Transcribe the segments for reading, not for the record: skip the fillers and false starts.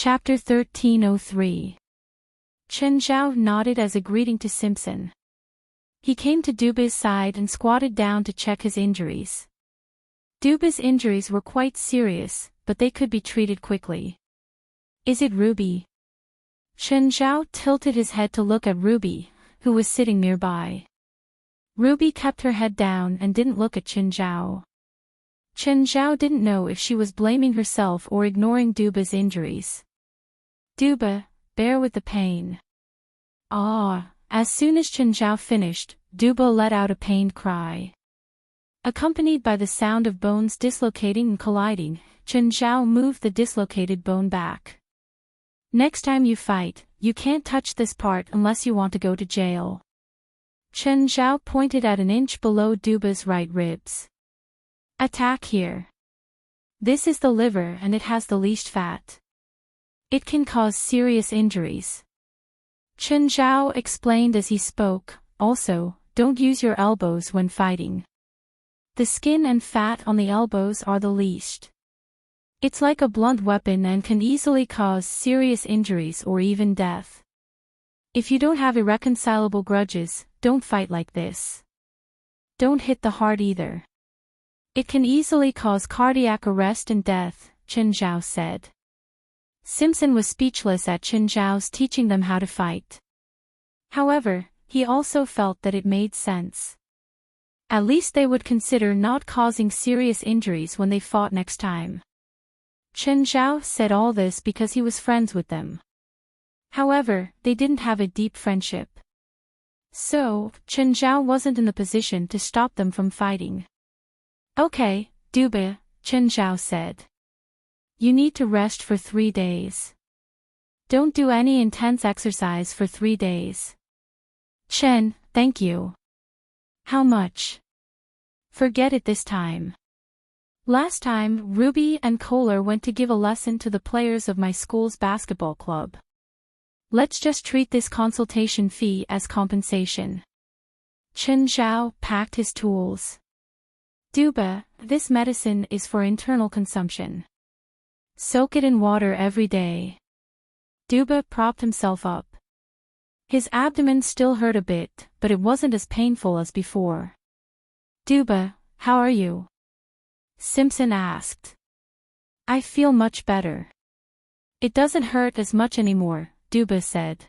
Chapter 1303. Chen Zhao nodded as a greeting to Simpson. He came to Duba's side and squatted down to check his injuries. Duba's injuries were quite serious, but they could be treated quickly. Is it Ruby? Chen Zhao tilted his head to look at Ruby, who was sitting nearby. Ruby kept her head down and didn't look at Chen Zhao. Chen Zhao didn't know if she was blaming herself or ignoring Duba's injuries. Duba, bear with the pain. Ah, as soon as Chen Zhao finished, Duba let out a pained cry. Accompanied by the sound of bones dislocating and colliding, Chen Zhao moved the dislocated bone back. Next time you fight, you can't touch this part unless you want to go to jail. Chen Zhao pointed at an inch below Duba's right ribs. Attack here. This is the liver and it has the least fat. It can cause serious injuries. Chen Zhao explained as he spoke. Also, don't use your elbows when fighting. The skin and fat on the elbows are the least. It's like a blunt weapon and can easily cause serious injuries or even death. If you don't have irreconcilable grudges, don't fight like this. Don't hit the heart either. It can easily cause cardiac arrest and death, Chen Zhao said. Simpson was speechless at Chen Zhao's teaching them how to fight. However, he also felt that it made sense. At least they would consider not causing serious injuries when they fought next time. Chen Zhao said all this because he was friends with them. However, they didn't have a deep friendship. So, Chen Zhao wasn't in the position to stop them from fighting. Okay, Duba, Chen Zhao said. You need to rest for 3 days. Don't do any intense exercise for 3 days. Chen, thank you. How much? Forget it this time. Last time, Ruby and Kohler went to give a lesson to the players of my school's basketball club. Let's just treat this consultation fee as compensation. Chen Zhao packed his tools. Duba, this medicine is for internal consumption. Soak it in water every day. Duba propped himself up. His abdomen still hurt a bit, but it wasn't as painful as before. Duba, how are you? Simpson asked. I feel much better. It doesn't hurt as much anymore, Duba said.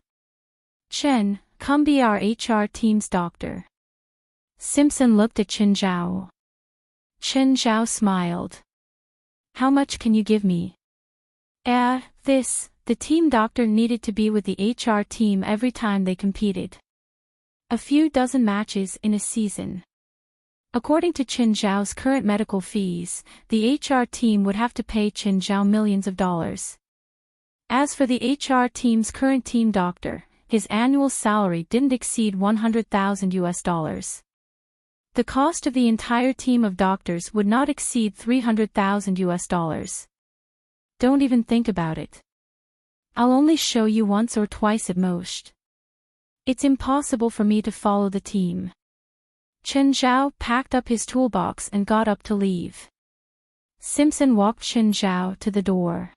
Chen, come be our HR team's doctor. Simpson looked at Chen Zhao. Chen Zhao smiled. How much can you give me? The team doctor needed to be with the HR team every time they competed. A few dozen matches in a season. According to Chen Zhao's current medical fees, the HR team would have to pay Chen Zhao millions of dollars. As for the HR team's current team doctor, his annual salary didn't exceed $100,000. The cost of the entire team of doctors would not exceed $300,000. Don't even think about it. I'll only show you once or twice at most. It's impossible for me to follow the team. Chen Zhao packed up his toolbox and got up to leave. Simpson walked Chen Zhao to the door.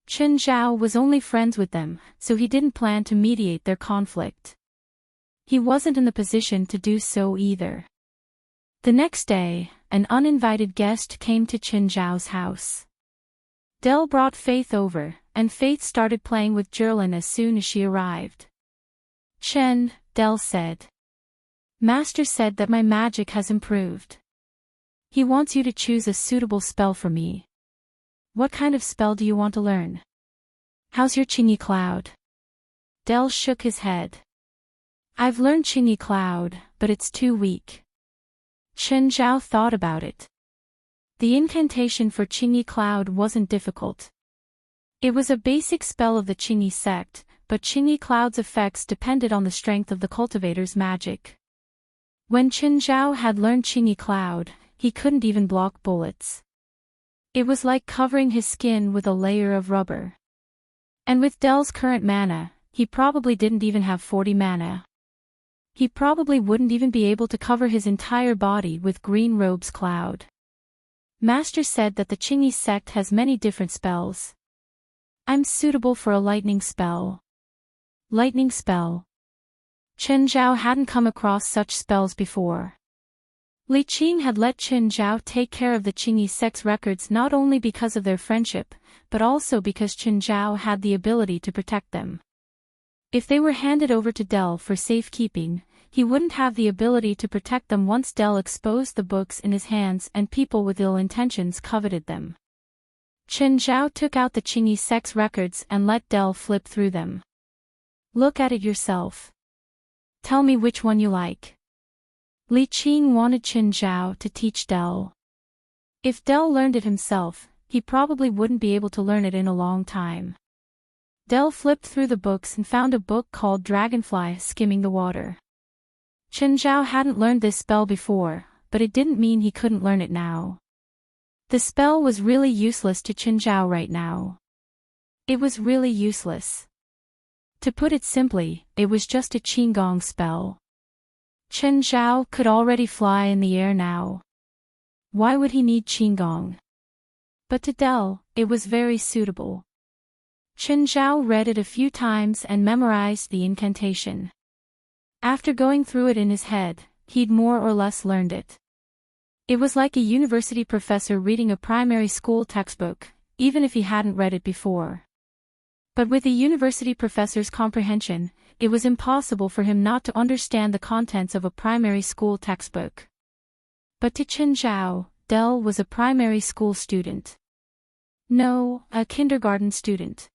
Chen Zhao was only friends with them, so he didn't plan to mediate their conflict. He wasn't in the position to do so either. The next day, an uninvited guest came to Chen Zhao's house. Dell brought Faith over, and Faith started playing with Jerlin as soon as she arrived. Chen, Dell said. Master said that my magic has improved. He wants you to choose a suitable spell for me. What kind of spell do you want to learn? How's your Qingyi Cloud? Dell shook his head. I've learned Qingyi Cloud, but it's too weak. Chen Zhao thought about it. The incantation for Qingyi Cloud wasn't difficult. It was a basic spell of the Qingyi sect, but Qingyi Cloud's effects depended on the strength of the cultivator's magic. When Chen Zhao had learned Qingyi Cloud, he couldn't even block bullets. It was like covering his skin with a layer of rubber. And with Dell's current mana, he probably didn't even have 40 mana. He probably wouldn't even be able to cover his entire body with Green Robe's cloud. Master said that the Qingyi sect has many different spells. I'm suitable for a lightning spell. Lightning spell. Chen Zhao hadn't come across such spells before. Li Qing had let Chen Zhao take care of the Qingyi sex records not only because of their friendship, but also because Chen Zhao had the ability to protect them. If they were handed over to Dell for safekeeping, he wouldn't have the ability to protect them once Dell exposed the books in his hands and people with ill intentions coveted them. Chen Zhao took out the Qingyi sex records and let Dell flip through them. Look at it yourself. Tell me which one you like. Li Qing wanted Chen Zhao to teach Dell. If Dell learned it himself, he probably wouldn't be able to learn it in a long time. Dell flipped through the books and found a book called Dragonfly Skimming the Water. Chen Zhao hadn't learned this spell before, but it didn't mean he couldn't learn it now. The spell was really useless to Chen Zhao right now. It was really useless. To put it simply, it was just a Qigong spell. Chen Zhao could already fly in the air now. Why would he need Qigong? But to Dell, it was very suitable. Chen Zhao read it a few times and memorized the incantation. After going through it in his head, he'd more or less learned it. It was like a university professor reading a primary school textbook, even if he hadn't read it before. But with a university professor's comprehension, it was impossible for him not to understand the contents of a primary school textbook. But to Chen Zhao, Dell was a primary school student. No, a kindergarten student.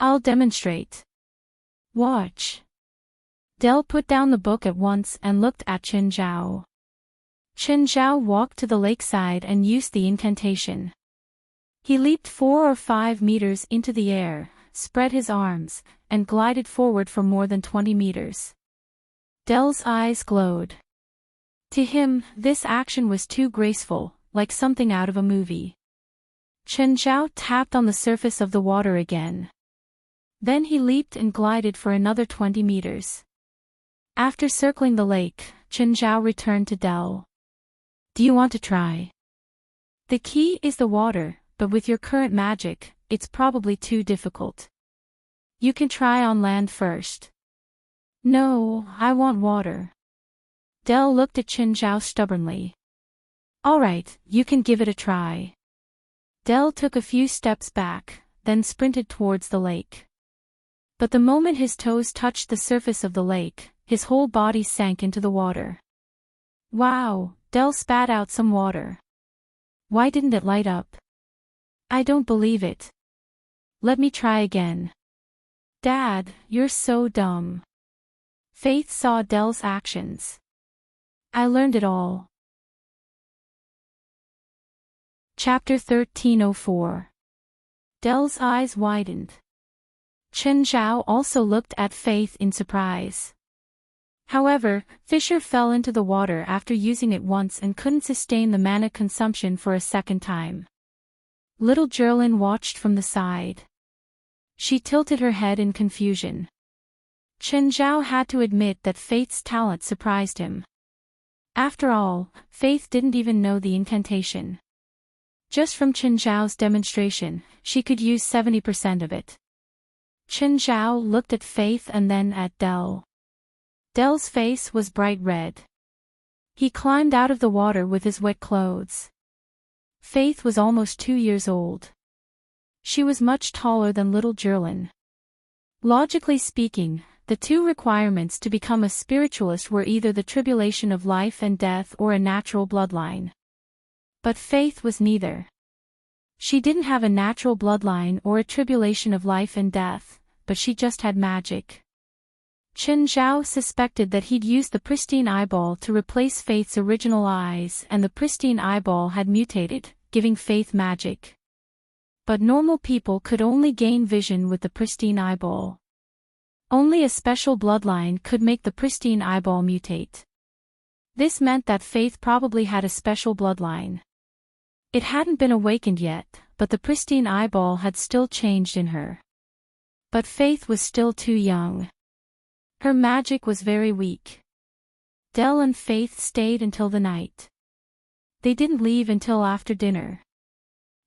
I'll demonstrate. Watch. Dell put down the book at once and looked at Chen Zhao. Chen Zhao walked to the lakeside and used the incantation. He leaped 4 or 5 meters into the air, spread his arms, and glided forward for more than 20 meters. Dell's eyes glowed. To him, this action was too graceful, like something out of a movie. Chen Zhao tapped on the surface of the water again. Then he leaped and glided for another 20 meters. After circling the lake, Chen Zhao returned to Dell. Do you want to try? The key is the water, but with your current magic, it's probably too difficult. You can try on land first. No, I want water. Dell looked at Chen Zhao stubbornly. Alright, you can give it a try. Dell took a few steps back, then sprinted towards the lake. But the moment his toes touched the surface of the lake, his whole body sank into the water. Wow, Dell spat out some water. Why didn't it light up? I don't believe it. Let me try again. Dad, you're so dumb. Faith saw Dell's actions. I learned it all. Chapter 1304. Dell's eyes widened. Chen Zhao also looked at Faith in surprise. However, Fisher fell into the water after using it once and couldn't sustain the mana consumption for a second time. Little Jerlin watched from the side. She tilted her head in confusion. Chen Zhao had to admit that Faith's talent surprised him. After all, Faith didn't even know the incantation. Just from Chen Zhao's demonstration, she could use 70% of it. Chen Zhao looked at Faith and then at Dell. Dell's face was bright red. He climbed out of the water with his wet clothes. Faith was almost 2 years old. She was much taller than little Jerlin. Logically speaking, the two requirements to become a spiritualist were either the tribulation of life and death or a natural bloodline. But Faith was neither. She didn't have a natural bloodline or a tribulation of life and death, but she just had magic. Chen Zhao suspected that he'd used the pristine eyeball to replace Faith's original eyes, and the pristine eyeball had mutated, giving Faith magic. But normal people could only gain vision with the pristine eyeball. Only a special bloodline could make the pristine eyeball mutate. This meant that Faith probably had a special bloodline. It hadn't been awakened yet, but the pristine eyeball had still changed in her. But Faith was still too young. Her magic was very weak. Dell and Faith stayed until the night. They didn't leave until after dinner.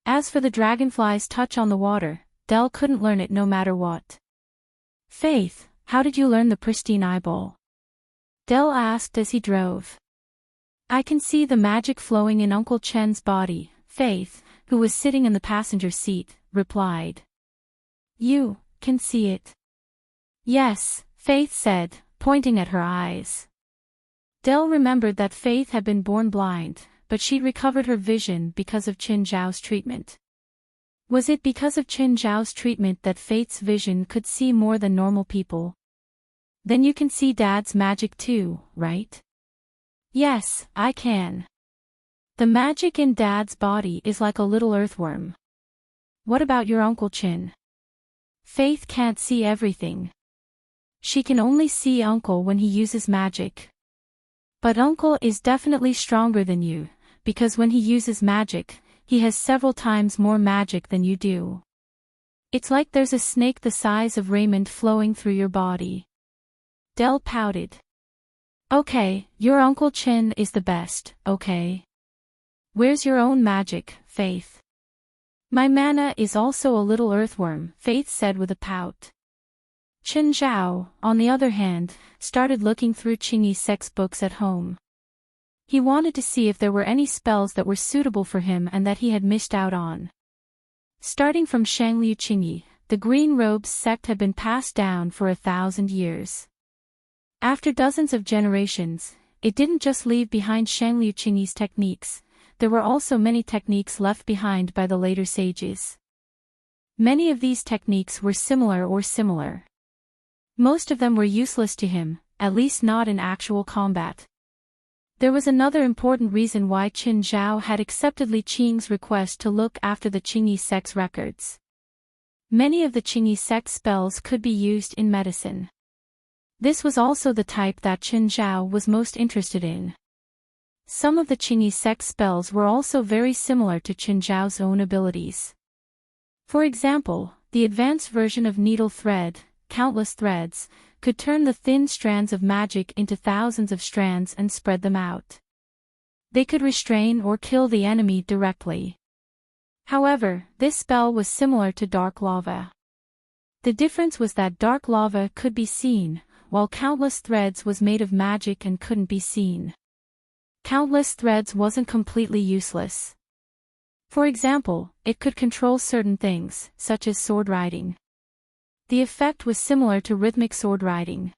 As for the dragonfly's touch on the water, Dell couldn't learn it no matter what. Faith, how did you learn the pristine eyeball? Dell asked as he drove. I can see the magic flowing in Uncle Chen's body, Faith, who was sitting in the passenger seat, replied. You can see it? Yes, Faith said, pointing at her eyes. Dell remembered that Faith had been born blind, but she'd recovered her vision because of Qin Zhao's treatment. Was it because of Qin Zhao's treatment that Faith's vision could see more than normal people? Then you can see Dad's magic too, right? Yes, I can. The magic in Dad's body is like a little earthworm. What about your Uncle Qin? Faith can't see everything. She can only see Uncle when he uses magic. But Uncle is definitely stronger than you, because when he uses magic, he has several times more magic than you do. It's like there's a snake the size of Raymond flowing through your body. Dell pouted. Okay, your Uncle Qin is the best, okay? Where's your own magic, Faith? My mana is also a little earthworm, Faith said with a pout. Qin Zhao, on the other hand, started looking through Qingyi sex books at home. He wanted to see if there were any spells that were suitable for him and that he had missed out on. Starting from Shangliu Qingyi, the Green Robes sect had been passed down for 1,000 years. After dozens of generations, it didn't just leave behind Shangliu Qingyi's techniques, there were also many techniques left behind by the later sages. Many of these techniques were similar. Most of them were useless to him, at least not in actual combat. There was another important reason why Qin Zhao had accepted Li Qing's request to look after the Qingyi sect's records. Many of the Qingyi sect spells could be used in medicine. This was also the type that Qin Zhao was most interested in. Some of the Qingyi sect spells were also very similar to Qin Zhao's own abilities. For example, the advanced version of needle thread, countless threads, could turn the thin strands of magic into thousands of strands and spread them out. They could restrain or kill the enemy directly. However, this spell was similar to dark lava. The difference was that dark lava could be seen, while countless threads was made of magic and couldn't be seen. Countless threads wasn't completely useless. For example, it could control certain things, such as sword riding. The effect was similar to rhythmic sword riding.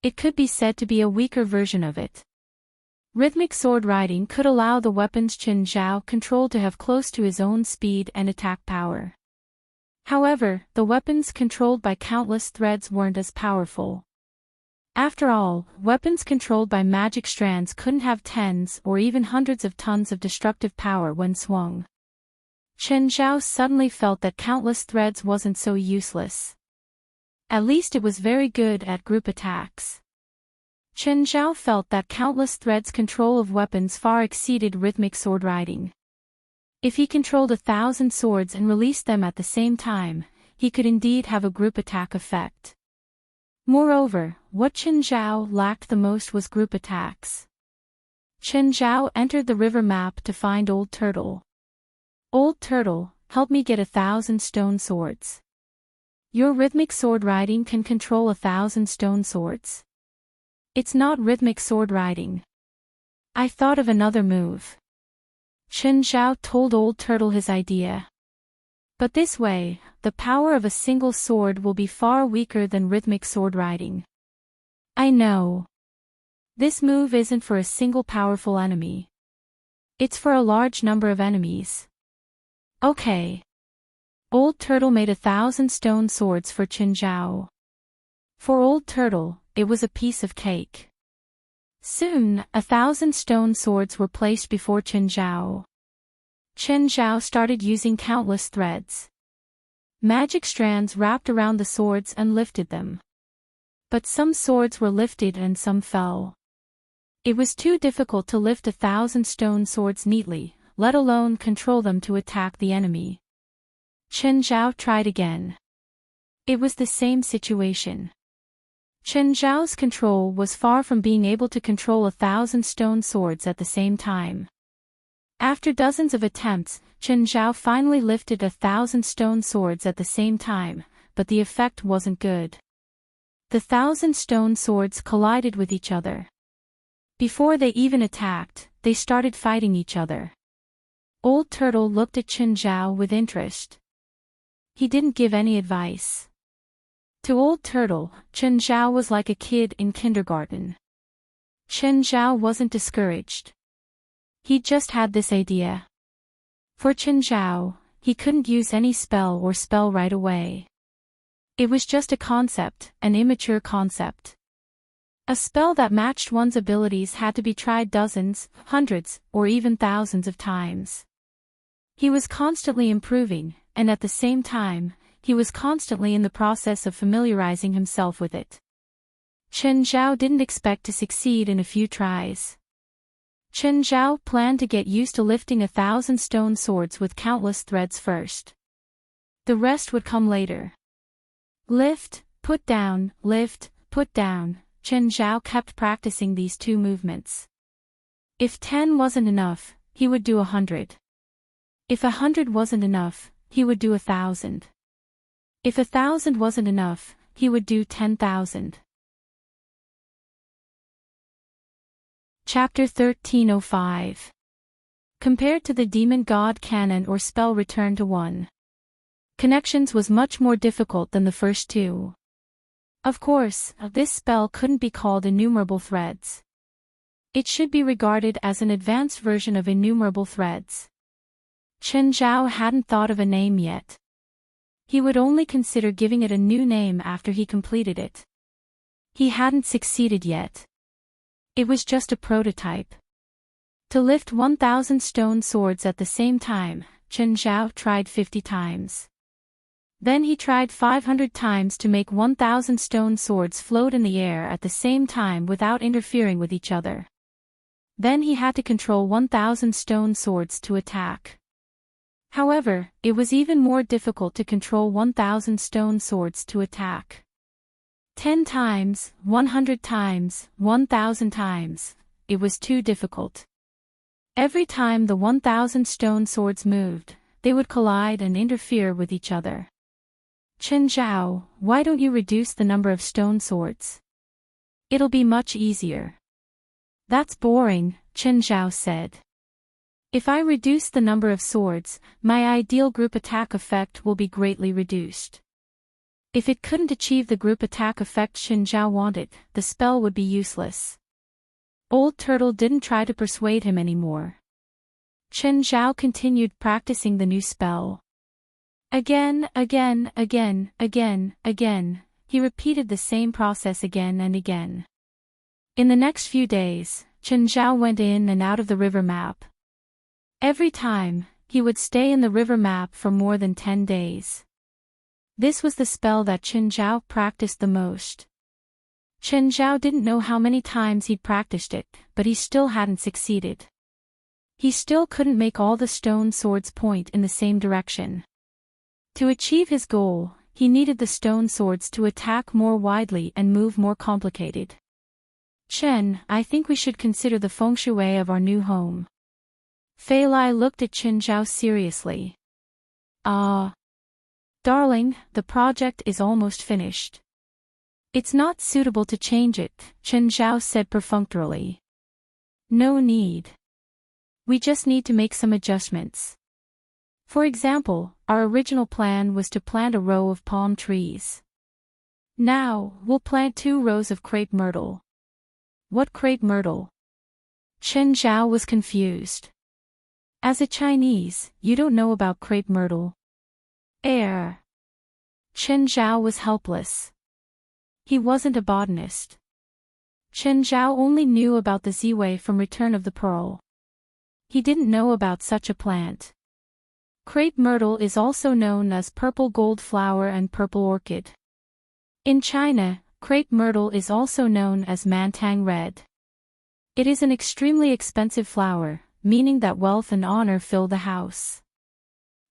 It could be said to be a weaker version of it. Rhythmic sword riding could allow the weapons Qin Zhao controlled to have close to his own speed and attack power. However, the weapons controlled by countless threads weren't as powerful. After all, weapons controlled by magic strands couldn't have tens or even hundreds of tons of destructive power when swung. Qin Zhao suddenly felt that countless threads wasn't so useless. At least it was very good at group attacks. Qin Zhao felt that countless threads' control of weapons far exceeded rhythmic sword riding. If he controlled 1,000 swords and released them at the same time, he could indeed have a group attack effect. Moreover, what Qin Zhao lacked the most was group attacks. Qin Zhao entered the river map to find Old Turtle. Old Turtle, help me get 1,000 stone swords. Your rhythmic sword riding can control 1,000 stone swords. It's not rhythmic sword riding. I thought of another move. Qin Zhao told Old Turtle his idea. But this way, the power of a single sword will be far weaker than rhythmic sword riding. I know. This move isn't for a single powerful enemy. It's for a large number of enemies. Okay. Old Turtle made 1,000 stone swords for Qin Zhao. For Old Turtle, it was a piece of cake. Soon, 1,000 stone swords were placed before Qin Zhao. Qin Zhao started using countless threads. Magic strands wrapped around the swords and lifted them. But some swords were lifted and some fell. It was too difficult to lift 1,000 stone swords neatly, let alone control them to attack the enemy. Qin Zhao tried again. It was the same situation. Qin Zhao's control was far from being able to control 1,000 stone swords at the same time. After dozens of attempts, Chen Zhao finally lifted 1,000 stone swords at the same time, but the effect wasn't good. The 1,000 stone swords collided with each other. Before they even attacked, they started fighting each other. Old Turtle looked at Chen Zhao with interest. He didn't give any advice. To Old Turtle, Chen Zhao was like a kid in kindergarten. Chen Zhao wasn't discouraged. He just had this idea. For Chen Zhao, he couldn't use any spell right away. It was just a concept, an immature concept. A spell that matched one's abilities had to be tried dozens, hundreds, or even thousands of times. He was constantly improving, and at the same time, he was constantly in the process of familiarizing himself with it. Chen Zhao didn't expect to succeed in a few tries. Chen Zhao planned to get used to lifting 1,000 stone swords with countless threads first. The rest would come later. Lift, put down, Chen Zhao kept practicing these two movements. If 10 wasn't enough, he would do 100. If 100 wasn't enough, he would do 1,000. If 1,000 wasn't enough, he would do 10,000. Chapter 1305. Compared to the demon god canon or spell return to 1. Connections was much more difficult than the first two. Of course, this spell couldn't be called innumerable threads. It should be regarded as an advanced version of innumerable threads. Chen Zhao hadn't thought of a name yet. He would only consider giving it a new name after he completed it. He hadn't succeeded yet. It was just a prototype. To lift 1,000 stone swords at the same time, Chen Zhao tried 50 times. Then he tried 500 times to make 1,000 stone swords float in the air at the same time without interfering with each other. Then he had to control 1,000 stone swords to attack. However, it was even more difficult to control 1,000 stone swords to attack. 10 times, 100 times, 1,000 times, it was too difficult. Every time the 1,000 stone swords moved, they would collide and interfere with each other. Chen Zhao, why don't you reduce the number of stone swords? It'll be much easier. That's boring, Chen Zhao said. If I reduce the number of swords, my ideal group attack effect will be greatly reduced. If it couldn't achieve the group attack effect Chen Zhao wanted, the spell would be useless. Old Turtle didn't try to persuade him anymore. Chen Zhao continued practicing the new spell. Again, he repeated the same process again and again. In the next few days, Chen Zhao went in and out of the river map. Every time, he would stay in the river map for more than 10 days. This was the spell that Chen Zhao practiced the most. Chen Zhao didn't know how many times he'd practiced it, but he still hadn't succeeded. He still couldn't make all the stone swords point in the same direction. To achieve his goal, he needed the stone swords to attack more widely and move more complicated. Chen, I think we should consider the feng shui of our new home. Fei Lai looked at Chen Zhao seriously. Darling, the project is almost finished. It's not suitable to change it, Chen Zhao said perfunctorily. No need. We just need to make some adjustments. For example, our original plan was to plant a row of palm trees. Now, we'll plant 2 rows of crepe myrtle. What crepe myrtle? Chen Zhao was confused. As a Chinese, you don't know about crepe myrtle. Chen Zhao was helpless. He wasn't a botanist. Chen Zhao only knew about the ziwei from Return of the Pearl. He didn't know about such a plant. Crepe myrtle is also known as purple gold flower and purple orchid. In China, crepe myrtle is also known as mantang red. It is an extremely expensive flower, meaning that wealth and honor fill the house.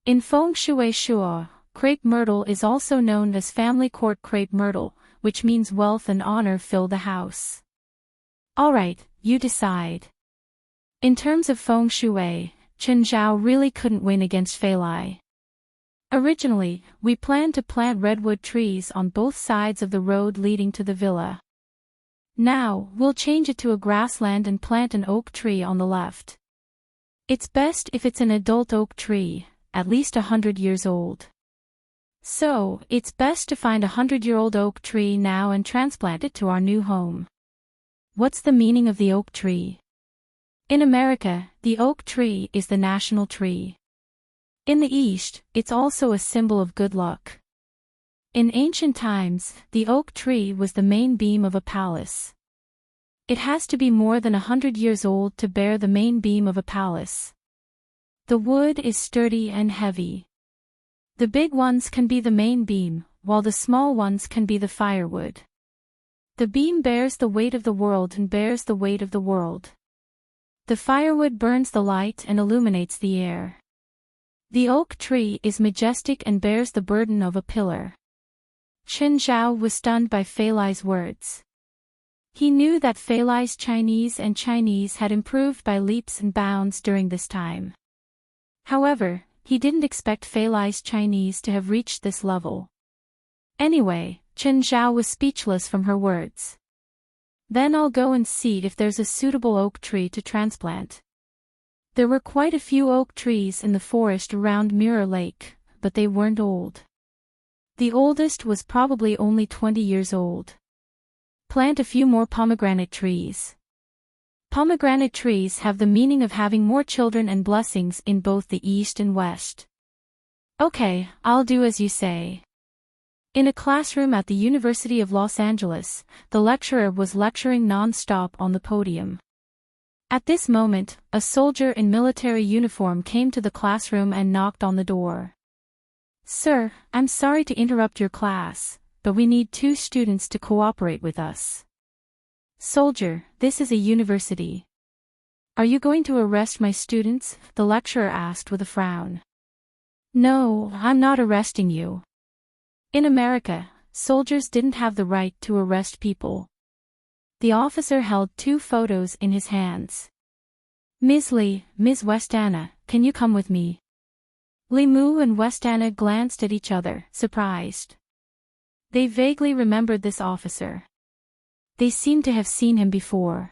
In feng shui shuo, crepe myrtle is also known as family court crepe myrtle, which means wealth and honor fill the house. Alright, you decide. In terms of feng shui, Chen Zhao really couldn't win against Fei Lai. Originally, we planned to plant redwood trees on both sides of the road leading to the villa. Now, we'll change it to a grassland and plant an oak tree on the left. It's best if it's an adult oak tree, at least 100 years old. So, it's best to find a 100-year-old oak tree now and transplant it to our new home. What's the meaning of the oak tree? In America, the oak tree is the national tree. In the East, it's also a symbol of good luck. In ancient times, the oak tree was the main beam of a palace. It has to be more than 100 years old to bear the main beam of a palace. The wood is sturdy and heavy. The big ones can be the main beam, while the small ones can be the firewood. The beam bears the weight of the world and bears the weight of the world. The firewood burns the light and illuminates the air. The oak tree is majestic and bears the burden of a pillar. Chen Zhao was stunned by Fei Lai's words. He knew that Fei Lai's Chinese had improved by leaps and bounds during this time. However, he didn't expect Fei Lai's Chinese to have reached this level. Anyway, Chen Zhao was speechless from her words. Then I'll go and see if there's a suitable oak tree to transplant. There were quite a few oak trees in the forest around Mirror Lake, but they weren't old. The oldest was probably only 20 years old. Plant a few more pomegranate trees. Pomegranate trees have the meaning of having more children and blessings in both the East and West. Okay, I'll do as you say. In a classroom at the University of Los Angeles, the lecturer was lecturing non-stop on the podium. At this moment, a soldier in military uniform came to the classroom and knocked on the door. Sir, I'm sorry to interrupt your class, but we need 2 students to cooperate with us. Soldier, this is a university. Are you going to arrest my students? The lecturer asked with a frown. No, I'm not arresting you. In America, soldiers didn't have the right to arrest people. The officer held 2 photos in his hands. Ms. Li, Ms. Westana, can you come with me? Li Mu and Westana glanced at each other, surprised. They vaguely remembered this officer. They seemed to have seen him before.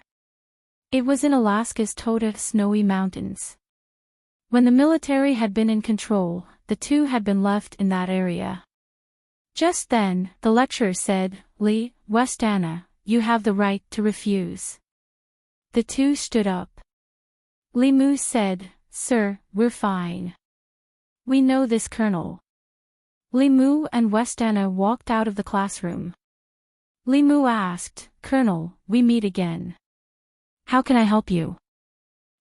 It was in Alaska's Toda snowy mountains. When the military had been in control, the 2 had been left in that area. Just then, the lecturer said, Li, Westana, you have the right to refuse. The 2 stood up. Li Mu said, Sir, we're fine. We know this colonel. Li Mu and Westana walked out of the classroom. Li Mu asked, Colonel, we meet again. How can I help you?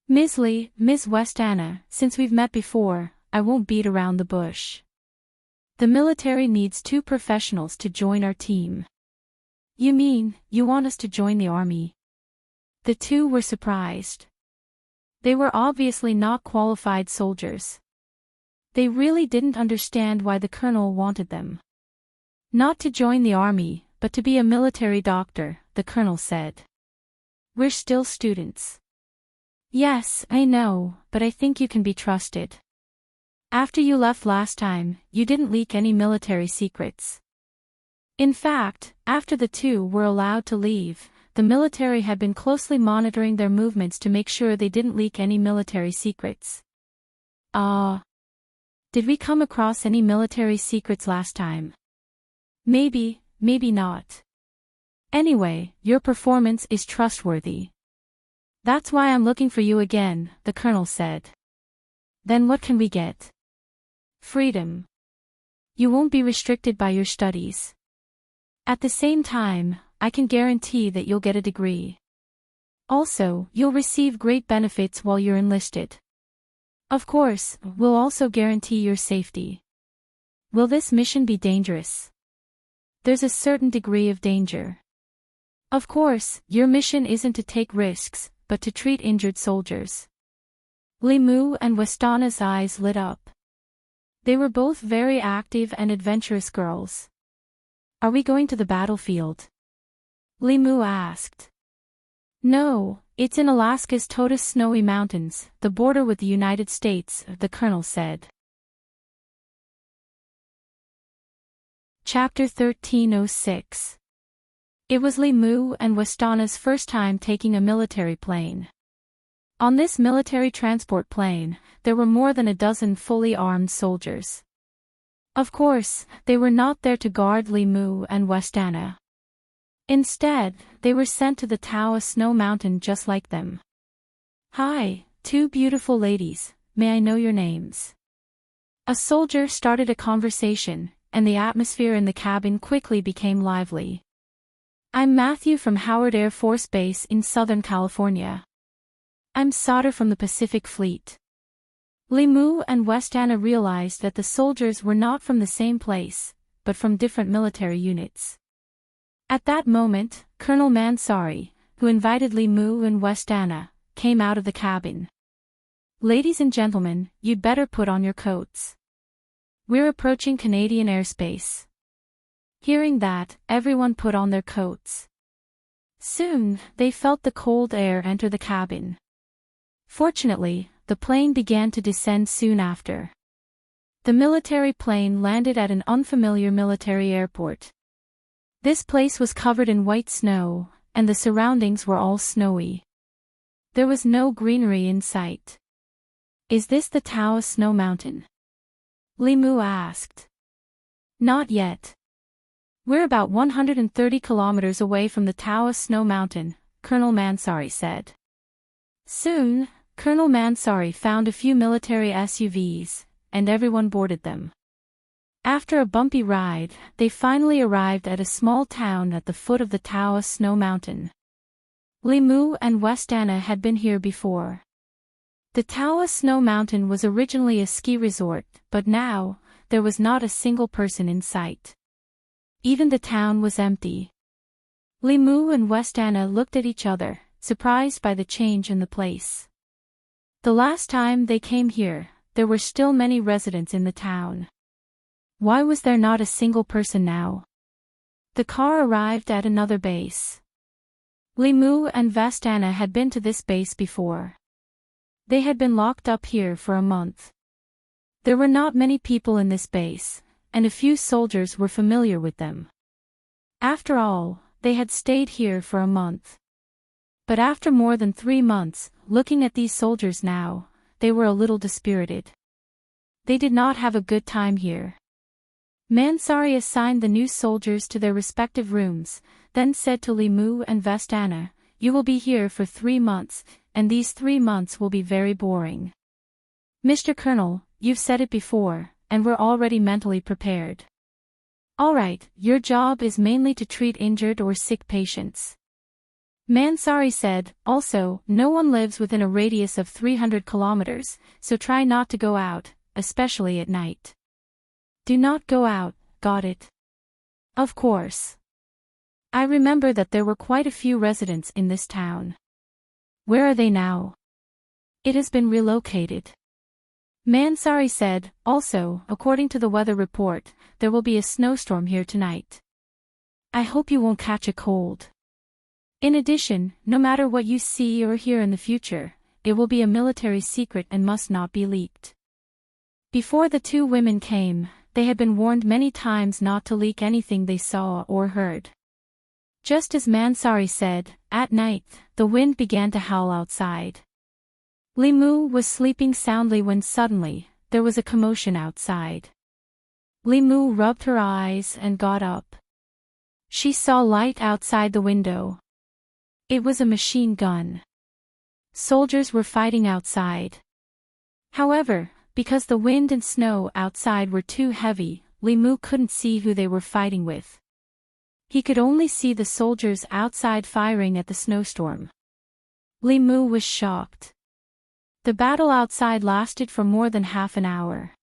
Ms. Li, Ms. Westana, since we've met before, I won't beat around the bush. The military needs 2 professionals to join our team. You mean, you want us to join the army? The 2 were surprised. They were obviously not qualified soldiers. They really didn't understand why the colonel wanted them. Not to join the army, but to be a military doctor, the colonel said. We're still students. Yes, I know, but I think you can be trusted. After you left last time, you didn't leak any military secrets. In fact, after the 2 were allowed to leave, the military had been closely monitoring their movements to make sure they didn't leak any military secrets. Did we come across any military secrets last time? Maybe not. Anyway, your performance is trustworthy. That's why I'm looking for you again, the colonel said. Then what can we get? Freedom. You won't be restricted by your studies. At the same time, I can guarantee that you'll get a degree. Also, you'll receive great benefits while you're enlisted. Of course, we'll also guarantee your safety. Will this mission be dangerous? There's a certain degree of danger. Of course, your mission isn't to take risks, but to treat injured soldiers. Li Mu and Westana's eyes lit up. They were both very active and adventurous girls. Are we going to the battlefield? Li Mu asked. No, it's in Alaska's Totus Snowy Mountains, the border with the United States, the colonel said. Chapter 1306. It was Li Mu and Westana's first time taking a military plane. On this military transport plane, there were more than a dozen fully armed soldiers. Of course, they were not there to guard Li Mu and Westana. Instead, they were sent to the Taoa Snow Mountain just like them. "Hi, two beautiful ladies, may I know your names?" A soldier started a conversation, and the atmosphere in the cabin quickly became lively. "I'm Matthew from Howard Air Force Base in Southern California." "I'm Sauter from the Pacific Fleet." Li Mu and Westana realized that the soldiers were not from the same place, but from different military units. At that moment, Colonel Mansari, who invited Li Mu and Westana, came out of the cabin. "Ladies and gentlemen, you'd better put on your coats. We're approaching Canadian airspace." Hearing that, everyone put on their coats. Soon, they felt the cold air enter the cabin. Fortunately, the plane began to descend soon after. The military plane landed at an unfamiliar military airport. This place was covered in white snow, and the surroundings were all snowy. There was no greenery in sight. "Is this the Taoa Snow Mountain?" Li Mu asked. "Not yet. We're about 130 kilometers away from the Taoa Snow Mountain," Colonel Mansari said. Soon, Colonel Mansari found a few military SUVs, and everyone boarded them. After a bumpy ride, they finally arrived at a small town at the foot of the Taoa Snow Mountain. Li Mu and Westana had been here before. The Taoa Snow Mountain was originally a ski resort, but now, there was not a single person in sight. Even the town was empty. Li Mu and Westana looked at each other, surprised by the change in the place. The last time they came here, there were still many residents in the town. Why was there not a single person now? The car arrived at another base. Li Mu and Westana had been to this base before. They had been locked up here for a month. There were not many people in this base, and a few soldiers were familiar with them. After all, they had stayed here for a month. But after more than 3 months, looking at these soldiers now, they were a little dispirited. They did not have a good time here. Mansari assigned the new soldiers to their respective rooms, then said to Li Mu and Westana, "You will be here for 3 months, and these 3 months will be very boring. Mr. Colonel, you've said it before, and we're already mentally prepared. All right, your job is mainly to treat injured or sick patients." Mansari said, "Also, no one lives within a radius of 300 kilometers, so try not to go out, especially at night. Do not go out, got it?" "Of course. I remember that there were quite a few residents in this town." "Where are they now?" "It has been relocated." Mansari said, "Also, according to the weather report, there will be a snowstorm here tonight. I hope you won't catch a cold. In addition, no matter what you see or hear in the future, it will be a military secret and must not be leaked." Before the two women came, they had been warned many times not to leak anything they saw or heard. Just as Mansari said, at night, the wind began to howl outside. Li Mu was sleeping soundly when suddenly, there was a commotion outside. Li Mu rubbed her eyes and got up. She saw light outside the window. It was a machine gun. Soldiers were fighting outside. However, because the wind and snow outside were too heavy, Li Mu couldn't see who they were fighting with. He could only see the soldiers outside firing at the snowstorm. Li Mu was shocked. The battle outside lasted for more than half an hour.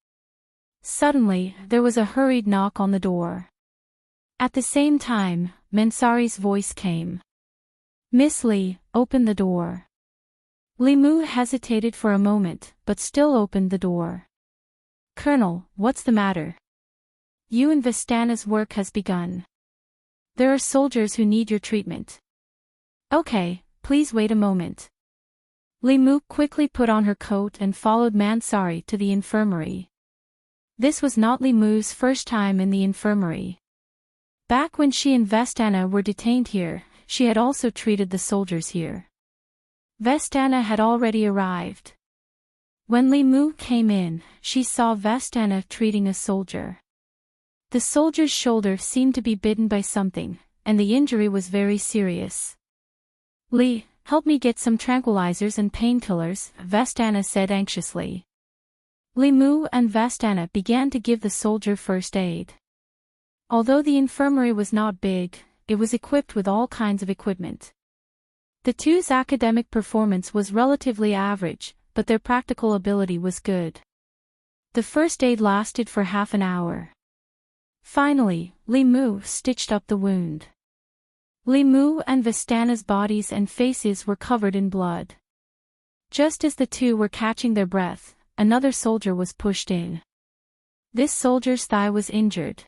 Suddenly, there was a hurried knock on the door. At the same time, Mansari's voice came. "Miss Li, open the door." Li Mu hesitated for a moment, but still opened the door. "Colonel, what's the matter?" "You and Vistana's work has begun. There are soldiers who need your treatment." "Okay, please wait a moment. Li Mu quickly put on her coat and followed Mansari to the infirmary. This was not Li Mu's first time in the infirmary. Back when she and Vestana were detained here, she had also treated the soldiers here. Vestana had already arrived. When Li Mu came in, she saw Vestana treating a soldier. The soldier's shoulder seemed to be bitten by something, and the injury was very serious. Li, help me get some tranquilizers and painkillers, Vestana said anxiously. Li Mu and Vestana began to give the soldier first aid. Although the infirmary was not big, it was equipped with all kinds of equipment. The two's academic performance was relatively average, but their practical ability was good. The first aid lasted for half an hour. Finally, Li Mu stitched up the wound. Li Mu and Vestana's bodies and faces were covered in blood. Just as the two were catching their breath, another soldier was pushed in. This soldier's thigh was injured.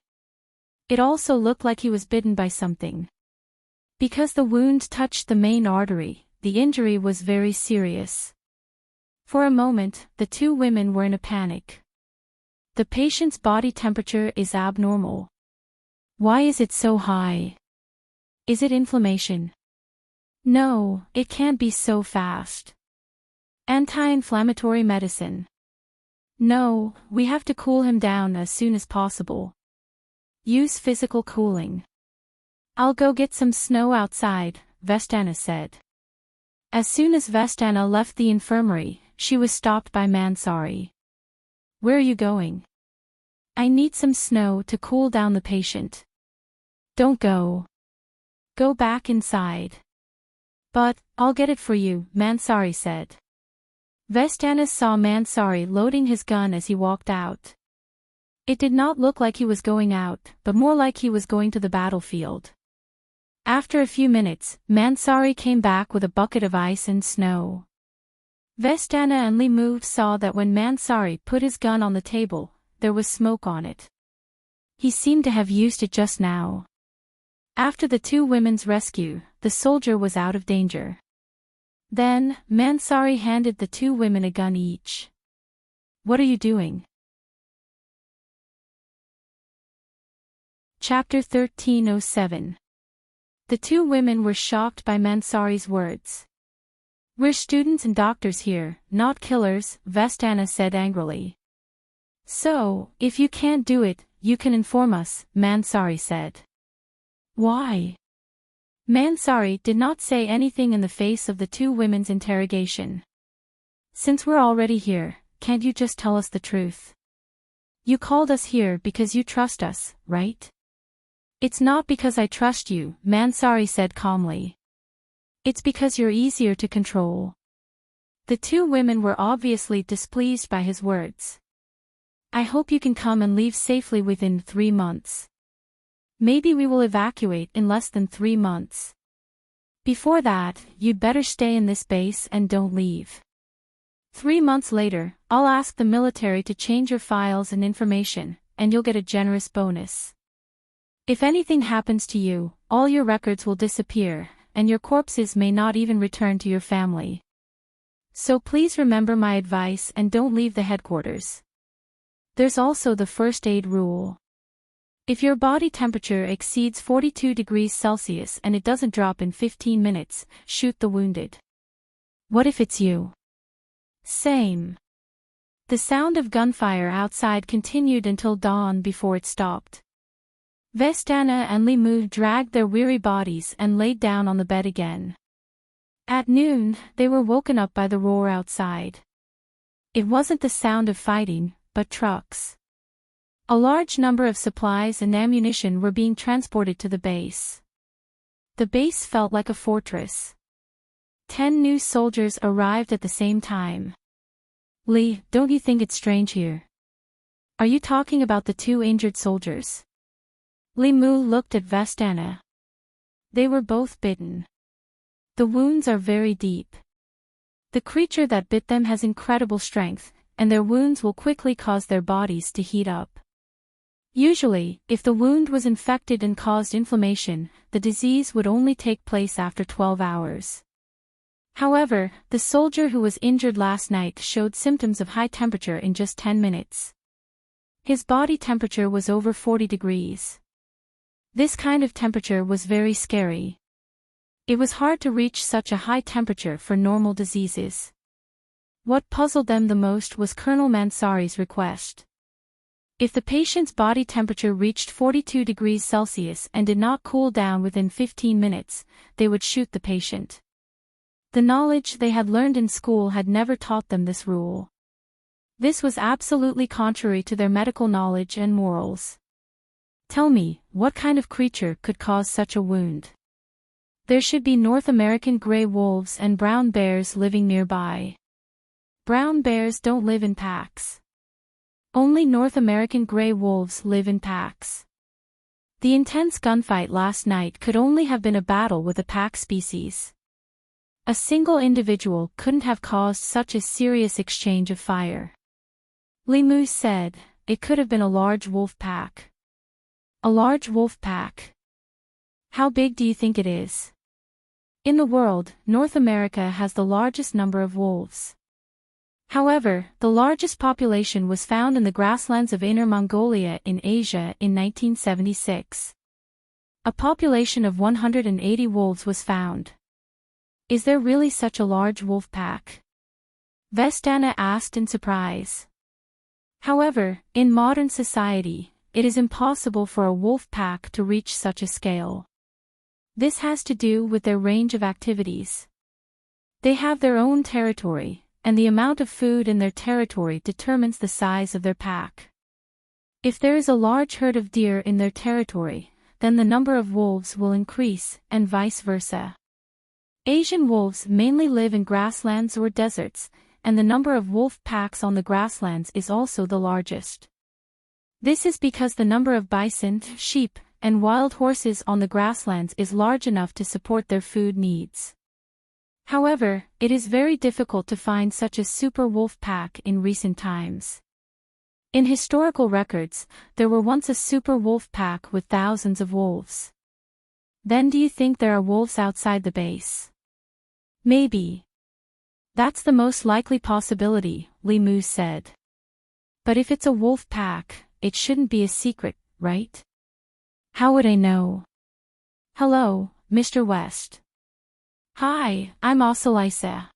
It also looked like he was bitten by something. Because the wound touched the main artery, the injury was very serious. For a moment, the two women were in a panic. The patient's body temperature is abnormal. Why is it so high? Is it inflammation? No, it can't be so fast. Anti-inflammatory medicine. No, we have to cool him down as soon as possible. Use physical cooling. I'll go get some snow outside, Vestana said. As soon as Vestana left the infirmary, she was stopped by Mansari. Where are you going? I need some snow to cool down the patient. Don't go. Go back inside. But, I'll get it for you, Mansari said. Vestana saw Mansari loading his gun as he walked out. It did not look like he was going out, but more like he was going to the battlefield. After a few minutes, Mansari came back with a bucket of ice and snow. Vestana and Li Mu saw that when Mansari put his gun on the table, there was smoke on it. He seemed to have used it just now. After the two women's rescue, the soldier was out of danger. Then, Mansari handed the two women a gun each. What are you doing? Chapter 1307. The two women were shocked by Mansari's words. We're students and doctors here, not killers, Vestana said angrily. So, if you can't do it, you can inform us, Mansari said. Why? Mansari did not say anything in the face of the two women's interrogation. Since we're already here, can't you just tell us the truth? You called us here because you trust us, right? It's not because I trust you, Mansari said calmly. It's because you're easier to control. The two women were obviously displeased by his words. I hope you can come and leave safely within 3 months. Maybe we will evacuate in less than 3 months. Before that, you'd better stay in this base and don't leave. 3 months later, I'll ask the military to change your files and information, and you'll get a generous bonus. If anything happens to you, all your records will disappear, and your corpses may not even return to your family. So please remember my advice and don't leave the headquarters. There's also the first aid rule. If your body temperature exceeds 42 degrees Celsius and it doesn't drop in 15 minutes, shoot the wounded. What if it's you? Same. The sound of gunfire outside continued until dawn before it stopped. Vestana and Li Mu dragged their weary bodies and laid down on the bed again. At noon, they were woken up by the roar outside. It wasn't the sound of fighting, but trucks. A large number of supplies and ammunition were being transported to the base. The base felt like a fortress. 10 new soldiers arrived at the same time. Li, don't you think it's strange here? Are you talking about the 2 injured soldiers? Li Mu looked at Vestana. They were both bitten. The wounds are very deep. The creature that bit them has incredible strength, and their wounds will quickly cause their bodies to heat up. Usually, if the wound was infected and caused inflammation, the disease would only take place after 12 hours. However, the soldier who was injured last night showed symptoms of high temperature in just 10 minutes. His body temperature was over 40 degrees. This kind of temperature was very scary. It was hard to reach such a high temperature for normal diseases. What puzzled them the most was Colonel Mansari's request. If the patient's body temperature reached 42 degrees Celsius and did not cool down within 15 minutes, they would shoot the patient. The knowledge they had learned in school had never taught them this rule. This was absolutely contrary to their medical knowledge and morals. Tell me, what kind of creature could cause such a wound? There should be North American gray wolves and brown bears living nearby. Brown bears don't live in packs. Only North American gray wolves live in packs. The intense gunfight last night could only have been a battle with a pack species. A single individual couldn't have caused such a serious exchange of fire. Moose said, it could have been a large wolf pack. A large wolf pack. How big do you think it is? In the world, North America has the largest number of wolves. However, the largest population was found in the grasslands of Inner Mongolia in Asia in 1976. A population of 180 wolves was found. Is there really such a large wolf pack? Vestana asked in surprise. However, in modern society, it is impossible for a wolf pack to reach such a scale. This has to do with their range of activities. They have their own territory, and the amount of food in their territory determines the size of their pack. If there is a large herd of deer in their territory, then the number of wolves will increase, and vice versa. Asian wolves mainly live in grasslands or deserts, and the number of wolf packs on the grasslands is also the largest. This is because the number of bison, sheep, and wild horses on the grasslands is large enough to support their food needs. However, it is very difficult to find such a super wolf pack in recent times. In historical records, there were once a super wolf pack with thousands of wolves. Then do you think there are wolves outside the base? Maybe. That's the most likely possibility, Moose said. But if it's a wolf pack, it shouldn't be a secret, right? How would I know? Hello, Mr. West. Hi, I'm Osalisa.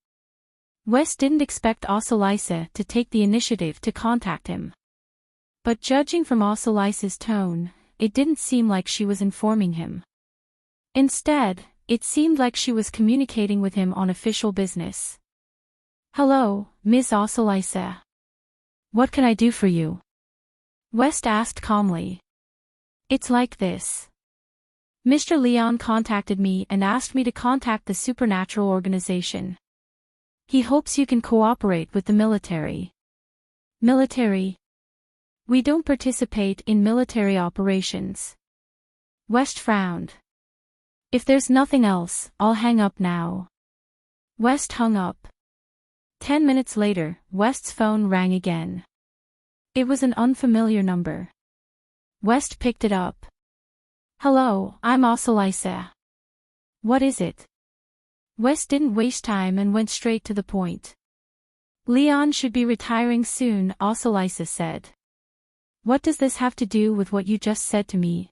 West didn't expect Osalisa to take the initiative to contact him. But judging from Osalisa's tone, it didn't seem like she was informing him. Instead, it seemed like she was communicating with him on official business. Hello, Miss Osalisa. What can I do for you? West asked calmly. It's like this. Mr. Leon contacted me and asked me to contact the Supernatural Organization. He hopes you can cooperate with the military. Military? We don't participate in military operations. West frowned. If there's nothing else, I'll hang up now. West hung up. 10 minutes later, West's phone rang again. It was an unfamiliar number. West picked it up. Hello, I'm Osalisa. What is it? West didn't waste time and went straight to the point. Leon should be retiring soon, Osalisa said. What does this have to do with what you just said to me?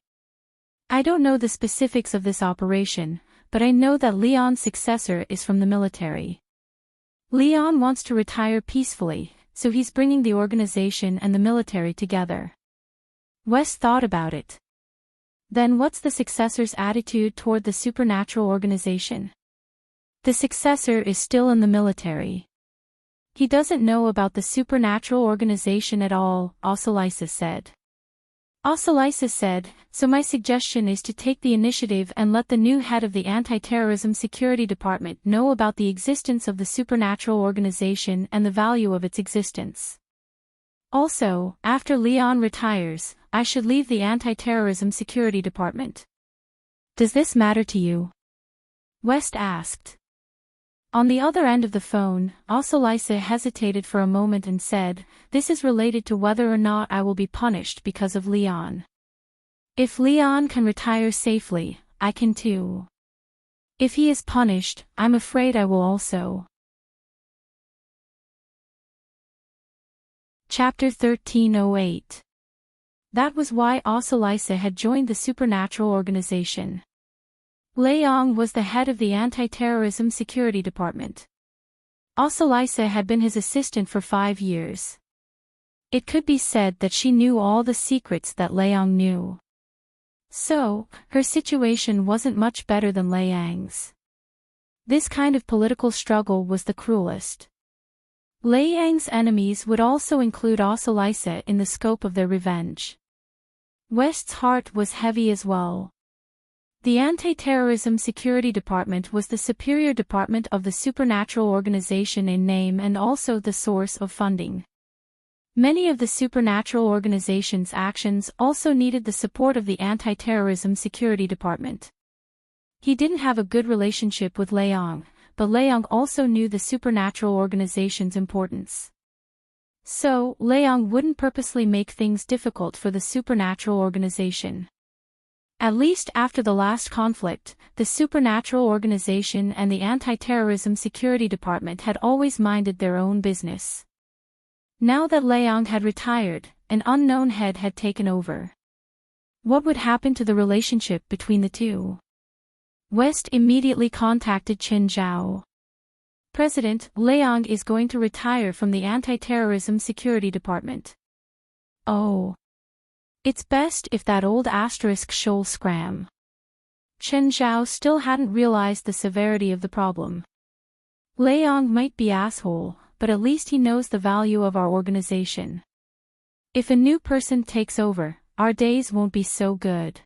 I don't know the specifics of this operation, but I know that Leon's successor is from the military. Leon wants to retire peacefully, so he's bringing the organization and the military together. West thought about it. Then what's the successor's attitude toward the supernatural organization? The successor is still in the military. He doesn't know about the supernatural organization at all, Osalisa said. Osalisa said, so my suggestion is to take the initiative and let the new head of the Anti-Terrorism Security Department know about the existence of the supernatural organization and the value of its existence. Also, after Leon retires, I should leave the Anti-Terrorism Security Department. Does this matter to you? West asked. On the other end of the phone, Osalisa hesitated for a moment and said, this is related to whether or not I will be punished because of Leon. If Leon can retire safely, I can too. If he is punished, I'm afraid I will also. Chapter 1308. That was why Osalisa had joined the supernatural organization. Leong was the head of the anti-terrorism security department. Osalisa had been his assistant for 5 years. It could be said that she knew all the secrets that Leong knew. So, her situation wasn't much better than Leang's. This kind of political struggle was the cruelest. Leang's enemies would also include Osalisa in the scope of their revenge. West's heart was heavy as well. The Anti-Terrorism Security Department was the superior department of the supernatural organization in name and also the source of funding. Many of the supernatural organization's actions also needed the support of the Anti-Terrorism Security Department. He didn't have a good relationship with Leong, but Leong also knew the supernatural organization's importance. So, Leong wouldn't purposely make things difficult for the supernatural organization. At least after the last conflict, the supernatural organization and the Anti-Terrorism Security Department had always minded their own business. Now that Leong had retired, an unknown head had taken over. What would happen to the relationship between the two? West immediately contacted Qin Zhao. President, Leong is going to retire from the Anti-Terrorism Security Department. Oh. It's best if that old shoal scram. Chen Zhao still hadn't realized the severity of the problem. Leong might be asshole, but at least he knows the value of our organization. If a new person takes over, our days won't be so good.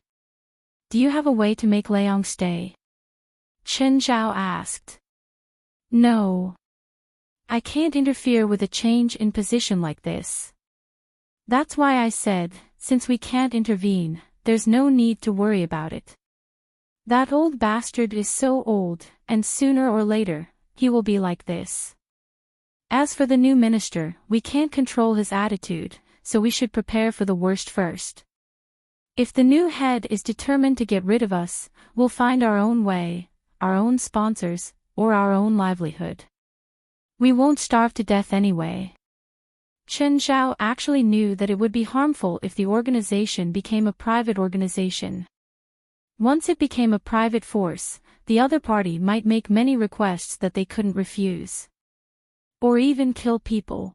Do you have a way to make Leong stay? Chen Zhao asked. No. I can't interfere with a change in position like this. That's why I said, since we can't intervene, there's no need to worry about it. That old bastard is so old, and sooner or later, he will be like this. As for the new minister, we can't control his attitude, so we should prepare for the worst first. If the new head is determined to get rid of us, we'll find our own way, our own sponsors, or our own livelihood. We won't starve to death anyway. Chen Zhao actually knew that it would be harmful if the organization became a private organization. Once it became a private force, the other party might make many requests that they couldn't refuse. Or even kill people.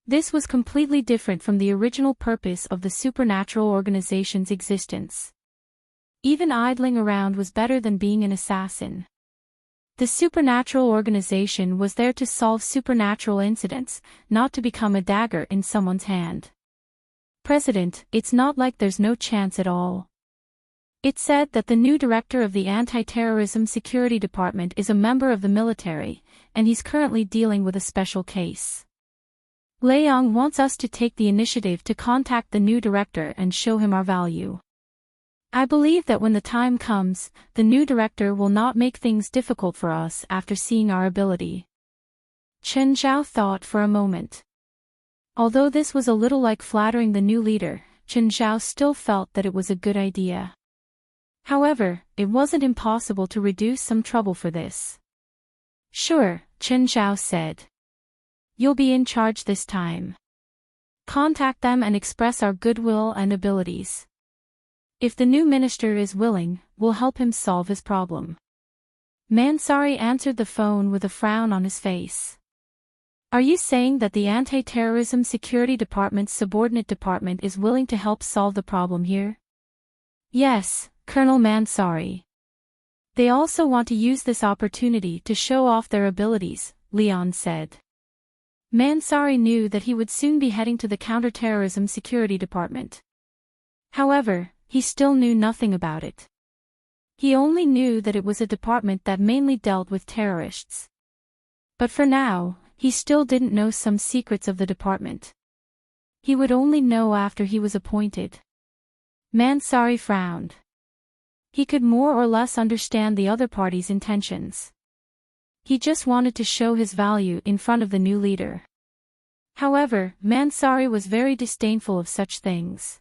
This was completely different from the original purpose of the supernatural organization's existence. Even idling around was better than being an assassin. The supernatural organization was there to solve supernatural incidents, not to become a dagger in someone's hand. President, it's not like there's no chance at all. It said that the new director of the Anti-Terrorism Security Department is a member of the military, and he's currently dealing with a special case. Leong wants us to take the initiative to contact the new director and show him our value. I believe that when the time comes, the new director will not make things difficult for us after seeing our ability. Chen Zhao thought for a moment. Although this was a little like flattering the new leader, Chen Zhao still felt that it was a good idea. However, it wasn't impossible to reduce some trouble for this. Sure, Chen Zhao said. You'll be in charge this time. Contact them and express our goodwill and abilities. If the new minister is willing, we'll help him solve his problem. Mansari answered the phone with a frown on his face. Are you saying that the Anti-Terrorism Security Department's subordinate department is willing to help solve the problem here? Yes, Colonel Mansari. They also want to use this opportunity to show off their abilities, Leon said. Mansari knew that he would soon be heading to the Counterterrorism Security Department. However, he still knew nothing about it. He only knew that it was a department that mainly dealt with terrorists. But for now, he still didn't know some secrets of the department. He would only know after he was appointed. Mansari frowned. He could more or less understand the other party's intentions. He just wanted to show his value in front of the new leader. However, Mansari was very disdainful of such things.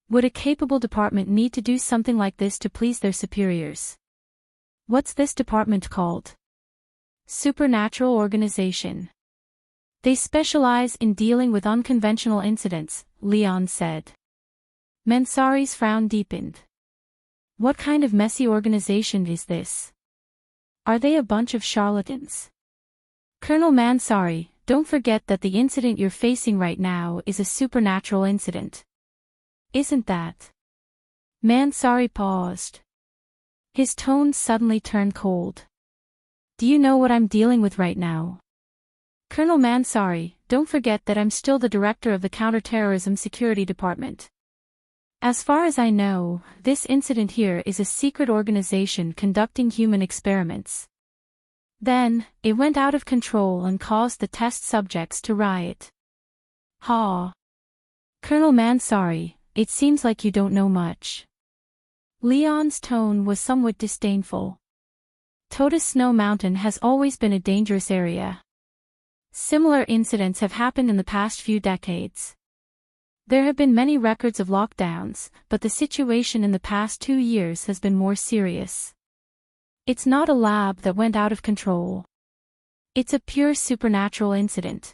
Would a capable department need to do something like this to please their superiors? What's this department called? Supernatural Organization. They specialize in dealing with unconventional incidents, Leon said. Mansari's frown deepened. What kind of messy organization is this? Are they a bunch of charlatans? Colonel Mansari, don't forget that the incident you're facing right now is a supernatural incident. Isn't that? Mansari paused. His tone suddenly turned cold. Do you know what I'm dealing with right now? Colonel Mansari, don't forget that I'm still the director of the Counterterrorism Security Department. As far as I know, this incident here is a secret organization conducting human experiments. Then, it went out of control and caused the test subjects to riot. Ha! Colonel Mansari, it seems like you don't know much. Leon's tone was somewhat disdainful. Totus Snow Mountain has always been a dangerous area. Similar incidents have happened in the past few decades. There have been many records of lockdowns, but the situation in the past 2 years has been more serious. It's not a lab that went out of control. It's a pure supernatural incident.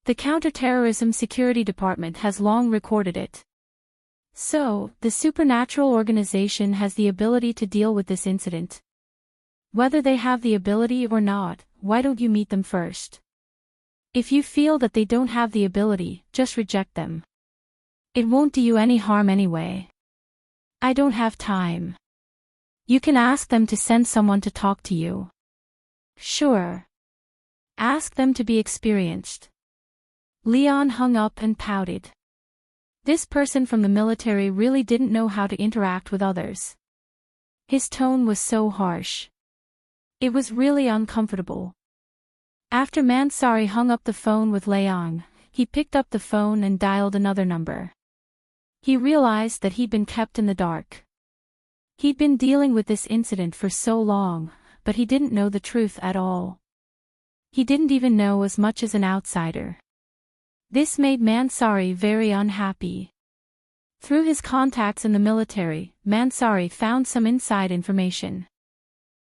The Counterterrorism Security Department has long recorded it. So, the supernatural organization has the ability to deal with this incident. Whether they have the ability or not, why don't you meet them first? If you feel that they don't have the ability, just reject them. It won't do you any harm anyway. I don't have time. You can ask them to send someone to talk to you. Sure. Ask them to be experienced. Leon hung up and pouted. This person from the military really didn't know how to interact with others. His tone was so harsh. It was really uncomfortable. After Mansari hung up the phone with Leon, he picked up the phone and dialed another number. He realized that he'd been kept in the dark. He'd been dealing with this incident for so long, but he didn't know the truth at all. He didn't even know as much as an outsider. This made Mansari very unhappy. Through his contacts in the military, Mansari found some inside information.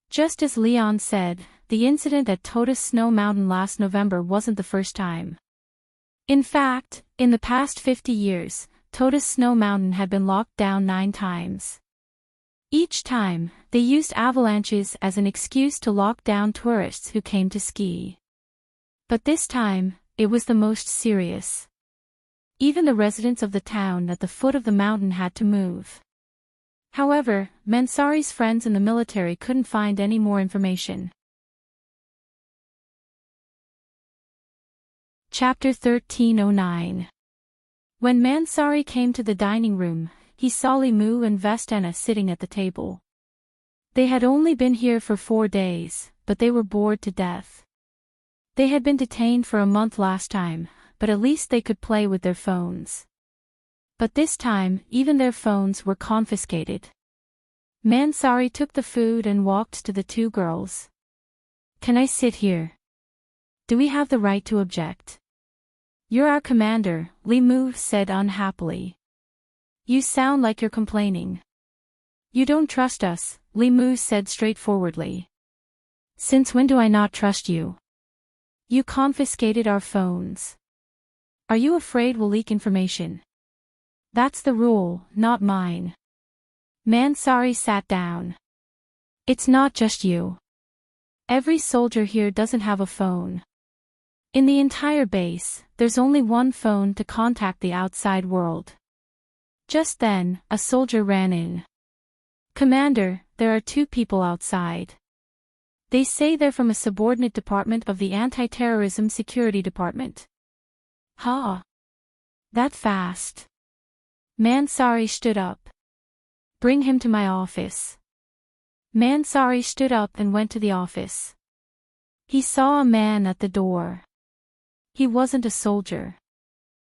Just as Leon said, the incident at Totus Snow Mountain last November wasn't the first time. In fact, in the past 50 years, Totus Snow Mountain had been locked down 9 times. Each time, they used avalanches as an excuse to lock down tourists who came to ski. But this time, it was the most serious. Even the residents of the town at the foot of the mountain had to move. However, Mansari's friends in the military couldn't find any more information. Chapter 1309. When Mansari came to the dining room, he saw Limu and Vestana sitting at the table. They had only been here for 4 days, but they were bored to death. They had been detained for a month last time, but at least they could play with their phones. But this time, even their phones were confiscated. Mansari took the food and walked to the 2 girls. Can I sit here? Do we have the right to object? You're our commander, Limu said unhappily. You sound like you're complaining. You don't trust us, Limu said straightforwardly. Since when do I not trust you? You confiscated our phones. Are you afraid we'll leak information? That's the rule, not mine. Mansari sat down. It's not just you. Every soldier here doesn't have a phone. In the entire base, there's only one phone to contact the outside world. Just then, a soldier ran in. Commander, there are 2 people outside. They say they're from a subordinate department of the Anti-Terrorism Security Department. Ha! That fast. Mansari stood up. Bring him to my office. Mansari stood up and went to the office. He saw a man at the door. He wasn't a soldier.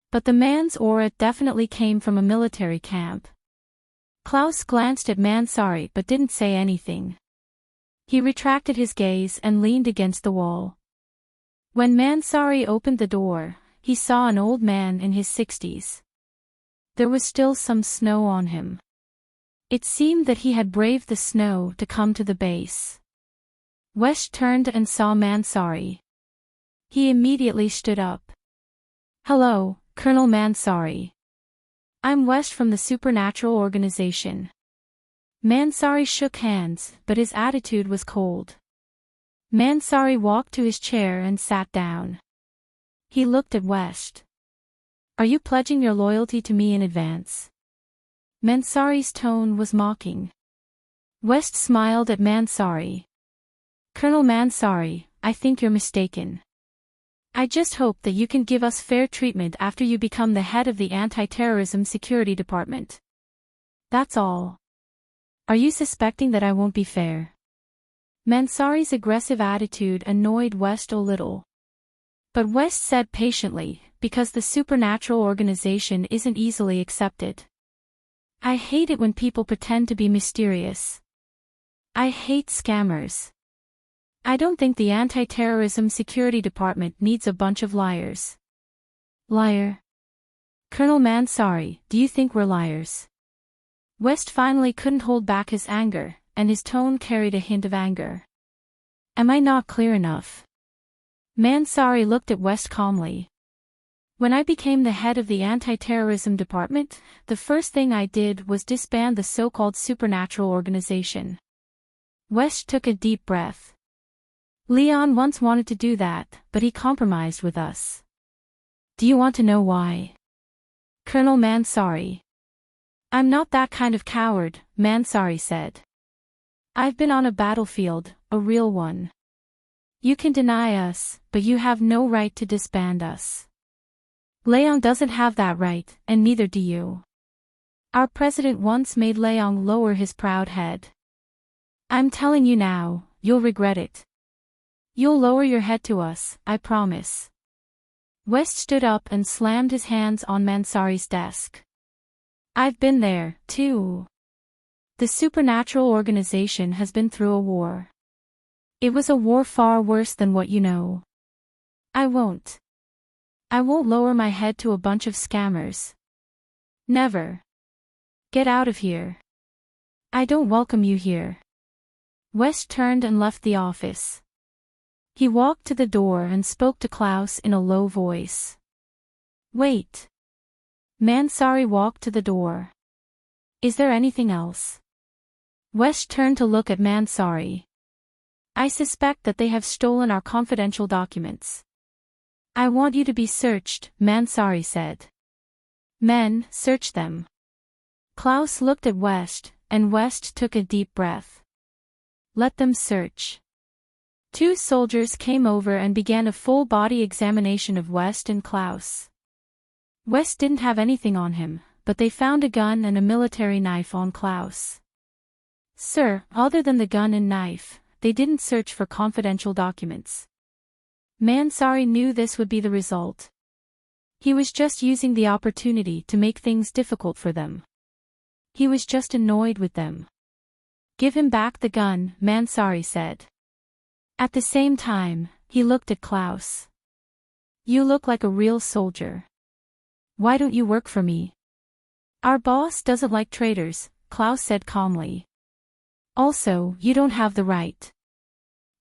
But the man's aura definitely came from a military camp. Klaus glanced at Mansari but didn't say anything. He retracted his gaze and leaned against the wall. When Mansari opened the door, he saw an old man in his 60s. There was still some snow on him. It seemed that he had braved the snow to come to the base. West turned and saw Mansari. He immediately stood up. "Hello, Colonel Mansari. I'm West from the Supernatural Organization." Mansari shook hands, but his attitude was cold. Mansari walked to his chair and sat down. He looked at West. "Are you pledging your loyalty to me in advance?" Mansari's tone was mocking. West smiled at Mansari. "Colonel Mansari, I think you're mistaken. I just hope that you can give us fair treatment after you become the head of the Anti-Terrorism Security Department. That's all. Are you suspecting that I won't be fair?" Mansari's aggressive attitude annoyed West a little. But West said patiently, "Because the Supernatural Organization isn't easily accepted. I hate it when people pretend to be mysterious. I hate scammers. I don't think the Anti-Terrorism Security Department needs a bunch of liars." "Liar? Colonel Mansari, do you think we're liars?" West finally couldn't hold back his anger, and his tone carried a hint of anger. "Am I not clear enough?" Mansari looked at West calmly. "When I became the head of the Anti-Terrorism Department, the first thing I did was disband the so-called Supernatural Organization." West took a deep breath. "Leon once wanted to do that, but he compromised with us. Do you want to know why?" "Colonel Mansari." "I'm not that kind of coward," Mansari said. "I've been on a battlefield, a real one. You can deny us, but you have no right to disband us. Leon doesn't have that right, and neither do you. Our president once made Leon lower his proud head. I'm telling you now, you'll regret it. You'll lower your head to us, I promise." West stood up and slammed his hands on Mansari's desk. "I've been there, too. The Supernatural Organization has been through a war. It was a war far worse than what you know. I won't lower my head to a bunch of scammers. Never. Get out of here. I don't welcome you here." West turned and left the office. He walked to the door and spoke to Klaus in a low voice. "Wait." Mansari walked to the door. "Is there anything else?" West turned to look at Mansari. "I suspect that they have stolen our confidential documents." "I want you to be searched," Mansari said. "Men, search them." Klaus looked at West, and West took a deep breath. "Let them search." Two soldiers came over and began a full-body examination of West and Klaus. West didn't have anything on him, but they found a gun and a military knife on Klaus. "Sir, other than the gun and knife, they didn't search for confidential documents." Mansari knew this would be the result. He was just using the opportunity to make things difficult for them. He was just annoyed with them. "Give him back the gun," Mansari said. At the same time, he looked at Klaus. "You look like a real soldier. Why don't you work for me?" "Our boss doesn't like traitors," Klaus said calmly. "Also, you don't have the right.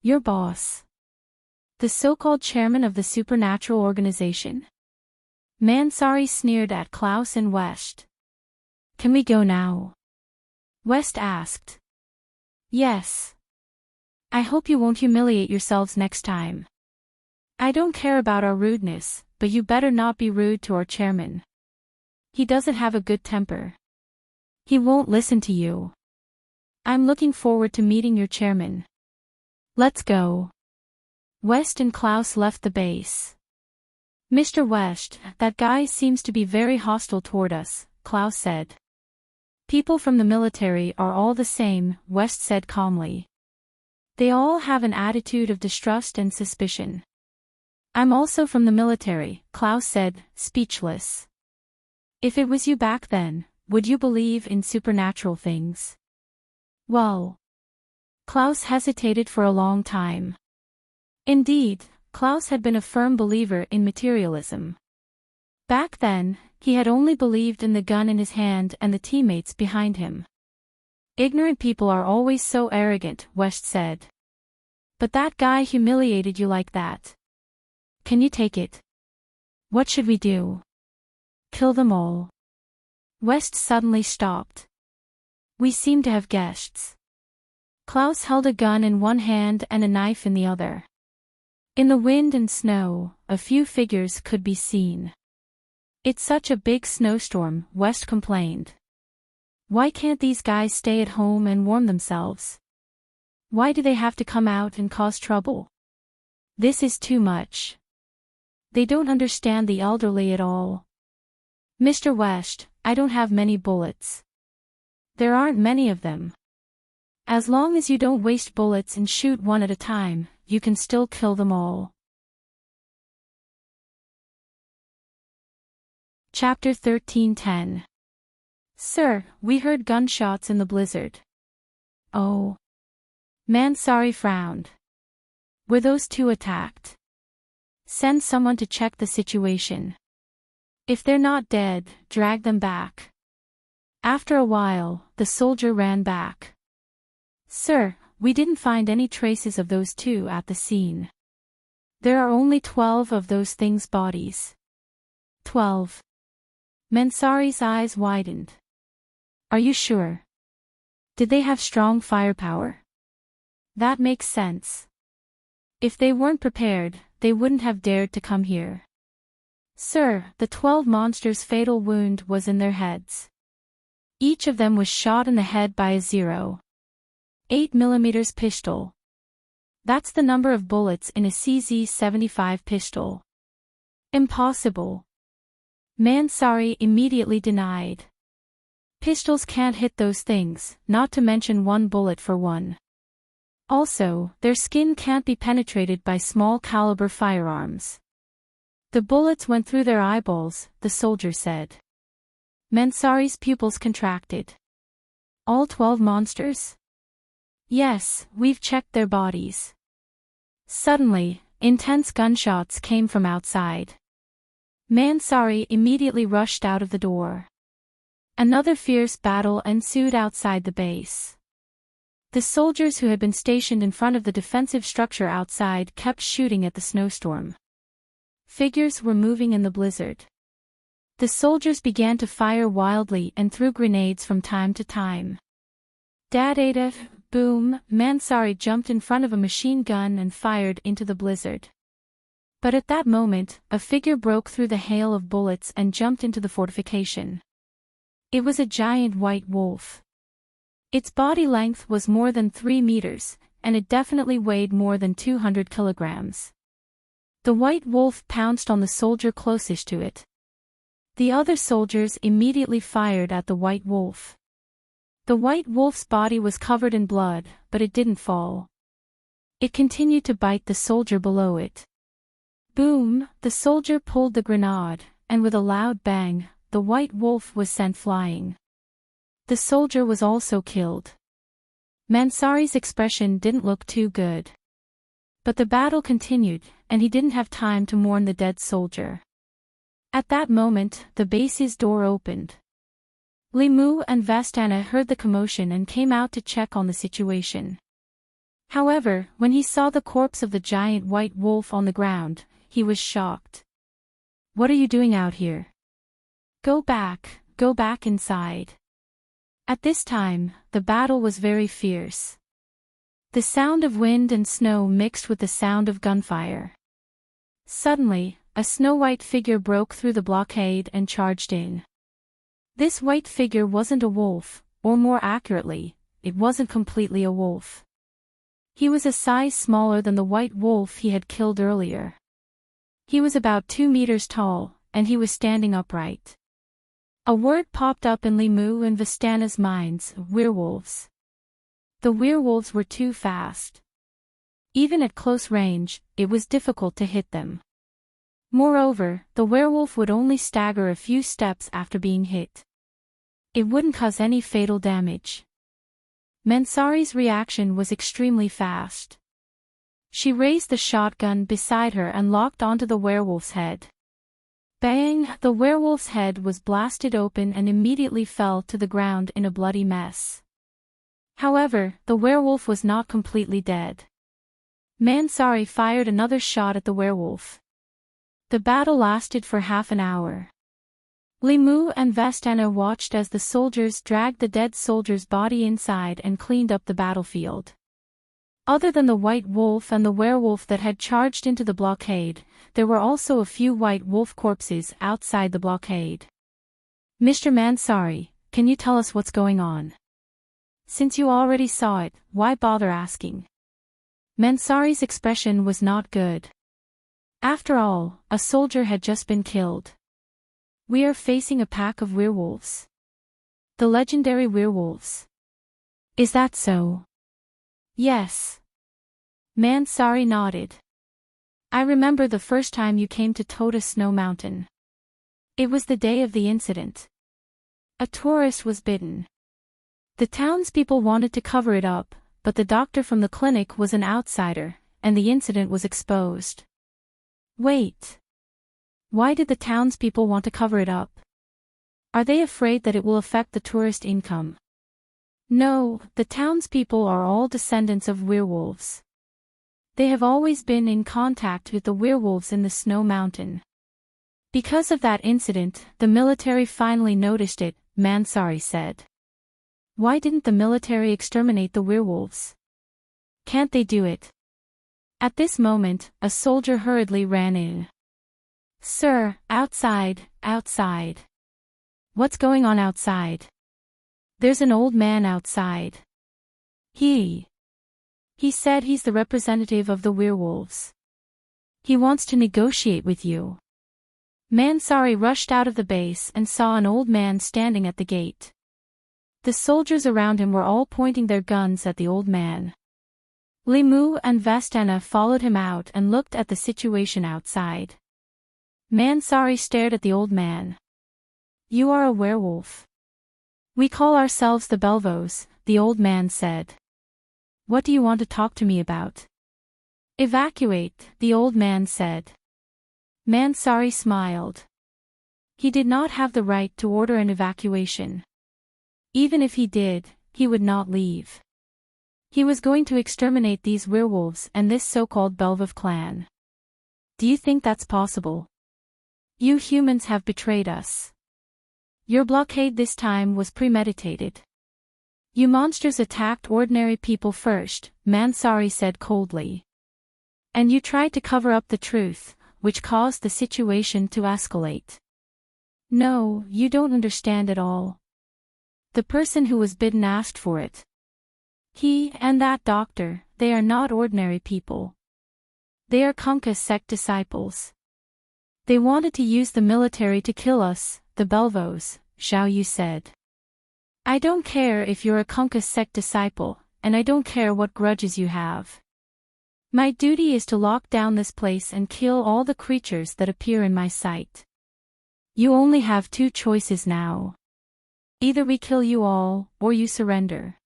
Your boss, the so-called chairman of the Supernatural Organization?" Mansari sneered at Klaus and West. "Can we go now?" West asked. "Yes. I hope you won't humiliate yourselves next time. I don't care about our rudeness, but you better not be rude to our chairman. He doesn't have a good temper. He won't listen to you. I'm looking forward to meeting your chairman. Let's go." West and Klaus left the base. "Mr. West, that guy seems to be very hostile toward us," Klaus said. "People from the military are all the same," West said calmly. "They all have an attitude of distrust and suspicion." "I'm also from the military," Klaus said, speechless. "If it was you back then, would you believe in supernatural things?" "Well." Klaus hesitated for a long time. Indeed, Klaus had been a firm believer in materialism. Back then, he had only believed in the gun in his hand and the teammates behind him. Ignorant people are always so arrogant, West said. But that guy humiliated you like that. Can you take it? What should we do? Kill them all. West suddenly stopped. We seem to have guests. Klaus held a gun in one hand and a knife in the other. In the wind and snow, a few figures could be seen. It's such a big snowstorm, West complained. Why can't these guys stay at home and warm themselves? Why do they have to come out and cause trouble? This is too much. They don't understand the elderly at all. Mr. West, I don't have many bullets. There aren't many of them. As long as you don't waste bullets and shoot one at a time, you can still kill them all. Chapter 13:10. Sir, we heard gunshots in the blizzard. Oh. Mansari frowned. Were those two attacked? Send someone to check the situation. If they're not dead, drag them back. After a while, the soldier ran back. Sir, we didn't find any traces of those two at the scene. There are only 12 of those things' bodies. 12. Mansari's eyes widened. Are you sure? Did they have strong firepower? That makes sense. If they weren't prepared, they wouldn't have dared to come here. Sir, the 12 monsters' fatal wound was in their heads. Each of them was shot in the head by a 0.8 mm pistol. That's the number of bullets in a CZ-75 pistol. Impossible. Mansari immediately denied. Pistols can't hit those things, not to mention one bullet for one. Also, their skin can't be penetrated by small-caliber firearms. The bullets went through their eyeballs, the soldier said. Mansari's pupils contracted. All 12 monsters? Yes, we've checked their bodies. Suddenly, intense gunshots came from outside. Mansari immediately rushed out of the door. Another fierce battle ensued outside the base. The soldiers who had been stationed in front of the defensive structure outside kept shooting at the snowstorm. Figures were moving in the blizzard. The soldiers began to fire wildly and threw grenades from time to time. Da-da-da, boom, Mansari jumped in front of a machine gun and fired into the blizzard. But at that moment, a figure broke through the hail of bullets and jumped into the fortification. It was a giant white wolf. Its body length was more than 3 meters, and it definitely weighed more than 200 kilograms. The white wolf pounced on the soldier closest to it. The other soldiers immediately fired at the white wolf. The white wolf's body was covered in blood, but it didn't fall. It continued to bite the soldier below it. Boom, the soldier pulled the grenade, and with a loud bang, the white wolf was sent flying. The soldier was also killed. Mansari's expression didn't look too good. But the battle continued, and he didn't have time to mourn the dead soldier. At that moment, the base's door opened. Limu and Vastana heard the commotion and came out to check on the situation. However, when he saw the corpse of the giant white wolf on the ground, he was shocked. What are you doing out here? Go back inside. At this time, the battle was very fierce. The sound of wind and snow mixed with the sound of gunfire. Suddenly, a snow-white figure broke through the blockade and charged in. This white figure wasn't a wolf, or more accurately, it wasn't completely a wolf. He was a size smaller than the white wolf he had killed earlier. He was about 2 meters tall, and he was standing upright. A word popped up in Limu and Vistana's minds: werewolves. The werewolves were too fast. Even at close range, it was difficult to hit them. Moreover, the werewolf would only stagger a few steps after being hit. It wouldn't cause any fatal damage. Mansari's reaction was extremely fast. She raised the shotgun beside her and locked onto the werewolf's head. Bang! The werewolf's head was blasted open and immediately fell to the ground in a bloody mess. However, the werewolf was not completely dead. Mansari fired another shot at the werewolf. The battle lasted for half an hour. Limu and Vestana watched as the soldiers dragged the dead soldier's body inside and cleaned up the battlefield. Other than the white wolf and the werewolf that had charged into the blockade, there were also a few white wolf corpses outside the blockade. Mr. Mansari, can you tell us what's going on? Since you already saw it, why bother asking? Mansari's expression was not good. After all, a soldier had just been killed. We are facing a pack of werewolves. The legendary werewolves. Is that so? Yes. Mansari nodded. I remember the first time you came to Tota Snow Mountain. It was the day of the incident. A tourist was bitten. The townspeople wanted to cover it up, but the doctor from the clinic was an outsider, and the incident was exposed. Wait. Why did the townspeople want to cover it up? Are they afraid that it will affect the tourist income? No, the townspeople are all descendants of werewolves. They have always been in contact with the werewolves in the Snow Mountain. Because of that incident, the military finally noticed it, Mansari said. Why didn't the military exterminate the werewolves? Can't they do it? At this moment, a soldier hurriedly ran in. Sir, outside, outside. What's going on outside? There's an old man outside. He said he's the representative of the werewolves. He wants to negotiate with you. Mansari rushed out of the base and saw an old man standing at the gate. The soldiers around him were all pointing their guns at the old man. Limu and Vestana followed him out and looked at the situation outside. Mansari stared at the old man. You are a werewolf. We call ourselves the Belvos, the old man said. What do you want to talk to me about? Evacuate, the old man said. Mansari smiled. He did not have the right to order an evacuation. Even if he did, he would not leave. He was going to exterminate these werewolves and this so-called Belvov clan. Do you think that's possible? You humans have betrayed us. Your blockade this time was premeditated. You monsters attacked ordinary people first, Mansari said coldly. And you tried to cover up the truth, which caused the situation to escalate. No, you don't understand at all. The person who was bitten asked for it. He and that doctor, they are not ordinary people. They are Kunkka sect disciples. They wanted to use the military to kill us, the Belvos, Xiao Yu said. I don't care if you're a Kunkka sect disciple, and I don't care what grudges you have. My duty is to lock down this place and kill all the creatures that appear in my sight. You only have two choices now. Either we kill you all, or you surrender.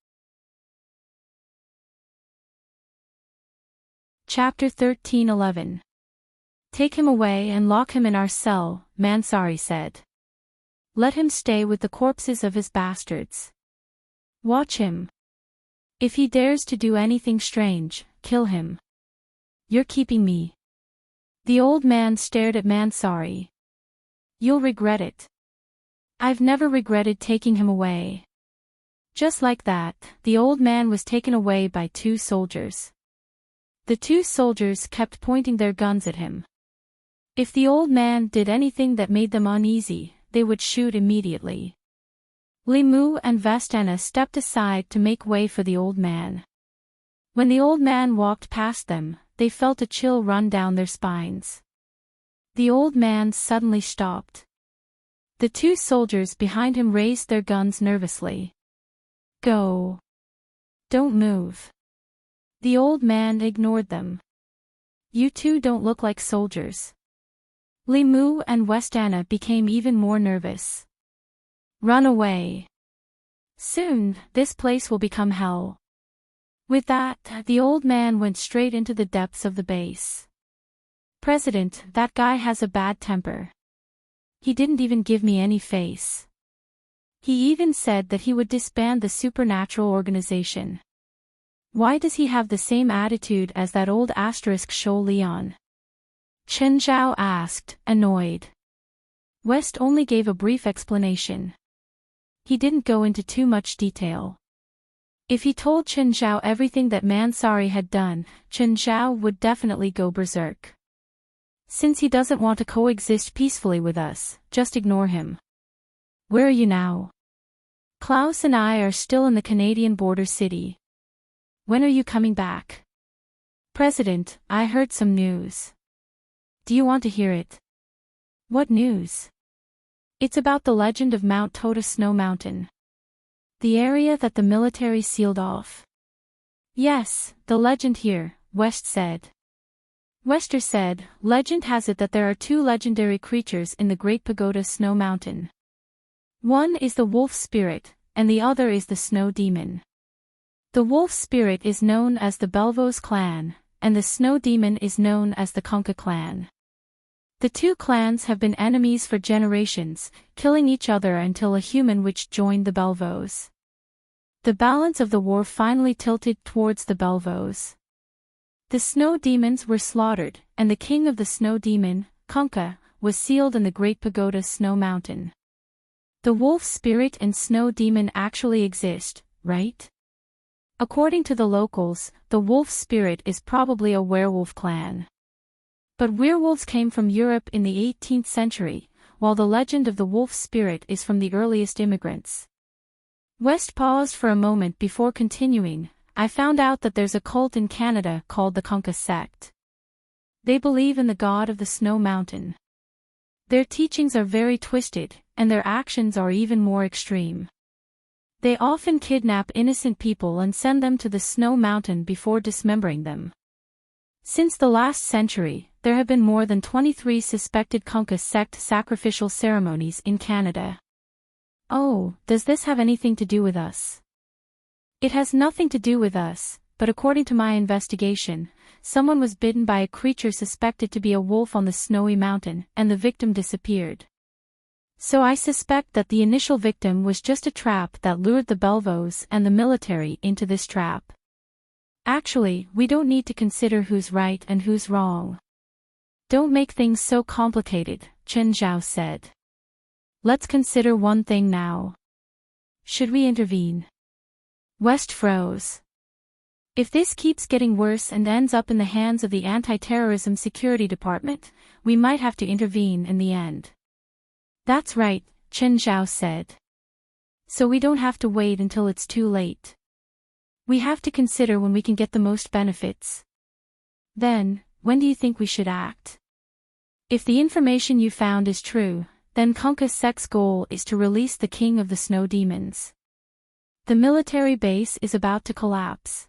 Chapter 13:11. Take him away and lock him in our cell, Mansari said. Let him stay with the corpses of his bastards. Watch him. If he dares to do anything strange, kill him. You're keeping me. The old man stared at Mansari. You'll regret it. I've never regretted taking him away. Just like that, the old man was taken away by two soldiers. The two soldiers kept pointing their guns at him. If the old man did anything that made them uneasy, they would shoot immediately. Limu and Vestana stepped aside to make way for the old man. When the old man walked past them, they felt a chill run down their spines. The old man suddenly stopped. The two soldiers behind him raised their guns nervously. Go. Don't move. The old man ignored them. You two don't look like soldiers. Limu and Vestana became even more nervous. Run away. Soon, this place will become hell. With that, the old man went straight into the depths of the base. President, that guy has a bad temper. He didn't even give me any face. He even said that he would disband the supernatural organization. Why does he have the same attitude as that old asterisk show Leon? Chen Zhao asked, annoyed. West only gave a brief explanation. He didn't go into too much detail. If he told Chen Zhao everything that Mansari had done, Chen Zhao would definitely go berserk. Since he doesn't want to coexist peacefully with us, just ignore him. Where are you now? Klaus and I are still in the Canadian border city. When are you coming back? President, I heard some news. Do you want to hear it? What news? It's about the legend of Mount Tota Snow Mountain. The area that the military sealed off. Yes, the legend here, West said. Wester said, legend has it that there are two legendary creatures in the Great Pagoda Snow Mountain. One is the wolf spirit, and the other is the snow demon. The wolf spirit is known as the Belvos clan, and the snow demon is known as the Kunkka clan. The two clans have been enemies for generations, killing each other until a human witch joined the Belvos. The balance of the war finally tilted towards the Belvos. The snow demons were slaughtered, and the king of the snow demon, Kunkka, was sealed in the Great Pagoda Snow Mountain. The wolf spirit and snow demon actually exist, right? According to the locals, the wolf spirit is probably a werewolf clan. But werewolves came from Europe in the 18th century, while the legend of the wolf spirit is from the earliest immigrants. West paused for a moment before continuing. I found out that there's a cult in Canada called the Kunkka sect. They believe in the god of the snow mountain. Their teachings are very twisted, and their actions are even more extreme. They often kidnap innocent people and send them to the snow mountain before dismembering them. Since the last century, there have been more than 23 suspected Kunkka sect sacrificial ceremonies in Canada. Oh, does this have anything to do with us? It has nothing to do with us, but according to my investigation, someone was bitten by a creature suspected to be a wolf on the snowy mountain, and the victim disappeared. So I suspect that the initial victim was just a trap that lured the Belvos and the military into this trap. Actually, we don't need to consider who's right and who's wrong. Don't make things so complicated, Chen Zhao said. Let's consider one thing now. Should we intervene? West froze. If this keeps getting worse and ends up in the hands of the Anti-Terrorism Security Department, we might have to intervene in the end. That's right, Chen Zhao said. So we don't have to wait until it's too late. We have to consider when we can get the most benefits. Then, when do you think we should act? If the information you found is true, then Kunkka sect's goal is to release the king of the snow demons. The military base is about to collapse.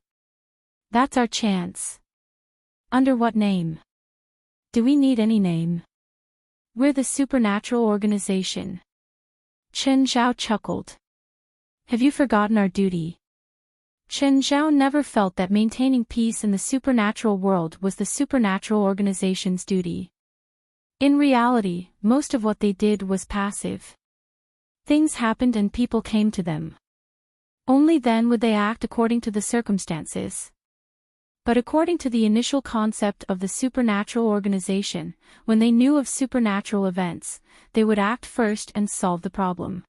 That's our chance. Under what name? Do we need any name? We're the supernatural organization. Chen Zhao chuckled. Have you forgotten our duty? Chen Zhao never felt that maintaining peace in the supernatural world was the supernatural organization's duty. In reality, most of what they did was passive. Things happened and people came to them. Only then would they act according to the circumstances. But according to the initial concept of the supernatural organization, when they knew of supernatural events, they would act first and solve the problem.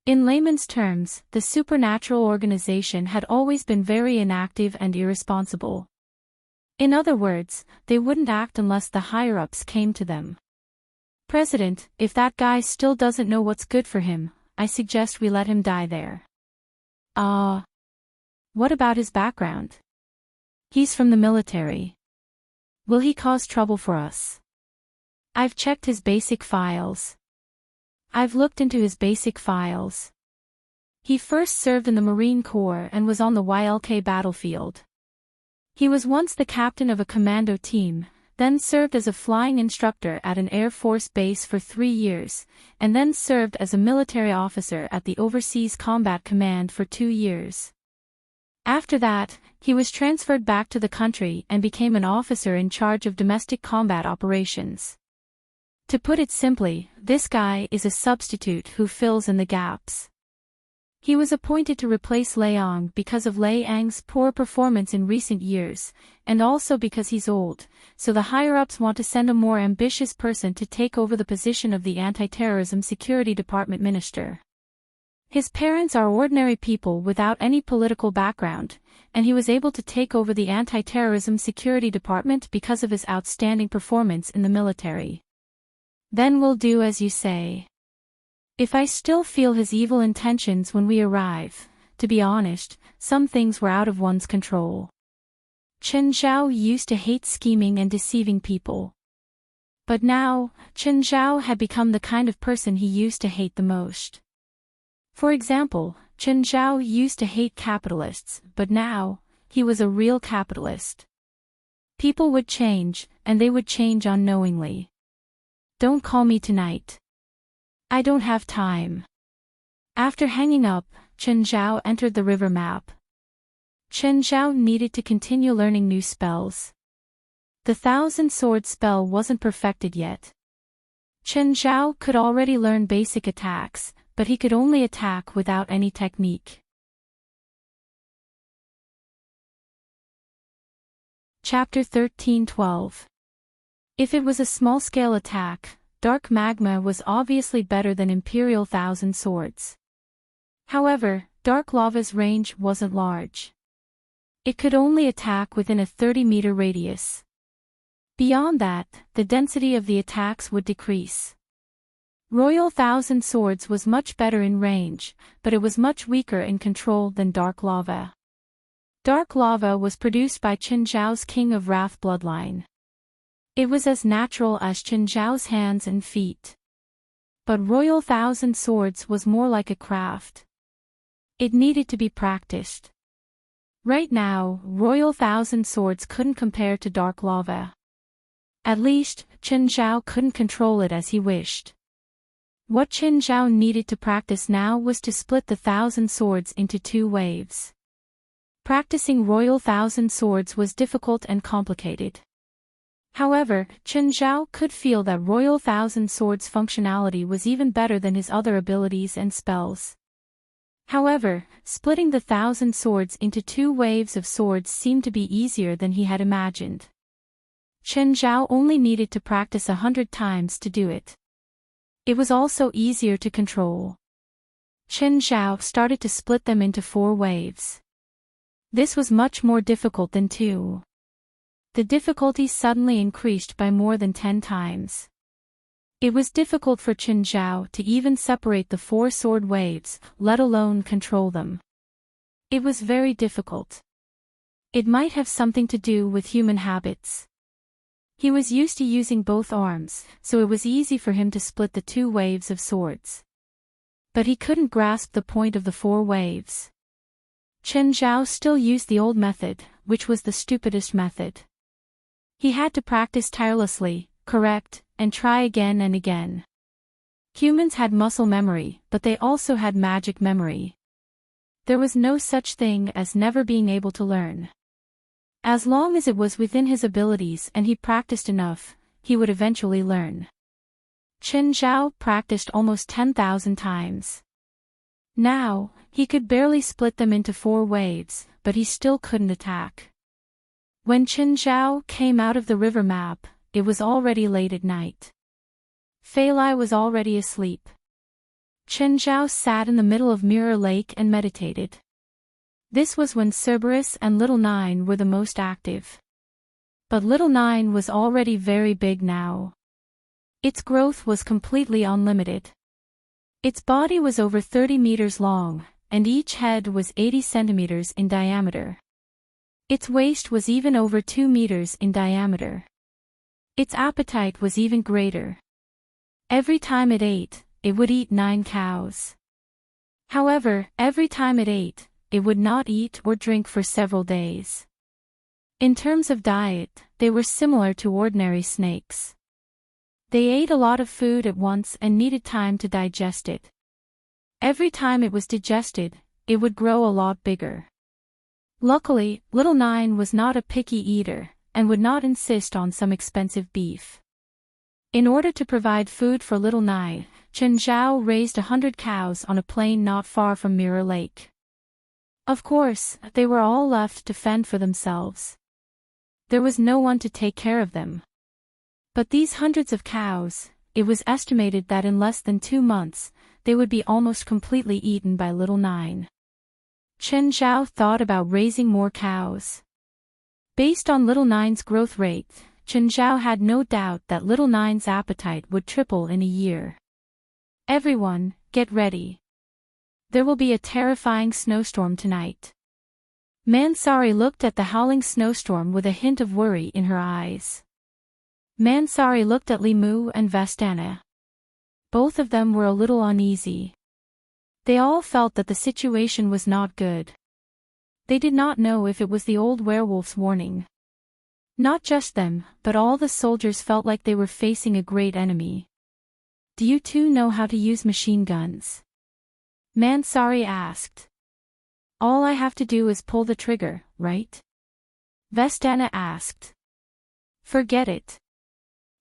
In layman's terms, the supernatural organization had always been very inactive and irresponsible. In other words, they wouldn't act unless the higher-ups came to them. President, if that guy still doesn't know what's good for him, I suggest we let him die there. What about his background? He's from the military. Will he cause trouble for us? I've checked his basic files. I've looked into his basic files. He first served in the Marine Corps and was on the YLK battlefield. He was once the captain of a commando team, then served as a flying instructor at an Air Force base for 3 years, and then served as a military officer at the Overseas Combat Command for 2 years. After that, he was transferred back to the country and became an officer in charge of domestic combat operations. To put it simply, this guy is a substitute who fills in the gaps. He was appointed to replace Leong because of Leang's poor performance in recent years, and also because he's old, so the higher-ups want to send a more ambitious person to take over the position of the Anti-Terrorism Security Department Minister. His parents are ordinary people without any political background, and he was able to take over the Anti-Terrorism Security Department because of his outstanding performance in the military. Then we'll do as you say. If I still feel his evil intentions when we arrive, to be honest, some things were out of one's control. Chen Zhao used to hate scheming and deceiving people. But now, Chen Zhao had become the kind of person he used to hate the most. For example, Chen Zhao used to hate capitalists, but now, he was a real capitalist. People would change, and they would change unknowingly. Don't call me tonight. I don't have time. After hanging up, Chen Zhao entered the river map. Chen Zhao needed to continue learning new spells. The Thousand Swords spell wasn't perfected yet. Chen Zhao could already learn basic attacks, but he could only attack without any technique. Chapter 13:12. If it was a small-scale attack, Dark Magma was obviously better than Imperial Thousand Swords. However, Dark Lava's range wasn't large. It could only attack within a 30-meter radius. Beyond that, the density of the attacks would decrease. Royal Thousand Swords was much better in range, but it was much weaker in control than Dark Lava. Dark Lava was produced by Chen Zhao's King of Wrath bloodline. It was as natural as Chen Zhao's hands and feet. But Royal Thousand Swords was more like a craft. It needed to be practiced. Right now, Royal Thousand Swords couldn't compare to Dark Lava. At least, Chen Zhao couldn't control it as he wished. What Chen Zhao needed to practice now was to split the Thousand Swords into 2 waves. Practicing Royal Thousand Swords was difficult and complicated. However, Chen Zhao could feel that Royal Thousand Swords' functionality was even better than his other abilities and spells. However, splitting the Thousand Swords into 2 waves of swords seemed to be easier than he had imagined. Chen Zhao only needed to practice 100 times to do it. It was also easier to control. Chen Zhao started to split them into 4 waves. This was much more difficult than 2. The difficulty suddenly increased by more than 10 times. It was difficult for Chen Zhao to even separate the 4 sword waves, let alone control them. It was very difficult. It might have something to do with human habits. He was used to using both arms, so it was easy for him to split the 2 waves of swords. But he couldn't grasp the point of the 4 waves. Chen Zhao still used the old method, which was the stupidest method. He had to practice tirelessly, correct, and try again and again. Humans had muscle memory, but they also had magic memory. There was no such thing as never being able to learn. As long as it was within his abilities and he practiced enough, he would eventually learn. Chen Zhao practiced almost 10,000 times. Now, he could barely split them into 4 waves, but he still couldn't attack. When Chen Zhao came out of the river map, it was already late at night. Fei Lai was already asleep. Chen Zhao sat in the middle of Mirror Lake and meditated. This was when Cerberus and Little Nine were the most active. But Little Nine was already very big now. Its growth was completely unlimited. Its body was over 30 meters long, and each head was 80 centimeters in diameter. Its waist was even over 2 meters in diameter. Its appetite was even greater. Every time it ate, it would eat 9 cows. However, every time it ate, it would not eat or drink for several days. In terms of diet, they were similar to ordinary snakes. They ate a lot of food at once and needed time to digest it. Every time it was digested, it would grow a lot bigger. Luckily, Little Nine was not a picky eater, and would not insist on some expensive beef. In order to provide food for Little Nine, Chen Zhao raised 100 cows on a plain not far from Mirror Lake. Of course, they were all left to fend for themselves. There was no one to take care of them. But these hundreds of cows, it was estimated that in less than 2 months, they would be almost completely eaten by Little Nine. Chen Zhao thought about raising more cows. Based on Little Nine's growth rate, Chen Zhao had no doubt that Little Nine's appetite would triple in a year. Everyone, get ready. There will be a terrifying snowstorm tonight. Mansari looked at the howling snowstorm with a hint of worry in her eyes. Mansari looked at Li Mu and Vastana. Both of them were a little uneasy. They all felt that the situation was not good. They did not know if it was the old werewolf's warning. Not just them, but all the soldiers felt like they were facing a great enemy. Do you two know how to use machine guns? Mansari asked. All I have to do is pull the trigger, right? Vastana asked. Forget it.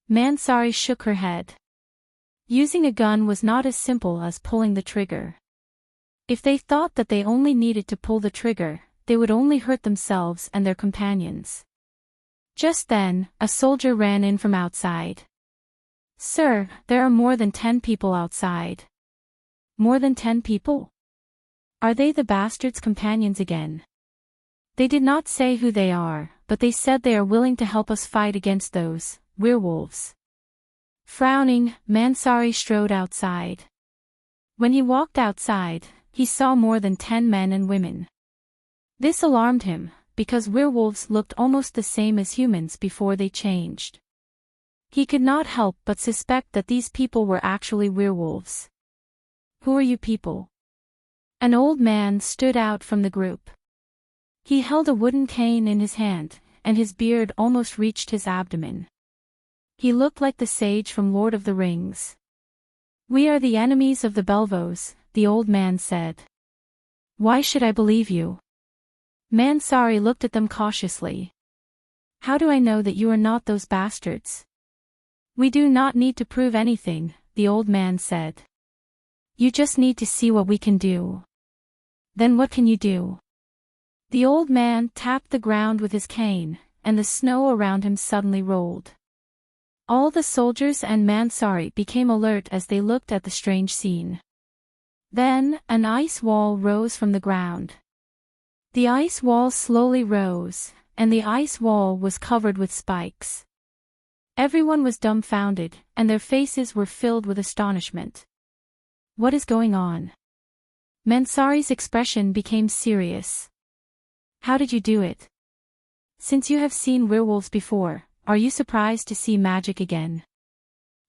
Mansari shook her head. Using a gun was not as simple as pulling the trigger. If they thought that they only needed to pull the trigger, they would only hurt themselves and their companions. Just then, a soldier ran in from outside. Sir, there are more than 10 people outside. More than 10 people? Are they the bastards' companions again? They did not say who they are, but they said they are willing to help us fight against those werewolves. Frowning, Mansari strode outside. When he walked outside, he saw more than 10 men and women. This alarmed him, because werewolves looked almost the same as humans before they changed. He could not help but suspect that these people were actually werewolves. Who are you people? An old man stood out from the group. He held a wooden cane in his hand, and his beard almost reached his abdomen. He looked like the sage from Lord of the Rings. We are the enemies of the Belvos, the old man said. Why should I believe you? Mansari looked at them cautiously. How do I know that you are not those bastards? We do not need to prove anything, the old man said. You just need to see what we can do. Then what can you do? The old man tapped the ground with his cane, and the snow around him suddenly rolled. All the soldiers and Mansari became alert as they looked at the strange scene. Then, an ice wall rose from the ground. The ice wall slowly rose, and the ice wall was covered with spikes. Everyone was dumbfounded, and their faces were filled with astonishment. What is going on? Mansari's expression became serious. How did you do it? Since you have seen werewolves before, are you surprised to see magic again?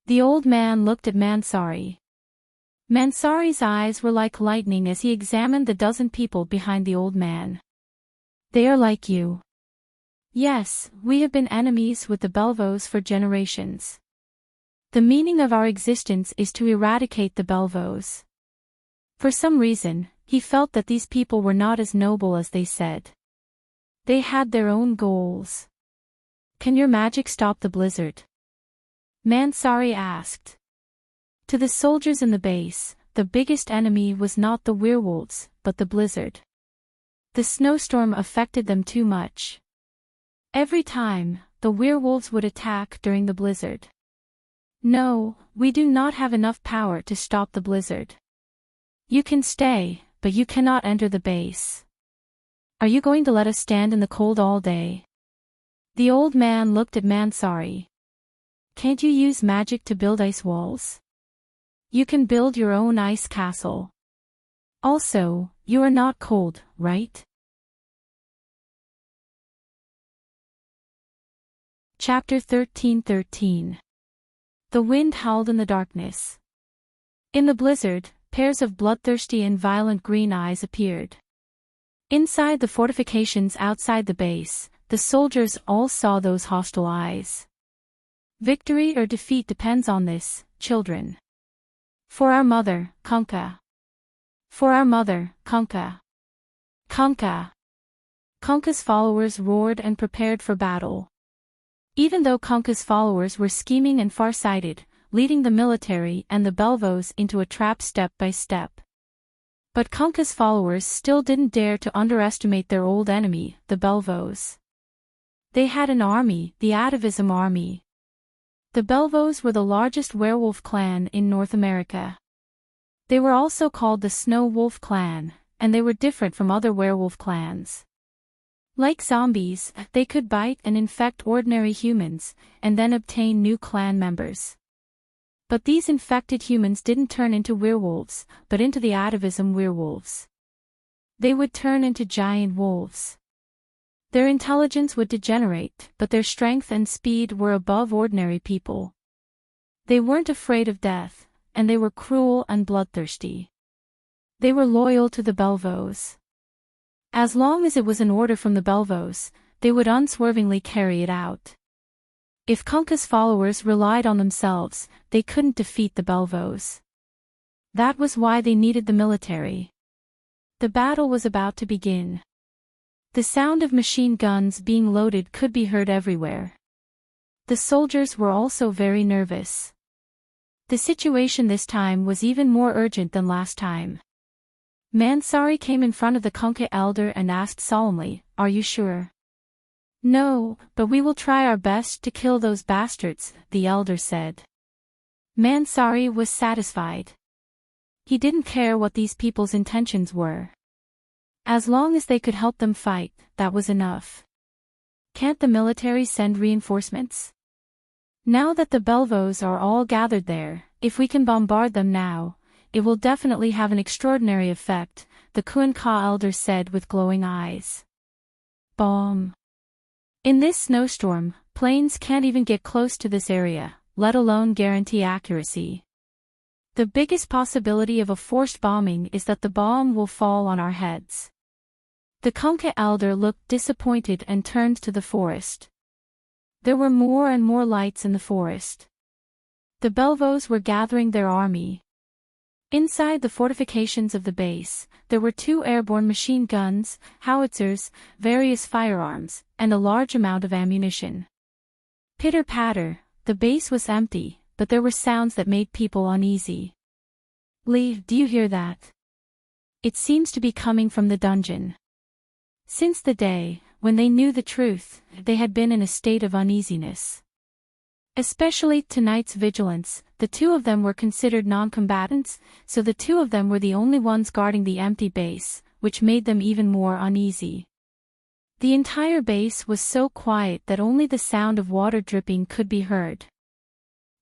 The old man looked at Mansari. Mansari's eyes were like lightning as he examined the dozen people behind the old man. They are like you. Yes, we have been enemies with the Belvos for generations. The meaning of our existence is to eradicate the Belvos. For some reason, he felt that these people were not as noble as they said. They had their own goals. Can your magic stop the blizzard? Mansari asked. To the soldiers in the base, the biggest enemy was not the werewolves, but the blizzard. The snowstorm affected them too much. Every time, the werewolves would attack during the blizzard. No, we do not have enough power to stop the blizzard. You can stay, but you cannot enter the base. Are you going to let us stand in the cold all day? The old man looked at Mansari. Can't you use magic to build ice walls? You can build your own ice castle. Also, you are not cold, right? Chapter 13:13. The wind howled in the darkness. In the blizzard, pairs of bloodthirsty and violent green eyes appeared. Inside the fortifications outside the base, the soldiers all saw those hostile eyes. Victory or defeat depends on this, children. For our mother, Kunkka. For our mother, Kunkka. Kunkka. Kunkka's followers roared and prepared for battle. Even though Kunkka's followers were scheming and far-sighted, leading the military and the Belvos into a trap step by step. But Kunkka's followers still didn't dare to underestimate their old enemy, the Belvos. They had an army, the Atavism Army. The Belvos were the largest werewolf clan in North America. They were also called the Snow Wolf Clan, and they were different from other werewolf clans. Like zombies, they could bite and infect ordinary humans, and then obtain new clan members. But these infected humans didn't turn into werewolves, but into the Atavism werewolves. They would turn into giant wolves. Their intelligence would degenerate, but their strength and speed were above ordinary people. They weren't afraid of death, and they were cruel and bloodthirsty. They were loyal to the Belvos. As long as it was an order from the Belvos, they would unswervingly carry it out. If Kunkka's followers relied on themselves, they couldn't defeat the Belvos. That was why they needed the military. The battle was about to begin. The sound of machine guns being loaded could be heard everywhere. The soldiers were also very nervous. The situation this time was even more urgent than last time. Mansari came in front of the Kunkka elder and asked solemnly, "Are you sure?" "No, but we will try our best to kill those bastards," the elder said. Mansari was satisfied. He didn't care what these people's intentions were. As long as they could help them fight, that was enough. Can't the military send reinforcements? Now that the Belvos are all gathered there, if we can bombard them now, it will definitely have an extraordinary effect, the Kunkka elder said with glowing eyes. Bomb. In this snowstorm, planes can't even get close to this area, let alone guarantee accuracy. The biggest possibility of a forced bombing is that the bomb will fall on our heads. The Kunkka elder looked disappointed and turned to the forest. There were more and more lights in the forest. The Belvos were gathering their army. Inside the fortifications of the base, there were 2 airborne machine guns, howitzers, various firearms, and a large amount of ammunition. Pitter-patter, the base was empty, but there were sounds that made people uneasy. "Lee, do you hear that? It seems to be coming from the dungeon." Since the day, when they knew the truth, they had been in a state of uneasiness. Especially tonight's vigilance, the 2 of them were considered non-combatants, so the 2 of them were the only ones guarding the empty base, which made them even more uneasy. The entire base was so quiet that only the sound of water dripping could be heard.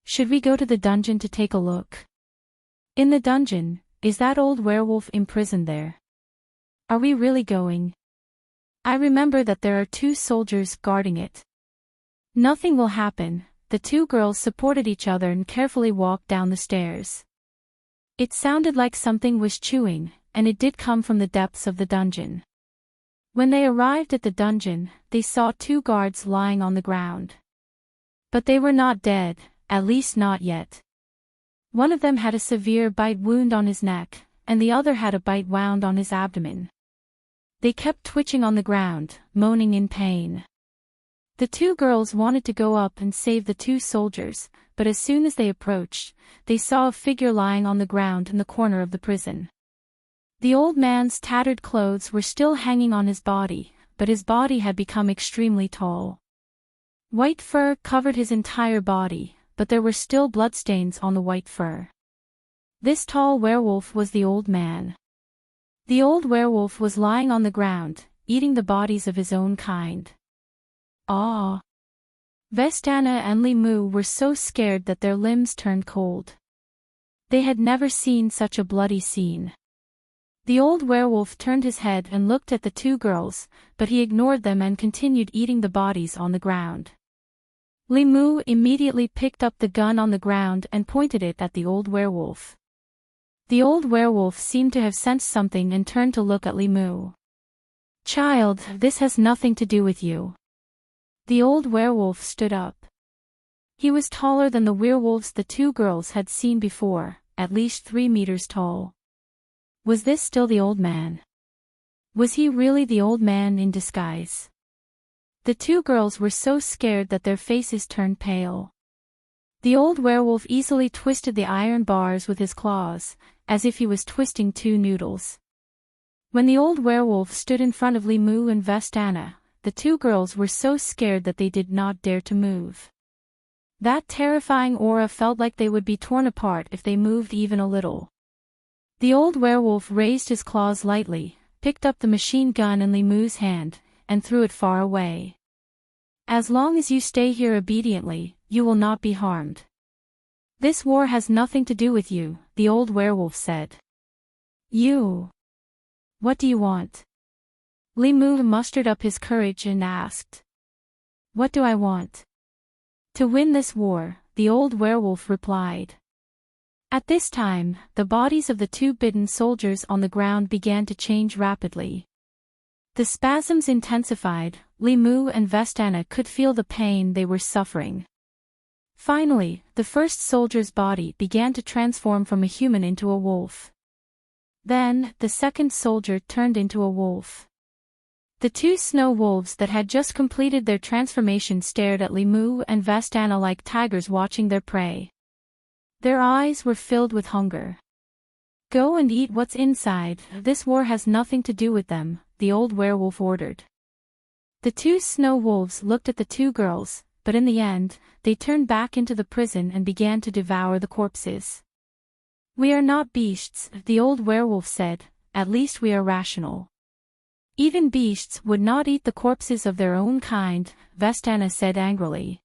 "Should we go to the dungeon to take a look?" "In the dungeon, is that old werewolf imprisoned there?" "Are we really going?" "I remember that there are 2 soldiers guarding it." "Nothing will happen." The 2 girls supported each other and carefully walked down the stairs. It sounded like something was chewing, and it did come from the depths of the dungeon. When they arrived at the dungeon, they saw 2 guards lying on the ground. But they were not dead, at least not yet. One of them had a severe bite wound on his neck, and the other had a bite wound on his abdomen. They kept twitching on the ground, moaning in pain. The 2 girls wanted to go up and save the 2 soldiers, but as soon as they approached, they saw a figure lying on the ground in the corner of the prison. The old man's tattered clothes were still hanging on his body, but his body had become extremely tall. White fur covered his entire body, but there were still bloodstains on the white fur. This tall werewolf was the old man. The old werewolf was lying on the ground, eating the bodies of his own kind. Ah! Vestana and Limu were so scared that their limbs turned cold. They had never seen such a bloody scene. The old werewolf turned his head and looked at the 2 girls, but he ignored them and continued eating the bodies on the ground. Limu immediately picked up the gun on the ground and pointed it at the old werewolf. The old werewolf seemed to have sensed something and turned to look at Limu. "Child, this has nothing to do with you." The old werewolf stood up. He was taller than the werewolves the 2 girls had seen before, at least 3 meters tall. Was this still the old man? Was he really the old man in disguise? The 2 girls were so scared that their faces turned pale. The old werewolf easily twisted the iron bars with his claws, as if he was twisting two noodles. When the old werewolf stood in front of Limu and Vestana, the two girls were so scared that they did not dare to move. That terrifying aura felt like they would be torn apart if they moved even a little. The old werewolf raised his claws lightly, picked up the machine gun in Limu's hand, and threw it far away. As long as you stay here obediently, you will not be harmed. This war has nothing to do with you, the old werewolf said. You. What do you want? Limu mustered up his courage and asked. What do I want? To win this war, the old werewolf replied. At this time, the bodies of the two bitten soldiers on the ground began to change rapidly. The spasms intensified. Limu and Vestana could feel the pain they were suffering. Finally, the first soldier's body began to transform from a human into a wolf. Then, the second soldier turned into a wolf. The two snow wolves that had just completed their transformation stared at Limu and Vestana like tigers watching their prey. Their eyes were filled with hunger. Go and eat what's inside, this war has nothing to do with them, the old werewolf ordered. The two snow wolves looked at the two girls, but in the end, they turned back into the prison and began to devour the corpses. We are not beasts, the old werewolf said, at least we are rational. Even beasts would not eat the corpses of their own kind, Vestana said angrily.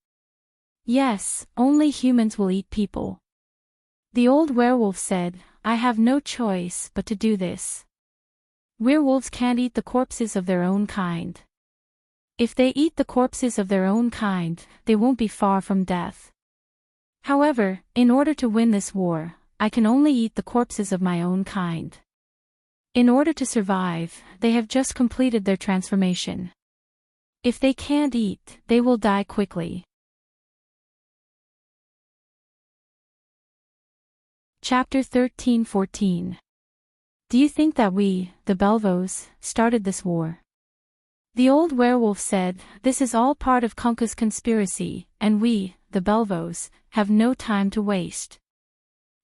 Yes, only humans will eat people. The old werewolf said, I have no choice but to do this. Werewolves can't eat the corpses of their own kind. If they eat the corpses of their own kind, they won't be far from death. However, in order to win this war, I can only eat the corpses of my own kind. In order to survive, they have just completed their transformation. If they can't eat, they will die quickly. Chapter 13-14. Do you think that we, the Belvos, started this war? The old werewolf said, this is all part of Kunka's conspiracy, and we, the Belvos, have no time to waste.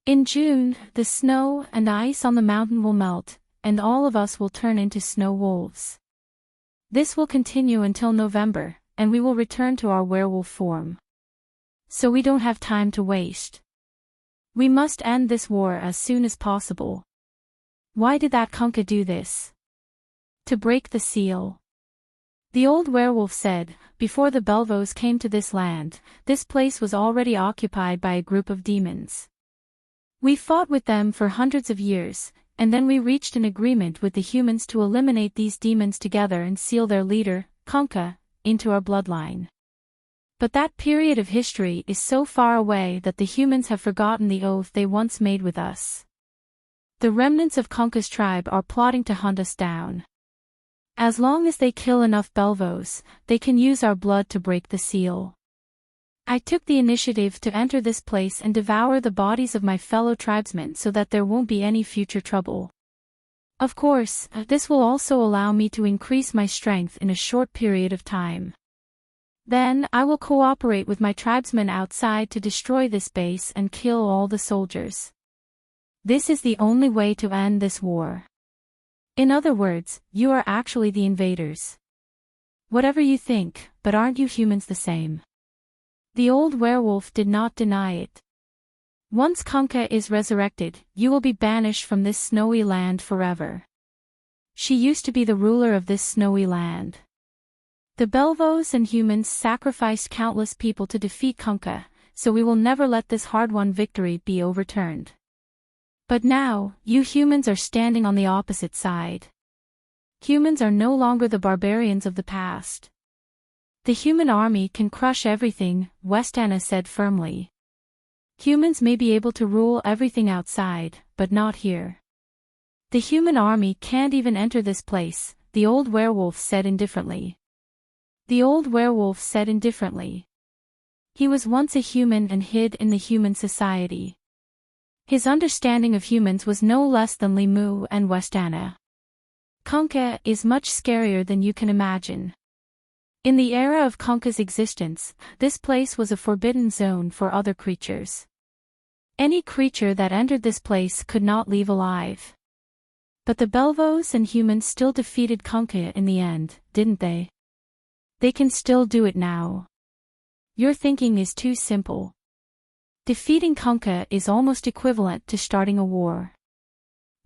In June, the snow and ice on the mountain will melt, and all of us will turn into snow wolves. This will continue until November, and we will return to our werewolf form. So we don't have time to waste. We must end this war as soon as possible. Why did that Kunka do this? To break the seal. The old werewolf said, before the Belvos came to this land, this place was already occupied by a group of demons. We fought with them for hundreds of years, and then we reached an agreement with the humans to eliminate these demons together and seal their leader, Kunka, into our bloodline. But that period of history is so far away that the humans have forgotten the oath they once made with us. The remnants of Kunka's tribe are plotting to hunt us down. As long as they kill enough Belvos, they can use our blood to break the seal. I took the initiative to enter this place and devour the bodies of my fellow tribesmen so that there won't be any future trouble. Of course, this will also allow me to increase my strength in a short period of time. Then I will cooperate with my tribesmen outside to destroy this base and kill all the soldiers. This is the only way to end this war. In other words, you are actually the invaders. Whatever you think, but aren't you humans the same? The old werewolf did not deny it. Once Kunka is resurrected, you will be banished from this snowy land forever. She used to be the ruler of this snowy land. The Belvos and humans sacrificed countless people to defeat Kunka, so we will never let this hard-won victory be overturned. But now, you humans are standing on the opposite side. Humans are no longer the barbarians of the past. The human army can crush everything, Vestana said firmly. Humans may be able to rule everything outside, but not here. The human army can't even enter this place, the old werewolf said indifferently. The old werewolf said indifferently. He was once a human and hid in the human society. His understanding of humans was no less than Limu and Vestana. Kunka is much scarier than you can imagine. In the era of Konka's existence, this place was a forbidden zone for other creatures. Any creature that entered this place could not leave alive. But the Belvos and humans still defeated Konka in the end, didn't they? They can still do it now. Your thinking is too simple. Defeating Konka is almost equivalent to starting a war.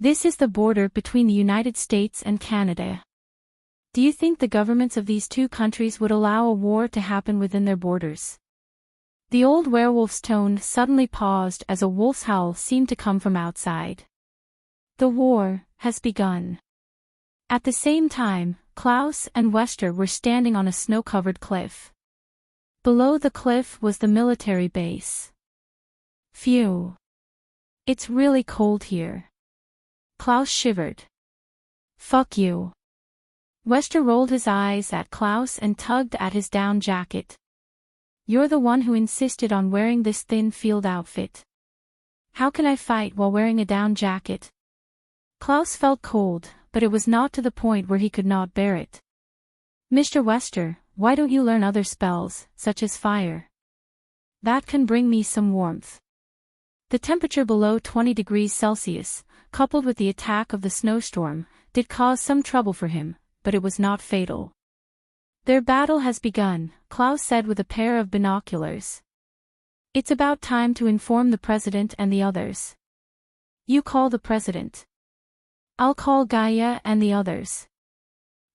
This is the border between the United States and Canada. Do you think the governments of these two countries would allow a war to happen within their borders? The old werewolf's tone suddenly paused as a wolf's howl seemed to come from outside. The war has begun. At the same time, Klaus and Wester were standing on a snow-covered cliff. Below the cliff was the military base. Phew. It's really cold here. Klaus shivered. Fuck you. Wester rolled his eyes at Klaus and tugged at his down jacket. You're the one who insisted on wearing this thin field outfit. How can I fight while wearing a down jacket? Klaus felt cold, but it was not to the point where he could not bear it. Mr. Wester, why don't you learn other spells, such as fire? That can bring me some warmth. The temperature below 20 degrees Celsius, coupled with the attack of the snowstorm, did cause some trouble for him, but it was not fatal. Their battle has begun, Klaus said with a pair of binoculars. It's about time to inform the president and the others. You call the president. I'll call Gaia and the others.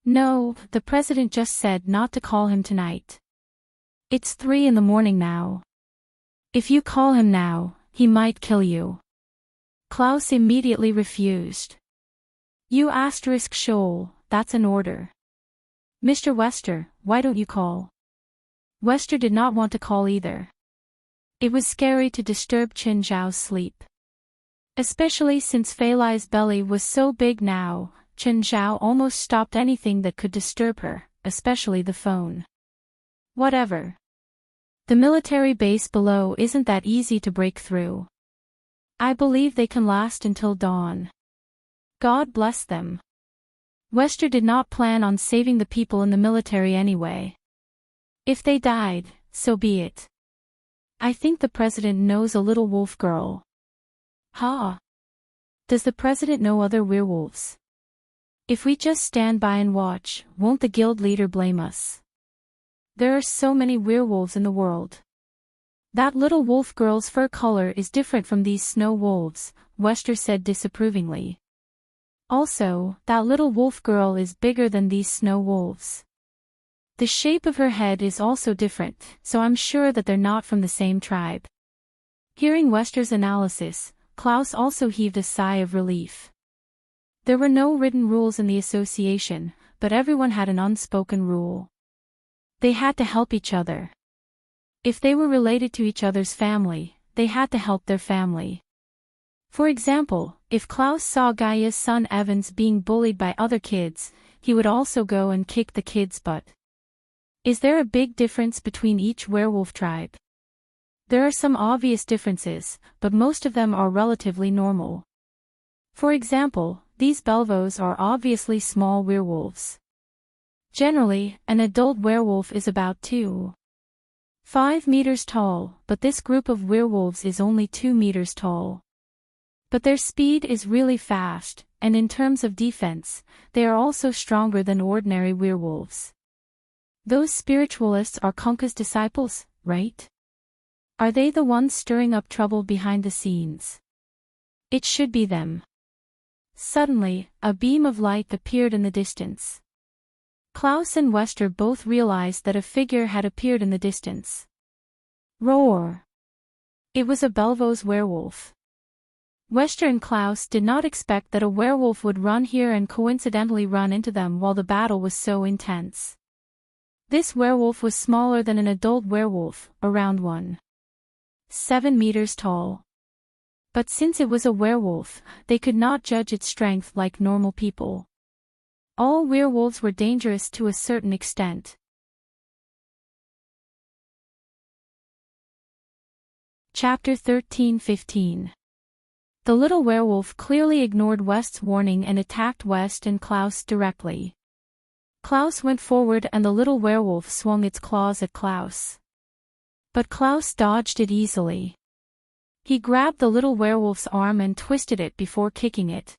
No, the president just said not to call him tonight. It's 3 in the morning now. If you call him now, he might kill you. Klaus immediately refused. You asterisk shoal, that's an order. Mr. Wester, why don't you call? Wester did not want to call either. It was scary to disturb Qin Zhao's sleep. Especially since Fei Lai's belly was so big now, Qin Zhao almost stopped anything that could disturb her, especially the phone. Whatever. The military base below isn't that easy to break through. I believe they can last until dawn. God bless them. Wester did not plan on saving the people in the military anyway. If they died, so be it. I think the president knows a little wolf girl. Ha! Does the president know other werewolves? If we just stand by and watch, won't the guild leader blame us? There are so many werewolves in the world. That little wolf girl's fur color is different from these snow wolves, Wester said disapprovingly. Also, that little wolf girl is bigger than these snow wolves. The shape of her head is also different, so I'm sure that they're not from the same tribe. Hearing Wester's analysis, Klaus also heaved a sigh of relief. There were no written rules in the association, but everyone had an unspoken rule. They had to help each other. If they were related to each other's family, they had to help their family. For example, if Klaus saw Gaia's son Evans being bullied by other kids, he would also go and kick the kid's butt. Is there a big difference between each werewolf tribe? There are some obvious differences, but most of them are relatively normal. For example, these Belvos are obviously small werewolves. Generally, an adult werewolf is about 2.5 meters tall, but this group of werewolves is only 2 meters tall. But their speed is really fast, and in terms of defense, they are also stronger than ordinary werewolves. Those spiritualists are Konka's disciples, right? Are they the ones stirring up trouble behind the scenes? It should be them. Suddenly, a beam of light appeared in the distance. Klaus and Wester both realized that a figure had appeared in the distance. Roar! It was a Belvos werewolf. Wester and Klaus did not expect that a werewolf would run here and coincidentally run into them while the battle was so intense. This werewolf was smaller than an adult werewolf, around 1.7 meters tall. But since it was a werewolf, they could not judge its strength like normal people. All werewolves were dangerous to a certain extent. Chapter 13-15. The little werewolf clearly ignored West's warning and attacked West and Klaus directly. Klaus went forward and the little werewolf swung its claws at Klaus. But Klaus dodged it easily. He grabbed the little werewolf's arm and twisted it before kicking it.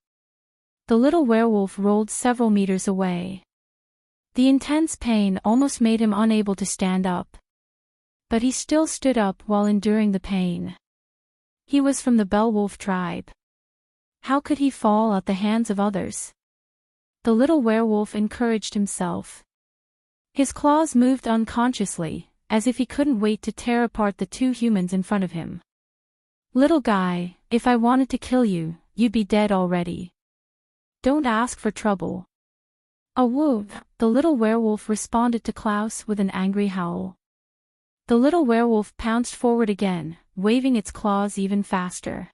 The little werewolf rolled several meters away. The intense pain almost made him unable to stand up. But he still stood up while enduring the pain. He was from the Beowulf tribe. How could he fall at the hands of others? The little werewolf encouraged himself. His claws moved unconsciously, as if he couldn't wait to tear apart the two humans in front of him. Little guy, if I wanted to kill you, you'd be dead already. Don't ask for trouble. A woof, the little werewolf responded to Klaus with an angry howl. The little werewolf pounced forward again, waving its claws even faster.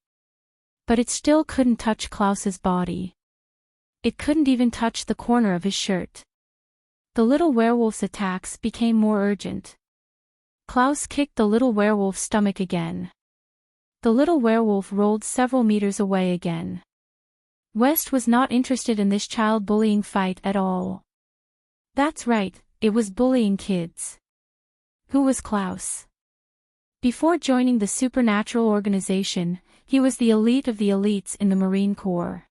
But it still couldn't touch Klaus's body. It couldn't even touch the corner of his shirt. The little werewolf's attacks became more urgent. Klaus kicked the little werewolf's stomach again. The little werewolf rolled several meters away again. West was not interested in this child-bullying fight at all. That's right, it was bullying kids. Who was Klaus? Before joining the supernatural organization, he was the elite of the elites in the Marine Corps.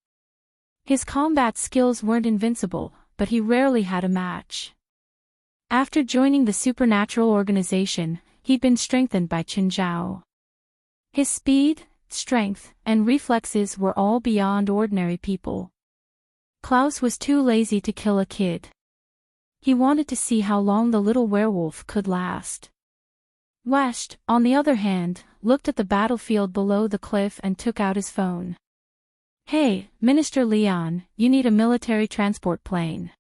His combat skills weren't invincible, but he rarely had a match. After joining the supernatural organization, he'd been strengthened by Qin Zhao. His speed, strength, and reflexes were all beyond ordinary people. Klaus was too lazy to kill a kid. He wanted to see how long the little werewolf could last. West, on the other hand, looked at the battlefield below the cliff and took out his phone. Hey, Minister Leon, you need a military transport plane.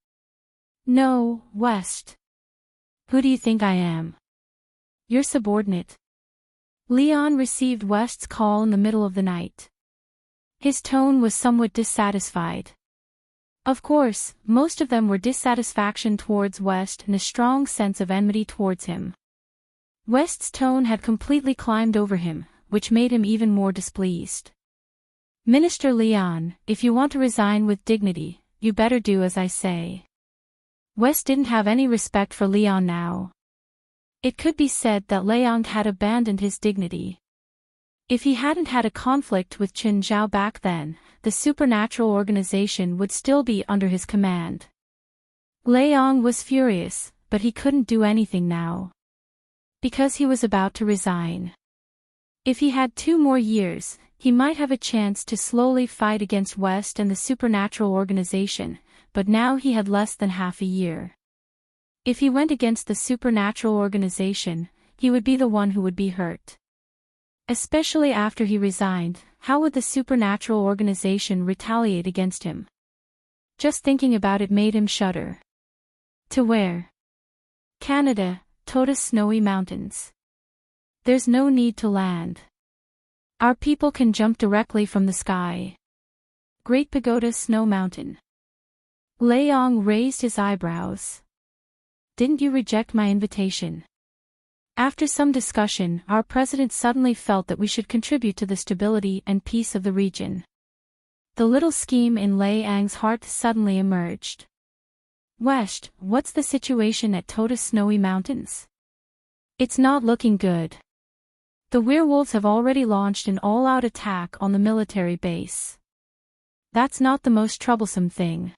No, West. Who do you think I am? Your subordinate. Leon received West's call in the middle of the night. His tone was somewhat dissatisfied. Of course, most of them were dissatisfaction towards West and a strong sense of enmity towards him. West's tone had completely climbed over him, which made him even more displeased. Minister Leon, if you want to resign with dignity, you better do as I say. West didn't have any respect for Leon now. It could be said that Leon had abandoned his dignity. If he hadn't had a conflict with Qin Zhao back then, the supernatural organization would still be under his command. Leon was furious, but he couldn't do anything now. Because he was about to resign. If he had 2 more years, he might have a chance to slowly fight against West and the supernatural organization, but now he had less than half a year. If he went against the supernatural organization, he would be the one who would be hurt. Especially after he resigned, how would the supernatural organization retaliate against him? Just thinking about it made him shudder. To where? Canada, Tota's snowy mountains. There's no need to land. Our people can jump directly from the sky. Great Pagoda Snow Mountain. Leong raised his eyebrows. Didn't you reject my invitation? After some discussion, our president suddenly felt that we should contribute to the stability and peace of the region. The little scheme in Lei Ang's heart suddenly emerged. West, what's the situation at Tota's snowy mountains? It's not looking good. The werewolves have already launched an all-out attack on the military base. That's not the most troublesome thing.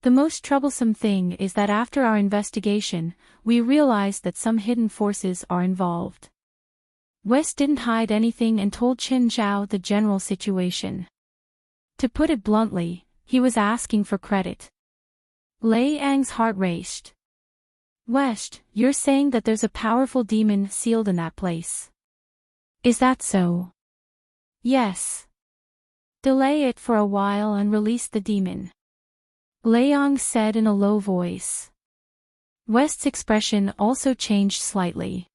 The most troublesome thing is that after our investigation, we realized that some hidden forces are involved. West didn't hide anything and told Qin Zhao the general situation. To put it bluntly, he was asking for credit. Lei Ang's heart raced. West, you're saying that there's a powerful demon sealed in that place. Is that so? Yes. Delay it for a while and release the demon. Leong said in a low voice. West's expression also changed slightly.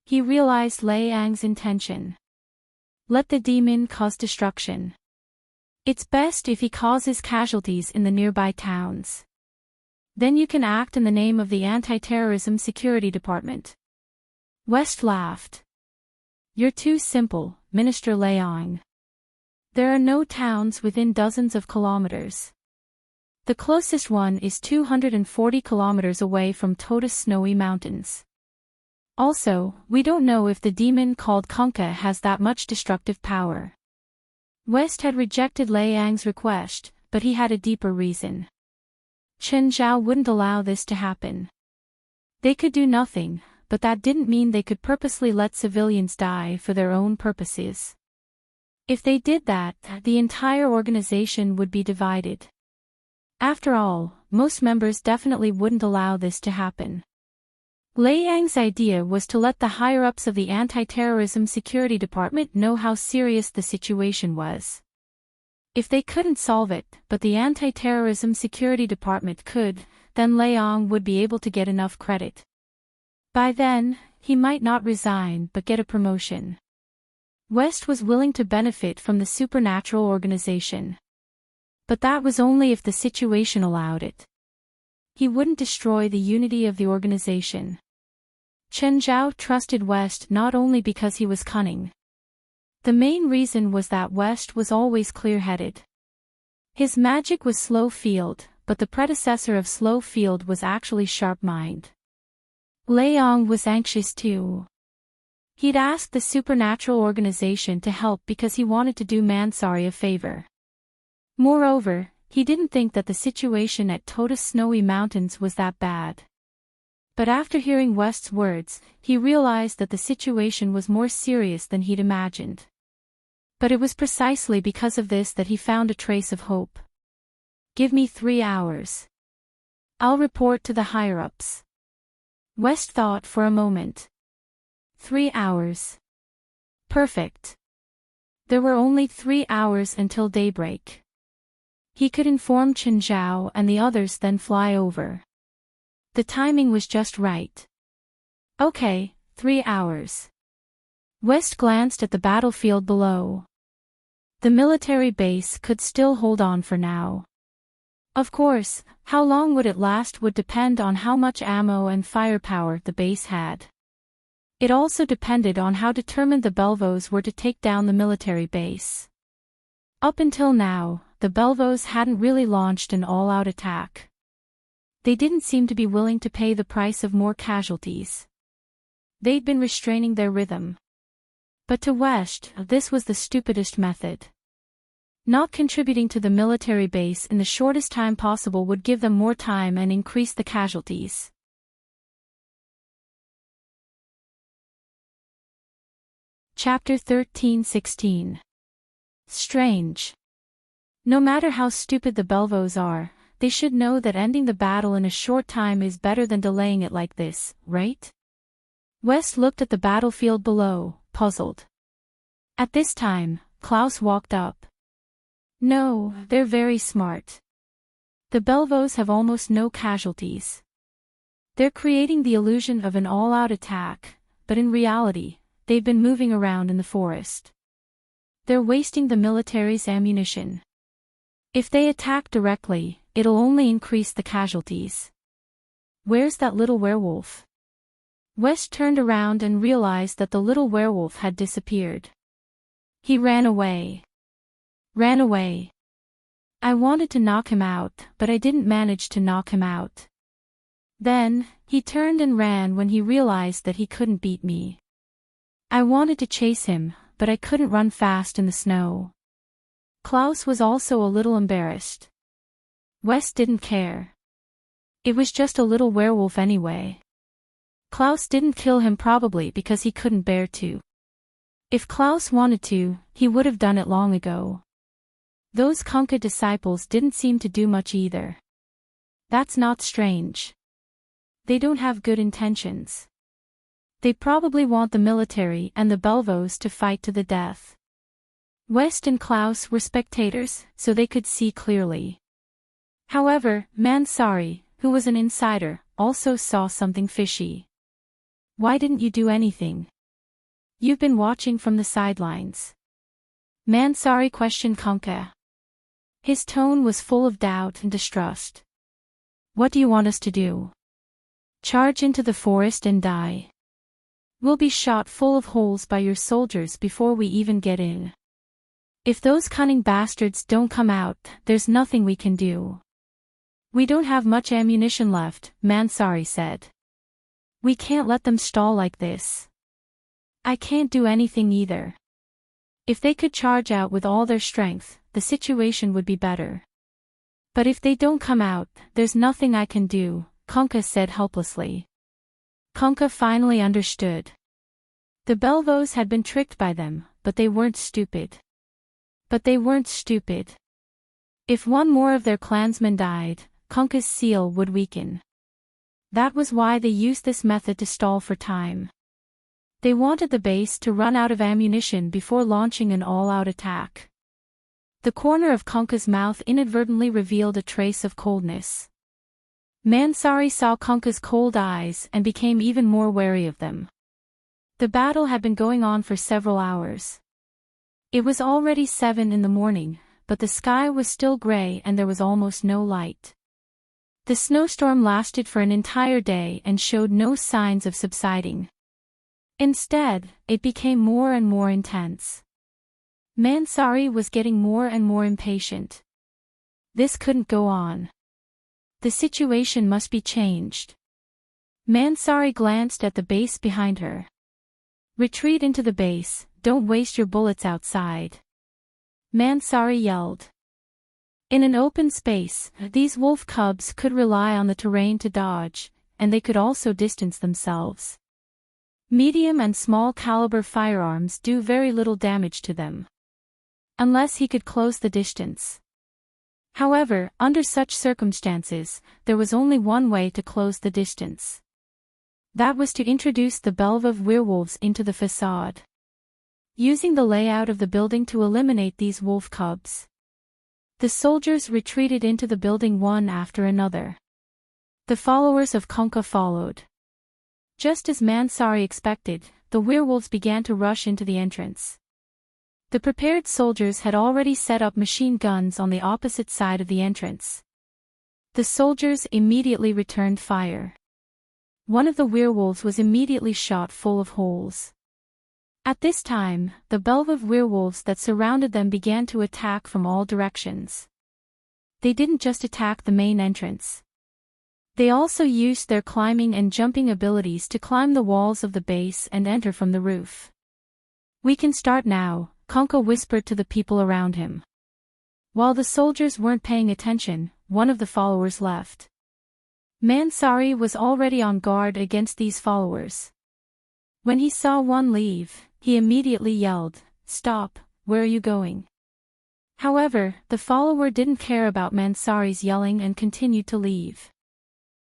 He realized Leong's intention. Let the demon cause destruction. It's best if he causes casualties in the nearby towns. Then you can act in the name of the Anti-Terrorism Security Department. West laughed. You're too simple, Minister Leong. There are no towns within dozens of kilometers. The closest one is 240 kilometers away from Tota's snowy mountains. Also, we don't know if the demon called Kunkka has that much destructive power. West had rejected Lei Yang's request, but he had a deeper reason. Chen Zhao wouldn't allow this to happen. They could do nothing, but that didn't mean they could purposely let civilians die for their own purposes. If they did that, the entire organization would be divided. After all, most members definitely wouldn't allow this to happen. Lei Yang's idea was to let the higher-ups of the Anti-Terrorism Security Department know how serious the situation was. If they couldn't solve it, but the Anti-Terrorism Security Department could, then Lei Yang would be able to get enough credit. By then, he might not resign but get a promotion. West was willing to benefit from the supernatural organization. But that was only if the situation allowed it. He wouldn't destroy the unity of the organization. Chen Zhao trusted West not only because he was cunning. The main reason was that West was always clear-headed. His magic was slow field, but the predecessor of slow field was actually sharp mind. Lei Yang was anxious too. He'd asked the supernatural organization to help because he wanted to do Mansari a favor. Moreover, he didn't think that the situation at Tota's snowy mountains was that bad. But after hearing West's words, he realized that the situation was more serious than he'd imagined. But it was precisely because of this that he found a trace of hope. Give me 3 hours. I'll report to the higher-ups. West thought for a moment. 3 hours. Perfect. There were only 3 hours until daybreak. He could inform Chen Zhao and the others, then fly over. The timing was just right. Okay, 3 hours. West glanced at the battlefield below. The military base could still hold on for now. Of course, how long would it last would depend on how much ammo and firepower the base had. It also depended on how determined the Belvos were to take down the military base. Up until now, the Belvos hadn't really launched an all-out attack. They didn't seem to be willing to pay the price of more casualties. They'd been restraining their rhythm. But to West, this was the stupidest method. Not contributing to the military base in the shortest time possible would give them more time and increase the casualties. Chapter 13-16. Strange. No matter how stupid the Belvos are, they should know that ending the battle in a short time is better than delaying it like this, right? West looked at the battlefield below, puzzled. At this time, Klaus walked up. No, they're very smart. The Belvos have almost no casualties. They're creating the illusion of an all-out attack, but in reality, they've been moving around in the forest. They're wasting the military's ammunition. If they attack directly, it'll only increase the casualties. Where's that little werewolf? West turned around and realized that the little werewolf had disappeared. He ran away. Ran away. I wanted to knock him out, but I didn't manage to knock him out. Then, he turned and ran when he realized that he couldn't beat me. I wanted to chase him, but I couldn't run fast in the snow. Klaus was also a little embarrassed. West didn't care. It was just a little werewolf anyway. Klaus didn't kill him probably because he couldn't bear to. If Klaus wanted to, he would have done it long ago. Those Kunkka disciples didn't seem to do much either. That's not strange. They don't have good intentions. They probably want the military and the Belvos to fight to the death. West and Klaus were spectators, so they could see clearly. However, Mansari, who was an insider, also saw something fishy. Why didn't you do anything? You've been watching from the sidelines. Mansari questioned Kunkka. His tone was full of doubt and distrust. What do you want us to do? Charge into the forest and die? We'll be shot full of holes by your soldiers before we even get in. If those cunning bastards don't come out, there's nothing we can do. We don't have much ammunition left, Mansari said. We can't let them stall like this. I can't do anything either. If they could charge out with all their strength, the situation would be better. But if they don't come out, there's nothing I can do, Conca said helplessly. Conca finally understood. The Belvos had been tricked by them, but they weren't stupid. If one more of their clansmen died, Conca's seal would weaken. That was why they used this method to stall for time. They wanted the base to run out of ammunition before launching an all-out attack. The corner of Conca's mouth inadvertently revealed a trace of coldness. Mansari saw Conca's cold eyes and became even more wary of them. The battle had been going on for several hours. It was already 7 in the morning, but the sky was still gray and there was almost no light. The snowstorm lasted for an entire day and showed no signs of subsiding. Instead, it became more and more intense. Mansari was getting more and more impatient. This couldn't go on. The situation must be changed. Mansari glanced at the base behind her. Retreat into the base, don't waste your bullets outside. Mansari yelled. In an open space, these wolf cubs could rely on the terrain to dodge, and they could also distance themselves. Medium and small caliber firearms do very little damage to them. Unless he could close the distance. However, under such circumstances, there was only one way to close the distance. That was to introduce the Belvov werewolves into the facade. Using the layout of the building to eliminate these wolf cubs. The soldiers retreated into the building one after another. The followers of Conca followed. Just as Mansari expected, the werewolves began to rush into the entrance. The prepared soldiers had already set up machine guns on the opposite side of the entrance. The soldiers immediately returned fire. One of the werewolves was immediately shot full of holes. At this time, the Belvov werewolves that surrounded them began to attack from all directions. They didn't just attack the main entrance. They also used their climbing and jumping abilities to climb the walls of the base and enter from the roof. We can start now, Conca whispered to the people around him. While the soldiers weren't paying attention, one of the followers left. Mansari was already on guard against these followers. When he saw one leave, he immediately yelled, "Stop, where are you going?" However, the follower didn't care about Mansari's yelling and continued to leave.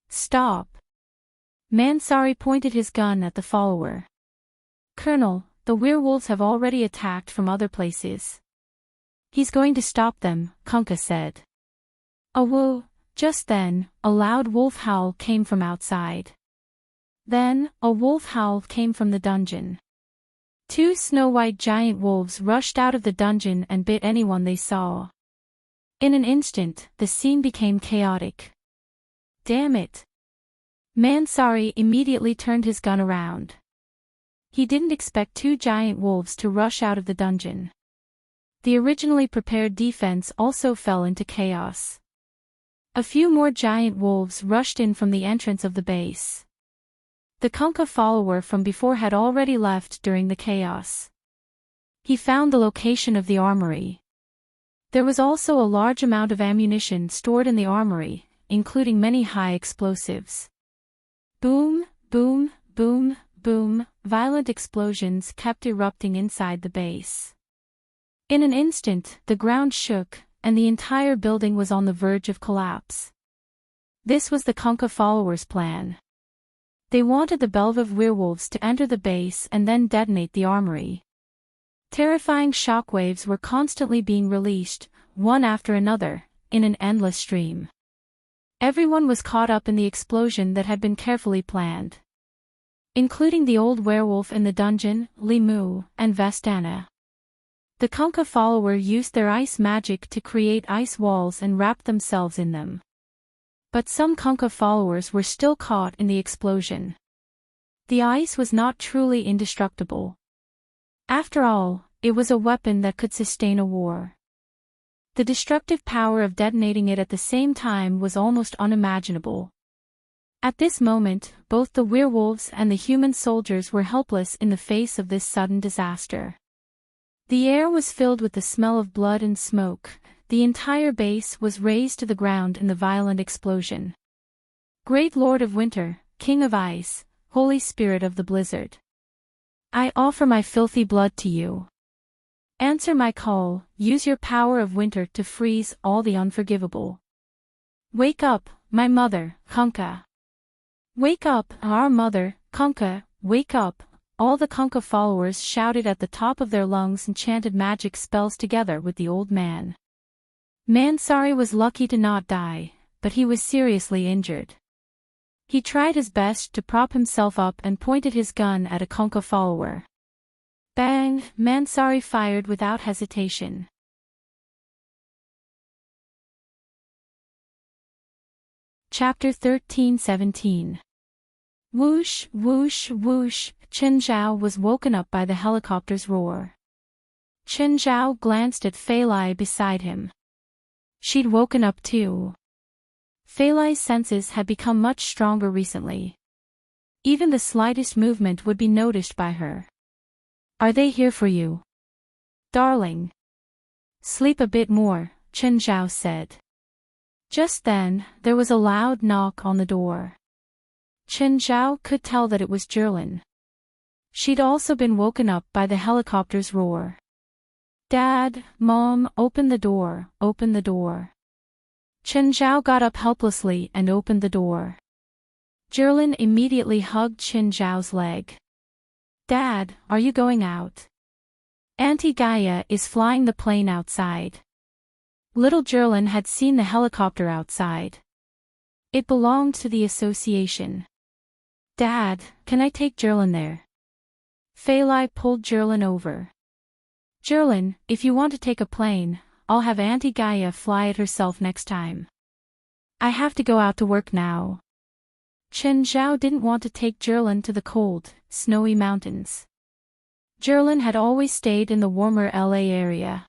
"Stop!" Mansari pointed his gun at the follower. "Colonel, the werewolves have already attacked from other places." "He's going to stop them," Conca said. "Awoo!" Just then, a loud wolf howl came from outside. Then, a wolf howl came from the dungeon. 2 snow-white giant wolves rushed out of the dungeon and bit anyone they saw. In an instant, the scene became chaotic. Damn it! Mansari immediately turned his gun around. He didn't expect 2 giant wolves to rush out of the dungeon. The originally prepared defense also fell into chaos. A few more giant wolves rushed in from the entrance of the base. The Conca follower from before had already left during the chaos. He found the location of the armory. There was also a large amount of ammunition stored in the armory, including many high explosives. Boom, boom, boom, boom, violent explosions kept erupting inside the base. In an instant, the ground shook, and the entire building was on the verge of collapse. This was the Conca followers' plan. They wanted the Belvov werewolves to enter the base and then detonate the armory. Terrifying shockwaves were constantly being released, one after another, in an endless stream. Everyone was caught up in the explosion that had been carefully planned. Including the old werewolf in the dungeon, Limu, and Vestana. The Conca follower used their ice magic to create ice walls and wrapped themselves in them. But some Conca followers were still caught in the explosion. The ice was not truly indestructible. After all, it was a weapon that could sustain a war. The destructive power of detonating it at the same time was almost unimaginable. At this moment, both the werewolves and the human soldiers were helpless in the face of this sudden disaster. The air was filled with the smell of blood and smoke. The entire base was razed to the ground in the violent explosion. Great Lord of Winter, King of Ice, Holy Spirit of the Blizzard, I offer my filthy blood to you. Answer my call, use your power of winter to freeze all the unforgivable. Wake up, my mother, Kunkka. Wake up, our mother, Kunkka, wake up. All the Kunkka followers shouted at the top of their lungs and chanted magic spells together with the old man. Mansari was lucky to not die, but he was seriously injured. He tried his best to prop himself up and pointed his gun at a Kunkka follower. Bang! Mansari fired without hesitation. Chapter 13-17. Whoosh, whoosh, whoosh, Chen Zhao was woken up by the helicopter's roar. Chen Zhao glanced at Fei Lai beside him. She'd woken up too. Fei Lai's senses had become much stronger recently. Even the slightest movement would be noticed by her. Are they here for you? Darling. Sleep a bit more, Chen Zhao said. Just then, there was a loud knock on the door. Chen Zhao could tell that it was Jerlin. She'd also been woken up by the helicopter's roar. Dad, Mom, open the door, open the door. Chen Zhao got up helplessly and opened the door. Jerlin immediately hugged Chen Zhao's leg. Dad, are you going out? Auntie Gaia is flying the plane outside. Little Jerlin had seen the helicopter outside. It belonged to the association. Dad, can I take Jerlin there? Fei Lai pulled Jerlin over. Jerlin, if you want to take a plane, I'll have Auntie Gaia fly it herself next time. I have to go out to work now. Chen Zhao didn't want to take Jerlin to the cold, snowy mountains. Jerlin had always stayed in the warmer LA area.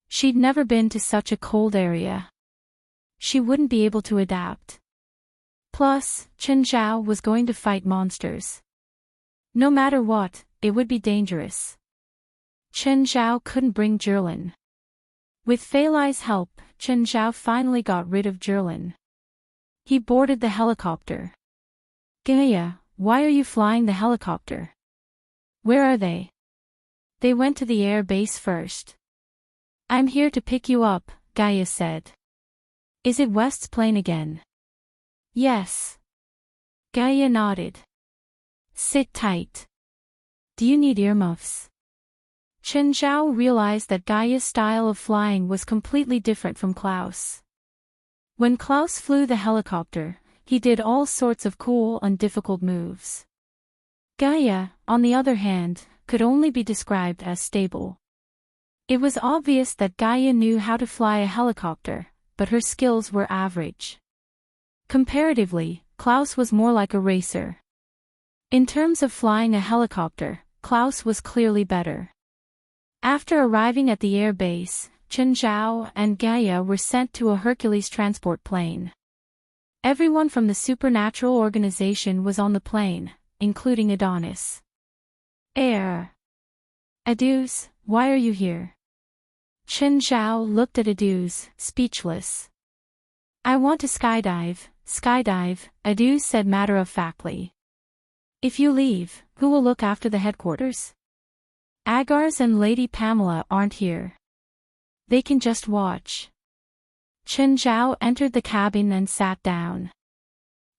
She'd never been to such a cold area. She wouldn't be able to adapt. Plus, Chen Zhao was going to fight monsters. No matter what, it would be dangerous. Chen Zhao couldn't bring Jerlin. With Fei Lai's help, Chen Zhao finally got rid of Jerlin. He boarded the helicopter. Gaia, why are you flying the helicopter? Where are they? They went to the air base first. I'm here to pick you up, Gaia said. Is it West's plane again? Yes. Gaia nodded. Sit tight. Do you need earmuffs? Chen Zhao realized that Gaia's style of flying was completely different from Klaus. When Klaus flew the helicopter, he did all sorts of cool and difficult moves. Gaia, on the other hand, could only be described as stable. It was obvious that Gaia knew how to fly a helicopter, but her skills were average. Comparatively, Klaus was more like a racer. In terms of flying a helicopter, Klaus was clearly better. After arriving at the air base, Chen Zhao and Gaia were sent to a Hercules transport plane. Everyone from the supernatural organization was on the plane, including Adonis. Air. Aduz, why are you here? Chen Zhao looked at Aduz, speechless. I want to skydive, Aduz said matter-of-factly. If you leave, who will look after the headquarters? Agars and Lady Pamela aren't here. They can just watch. Chen Zhao entered the cabin and sat down.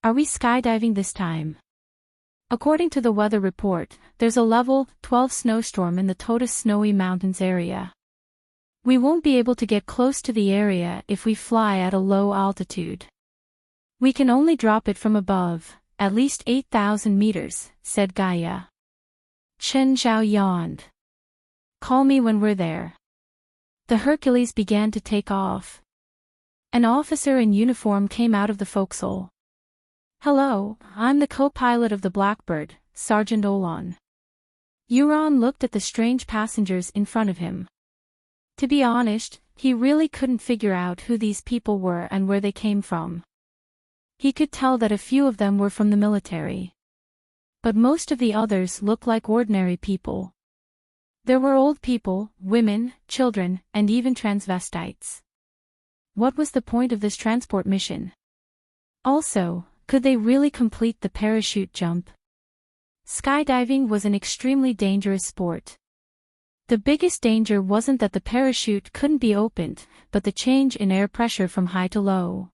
Are we skydiving this time? According to the weather report, there's a level 12 snowstorm in the Toda Snowy Mountains area. We won't be able to get close to the area if we fly at a low altitude. We can only drop it from above, at least 8,000 meters, said Gaia. Chen Zhao yawned. Call me when we're there. The Hercules began to take off. An officer in uniform came out of the forecastle. Hello, I'm the co-pilot of the Blackbird, Sergeant Olan. Euron looked at the strange passengers in front of him. To be honest, He really couldn't figure out who these people were and where they came from. He could tell that a few of them were from the military. But most of the others looked like ordinary people. There were old people, women, children, and even transvestites. What was the point of this transport mission? Also, could they really complete the parachute jump? Skydiving was an extremely dangerous sport. The biggest danger wasn't that the parachute couldn't be opened, but the change in air pressure from high to low.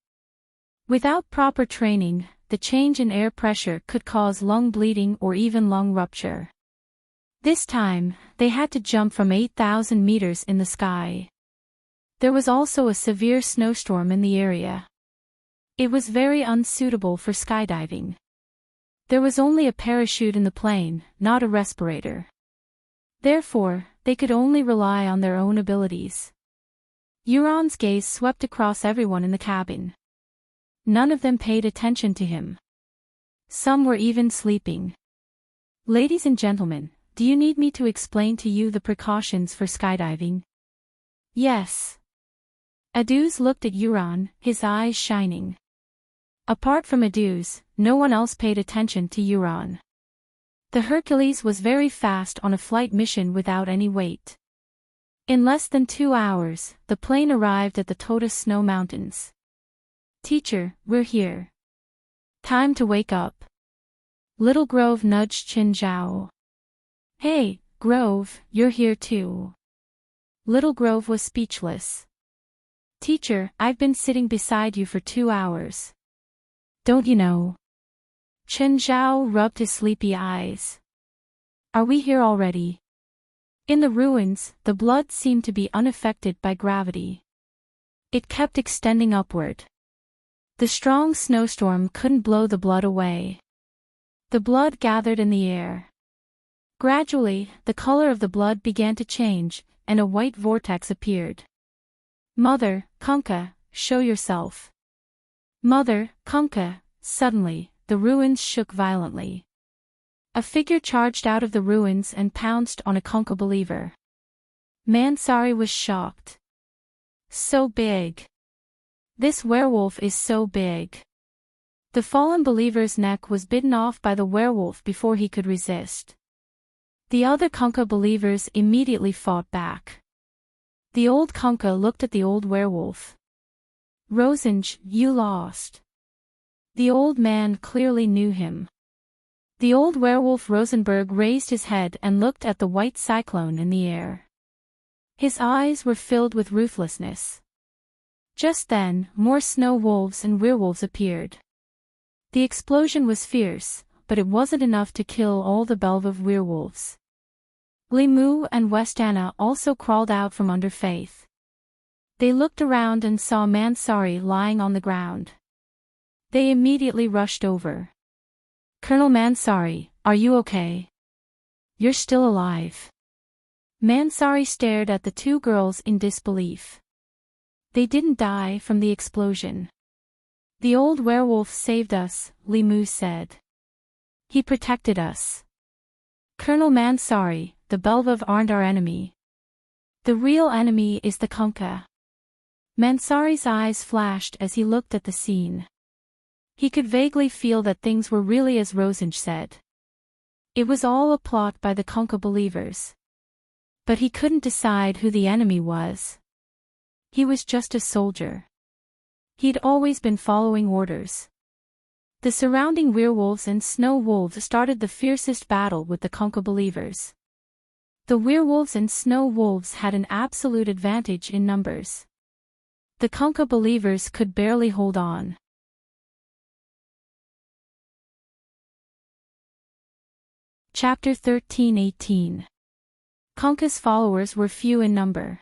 Without proper training, the change in air pressure could cause lung bleeding or even lung rupture. This time, they had to jump from 8,000 meters in the sky. There was also a severe snowstorm in the area. It was very unsuitable for skydiving. There was only a parachute in the plane, not a respirator. Therefore, they could only rely on their own abilities. Euron's gaze swept across everyone in the cabin. None of them paid attention to him. Some were even sleeping. Ladies and gentlemen, do you need me to explain to you the precautions for skydiving? Yes. Aduz looked at Euron, his eyes shining. Apart from Aduz, no one else paid attention to Euron. The Hercules was very fast on a flight mission without any weight. In less than 2 hours, the plane arrived at the Totus Snow Mountains. Teacher, we're here. Time to wake up. Little Grove nudged Qin Zhao. Hey, Grove, you're here too. Little Grove was speechless. Teacher, I've been sitting beside you for 2 hours. Don't you know? Qin Zhao rubbed his sleepy eyes. Are we here already? In the ruins, the blood seemed to be unaffected by gravity. It kept extending upward. The strong snowstorm couldn't blow the blood away. The blood gathered in the air. Gradually, the color of the blood began to change, and a white vortex appeared. Mother, Kunkka, show yourself. Mother, Kunkka, suddenly, the ruins shook violently. A figure charged out of the ruins and pounced on a Kunkka believer. Mansari was shocked. So big. This werewolf is so big. The fallen believer's neck was bitten off by the werewolf before he could resist. The other Kunkka believers immediately fought back. The old Kunkka looked at the old werewolf. Rosenj, you lost. The old man clearly knew him. The old werewolf Rosenberg raised his head and looked at the white cyclone in the air. His eyes were filled with ruthlessness. Just then, more snow wolves and werewolves appeared. The explosion was fierce, but it wasn't enough to kill all the Belvov werewolves. Limu and Westana also crawled out from under Faith. They looked around and saw Mansari lying on the ground. They immediately rushed over. Colonel Mansari, are you okay? You're still alive. Mansari stared at the two girls in disbelief. They didn't die from the explosion. The old werewolf saved us, Limu said. He protected us. Colonel Mansari, the Belvov aren't our enemy. The real enemy is the Kunkka. Mansari's eyes flashed as he looked at the scene. He could vaguely feel that things were really as Rosenj said. It was all a plot by the Kunkka believers. But he couldn't decide who the enemy was. He was just a soldier. He'd always been following orders. The surrounding werewolves and snow wolves started the fiercest battle with the Kunkka believers. The werewolves and snow wolves had an absolute advantage in numbers. The Kunkka believers could barely hold on. Chapter 13-18. Kunkka's followers were few in number.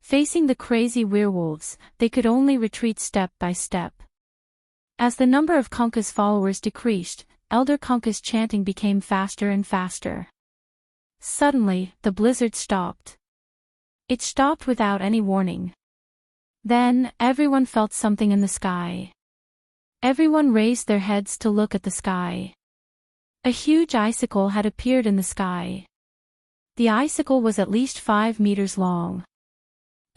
Facing the crazy werewolves, they could only retreat step by step. As the number of Kunkka's followers decreased, Elder Kunkka's chanting became faster and faster. Suddenly, the blizzard stopped. It stopped without any warning. Then, everyone felt something in the sky. Everyone raised their heads to look at the sky. A huge icicle had appeared in the sky. The icicle was at least 5 meters long.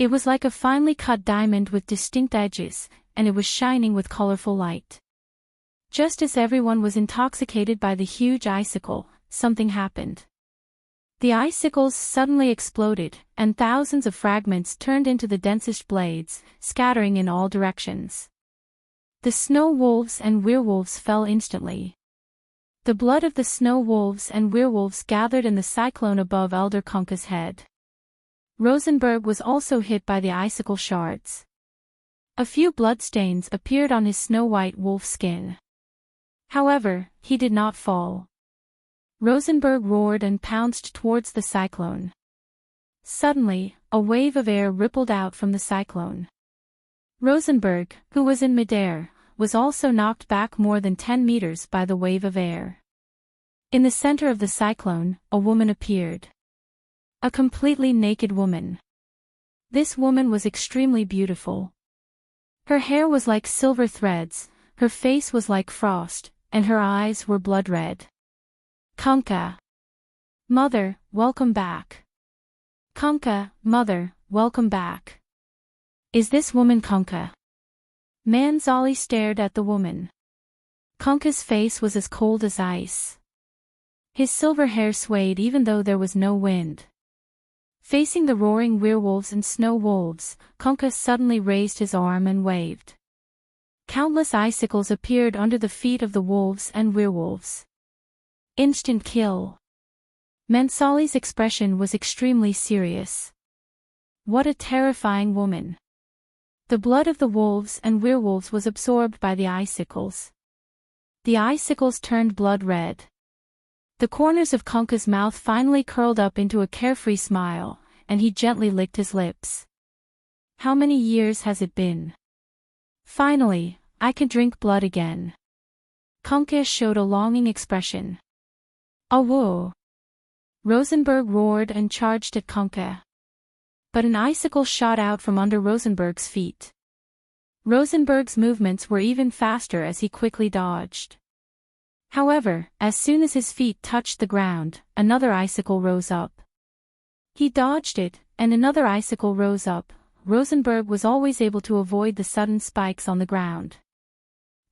It was like a finely cut diamond with distinct edges, and it was shining with colorful light. Just as everyone was intoxicated by the huge icicle, something happened. The icicles suddenly exploded, and thousands of fragments turned into the densest blades, scattering in all directions. The snow wolves and werewolves fell instantly. The blood of the snow wolves and werewolves gathered in the cyclone above Elder Conka's head. Rosenberg was also hit by the icicle shards. A few bloodstains appeared on his snow-white wolf skin. However, he did not fall. Rosenberg roared and pounced towards the cyclone. Suddenly, a wave of air rippled out from the cyclone. Rosenberg, who was in midair, was also knocked back more than 10 meters by the wave of air. In the center of the cyclone, a woman appeared. A completely naked woman. This woman was extremely beautiful. Her hair was like silver threads, her face was like frost, and her eyes were blood red. Conka. Mother, welcome back. Conka, mother, welcome back. Is this woman Conka? Manzali stared at the woman. Conka's face was as cold as ice. His silver hair swayed even though there was no wind. Facing the roaring werewolves and snow wolves, Conka suddenly raised his arm and waved. Countless icicles appeared under the feet of the wolves and werewolves. Instant kill. Mansali's expression was extremely serious. What a terrifying woman. The blood of the wolves and werewolves was absorbed by the icicles. The icicles turned blood red. The corners of Conka's mouth finally curled up into a carefree smile, and he gently licked his lips. How many years has it been? Finally, I can drink blood again. Conka showed a longing expression. Awoo! Rosenberg roared and charged at Conka. But an icicle shot out from under Rosenberg's feet. Rosenberg's movements were even faster as he quickly dodged. However, as soon as his feet touched the ground, another icicle rose up. He dodged it, and another icicle rose up. Rosenberg was always able to avoid the sudden spikes on the ground.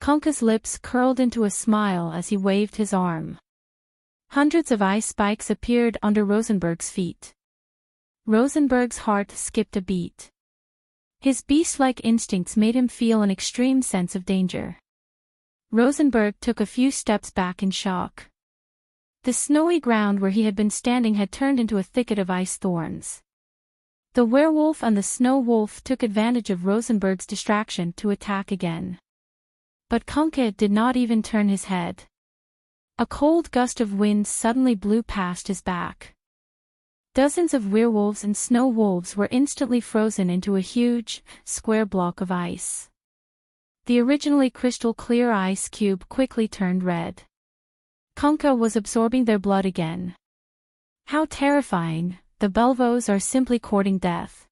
Conka's lips curled into a smile as he waved his arm. Hundreds of ice spikes appeared under Rosenberg's feet. Rosenberg's heart skipped a beat. His beast-like instincts made him feel an extreme sense of danger. Rosenberg took a few steps back in shock. The snowy ground where he had been standing had turned into a thicket of ice thorns. The werewolf and the snow wolf took advantage of Rosenberg's distraction to attack again. But Conka did not even turn his head. A cold gust of wind suddenly blew past his back. Dozens of werewolves and snow wolves were instantly frozen into a huge, square block of ice. The originally crystal-clear ice cube quickly turned red. Conka was absorbing their blood again. How terrifying, the Belvos are simply courting death.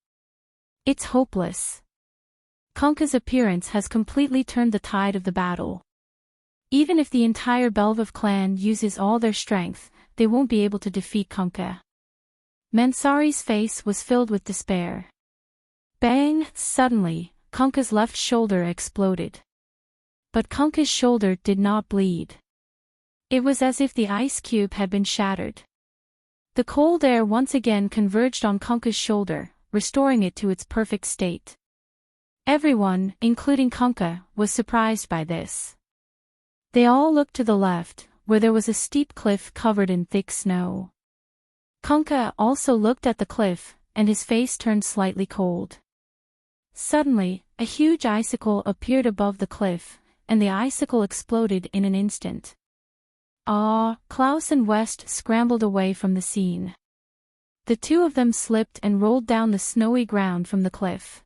It's hopeless. Conka's appearance has completely turned the tide of the battle. Even if the entire Belvov clan uses all their strength, they won't be able to defeat Conka. Mansari's face was filled with despair. Bang! Suddenly, Conka's left shoulder exploded. But Conka's shoulder did not bleed. It was as if the ice cube had been shattered. The cold air once again converged on Conka's shoulder, restoring it to its perfect state. Everyone, including Conka, was surprised by this. They all looked to the left, where there was a steep cliff covered in thick snow. Conka also looked at the cliff, and his face turned slightly cold. Suddenly, a huge icicle appeared above the cliff, and the icicle exploded in an instant. Klaus and West scrambled away from the scene. The two of them slipped and rolled down the snowy ground from the cliff.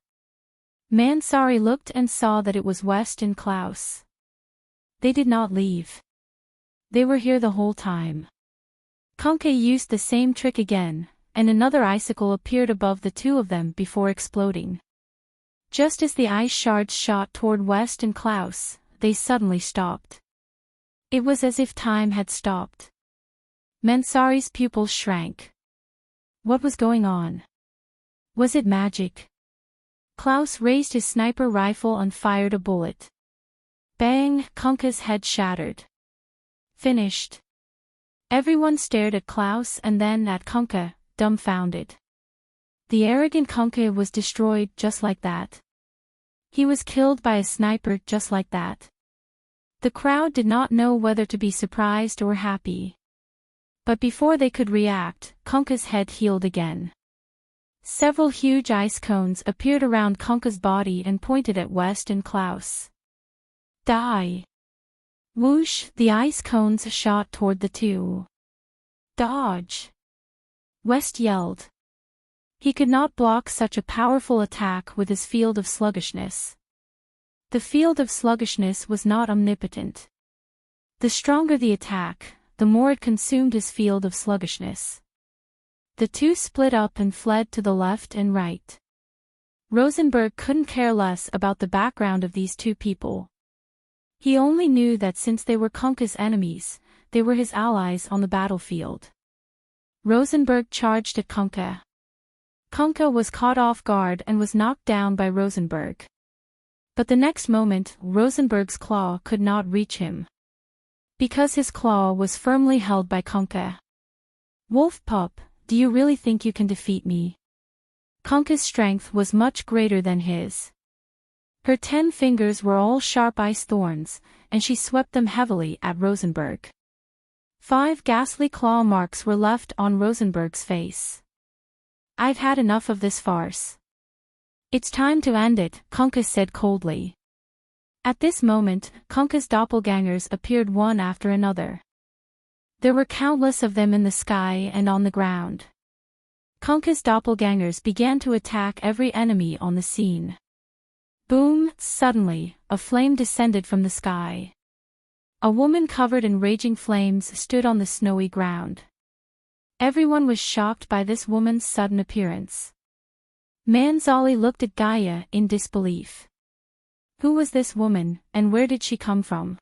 Mansari looked and saw that it was West and Klaus. They did not leave. They were here the whole time. Conka used the same trick again, and another icicle appeared above the two of them before exploding. Just as the ice shards shot toward West and Klaus, they suddenly stopped. It was as if time had stopped. Mansari's pupils shrank. What was going on? Was it magic? Klaus raised his sniper rifle and fired a bullet. Bang! Konka's head shattered. Finished. Everyone stared at Klaus and then at Konka, dumbfounded. The arrogant Konka was destroyed just like that. He was killed by a sniper just like that. The crowd did not know whether to be surprised or happy. But before they could react, Konka's head healed again. Several huge ice cones appeared around Konka's body and pointed at West and Klaus. Die! Whoosh! The ice cones shot toward the two. Dodge! West yelled. He could not block such a powerful attack with his field of sluggishness. The field of sluggishness was not omnipotent. The stronger the attack, the more it consumed his field of sluggishness. The two split up and fled to the left and right. Rosenberg couldn't care less about the background of these two people. He only knew that since they were Konka's enemies, they were his allies on the battlefield. Rosenberg charged at Konka. Konka was caught off guard and was knocked down by Rosenberg. But the next moment, Rosenberg's claw could not reach him. Because his claw was firmly held by Konka. Wolf pup, do you really think you can defeat me? Konka's strength was much greater than his. Her 10 fingers were all sharp ice thorns, and she swept them heavily at Rosenberg. 5 ghastly claw marks were left on Rosenberg's face. I've had enough of this farce. It's time to end it, Konka said coldly. At this moment, Konka's doppelgangers appeared one after another. There were countless of them in the sky and on the ground. Konka's doppelgangers began to attack every enemy on the scene. Boom! Suddenly, a flame descended from the sky. A woman covered in raging flames stood on the snowy ground. Everyone was shocked by this woman's sudden appearance. Manzali looked at Gaia in disbelief. Who was this woman, and where did she come from?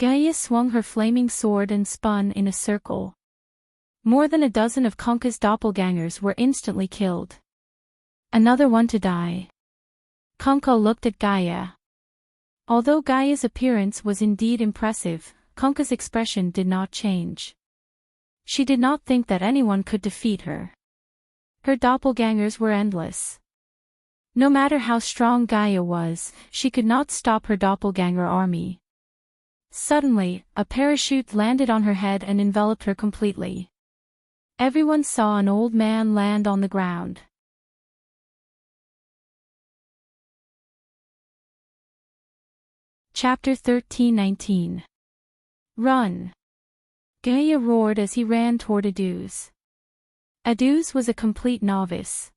Gaia swung her flaming sword and spun in a circle. More than a dozen of Konka's doppelgangers were instantly killed. Another one to die. Konka looked at Gaia. Although Gaia's appearance was indeed impressive, Konka's expression did not change. She did not think that anyone could defeat her. Her doppelgangers were endless. No matter how strong Gaia was, she could not stop her doppelganger army. Suddenly, a parachute landed on her head and enveloped her completely. Everyone saw an old man land on the ground. Chapter 13:19. Run! Gaia roared as he ran toward Aduz. Aduz was a complete novice.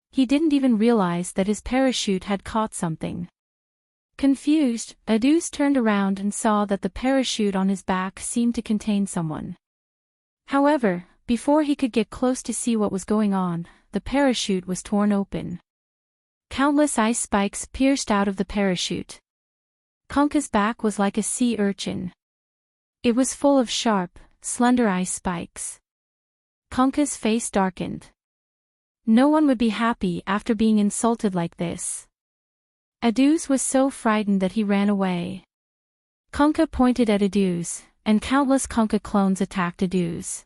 He didn't even realize that his parachute had caught something. Confused, Aduz turned around and saw that the parachute on his back seemed to contain someone. However, before he could get close to see what was going on, the parachute was torn open. Countless ice spikes pierced out of the parachute. Konka's back was like a sea urchin. It was full of sharp, slender ice spikes. Konka's face darkened. No one would be happy after being insulted like this. Aduz was so frightened that he ran away. Konka pointed at Aduz, and countless Konka clones attacked Aduz.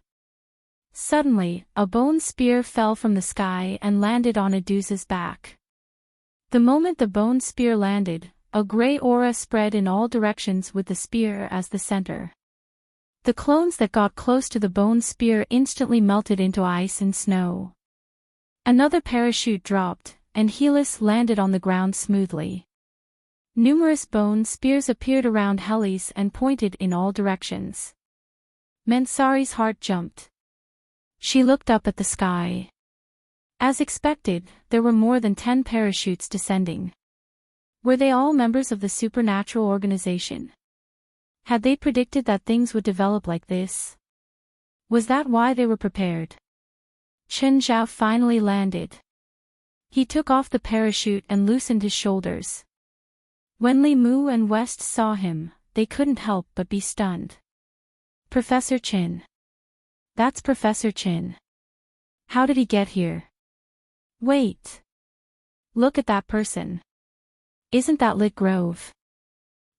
Suddenly, a bone spear fell from the sky and landed on Aduz's back. The moment the bone spear landed, a gray aura spread in all directions with the spear as the center. The clones that got close to the bone spear instantly melted into ice and snow. Another parachute dropped, and Helis landed on the ground smoothly. Numerous bone spears appeared around Helis and pointed in all directions. Mansari's heart jumped. She looked up at the sky. As expected, there were more than 10 parachutes descending. Were they all members of the supernatural organization? Had they predicted that things would develop like this? Was that why they were prepared? Chen Zhao finally landed. He took off the parachute and loosened his shoulders. When Li Mu and West saw him, they couldn't help but be stunned. Professor Chin. That's Professor Chin. How did he get here? Wait. Look at that person. Isn't that Lit Grove?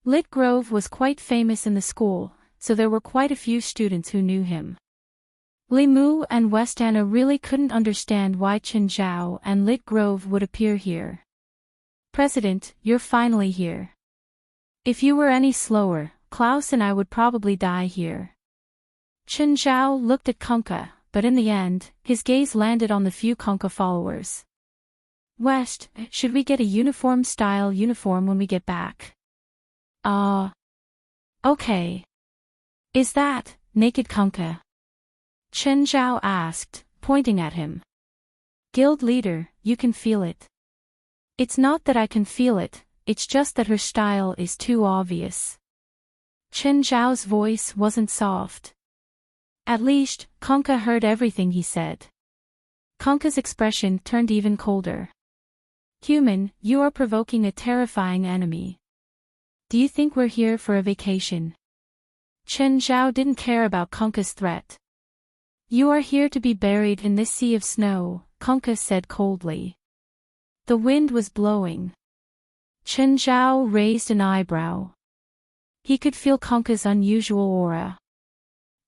Lit Grove was quite famous in the school, so there were quite a few students who knew him. Limu and Westana really couldn't understand why Qinzhao and Lit Grove would appear here. President, you're finally here. If you were any slower, Klaus and I would probably die here. Qinzhao looked at Kunkka, but in the end, his gaze landed on the few Kunkka followers. West, should we get a uniform-style uniform when we get back? Okay. Is that, naked Kunkka? Qinzhao asked, pointing at him. Guild leader, you can feel it. It's not that I can feel it, it's just that her style is too obvious. Qinzhao's voice wasn't soft. At least, Kunkka heard everything he said. Kunkka's expression turned even colder. Human, you are provoking a terrifying enemy. Do you think we're here for a vacation? Qinzhao didn't care about Kunkka's threat. You are here to be buried in this sea of snow, Kunkka said coldly. The wind was blowing. Qinzhao raised an eyebrow. He could feel Kunkka's unusual aura.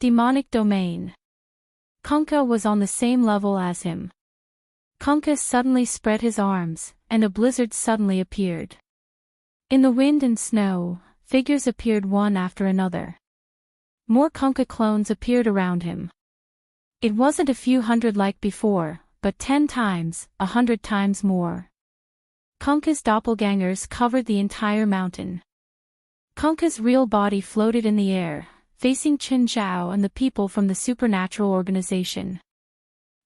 Demonic domain. Kunkka was on the same level as him. Kunkka suddenly spread his arms, and a blizzard suddenly appeared. In the wind and snow, figures appeared one after another. More Kunkka clones appeared around him. It wasn't a few hundred like before, but 10 times, 100 times more. Kunkka's doppelgangers covered the entire mountain. Kunkka's real body floated in the air, facing Qinzhao and the people from the supernatural organization.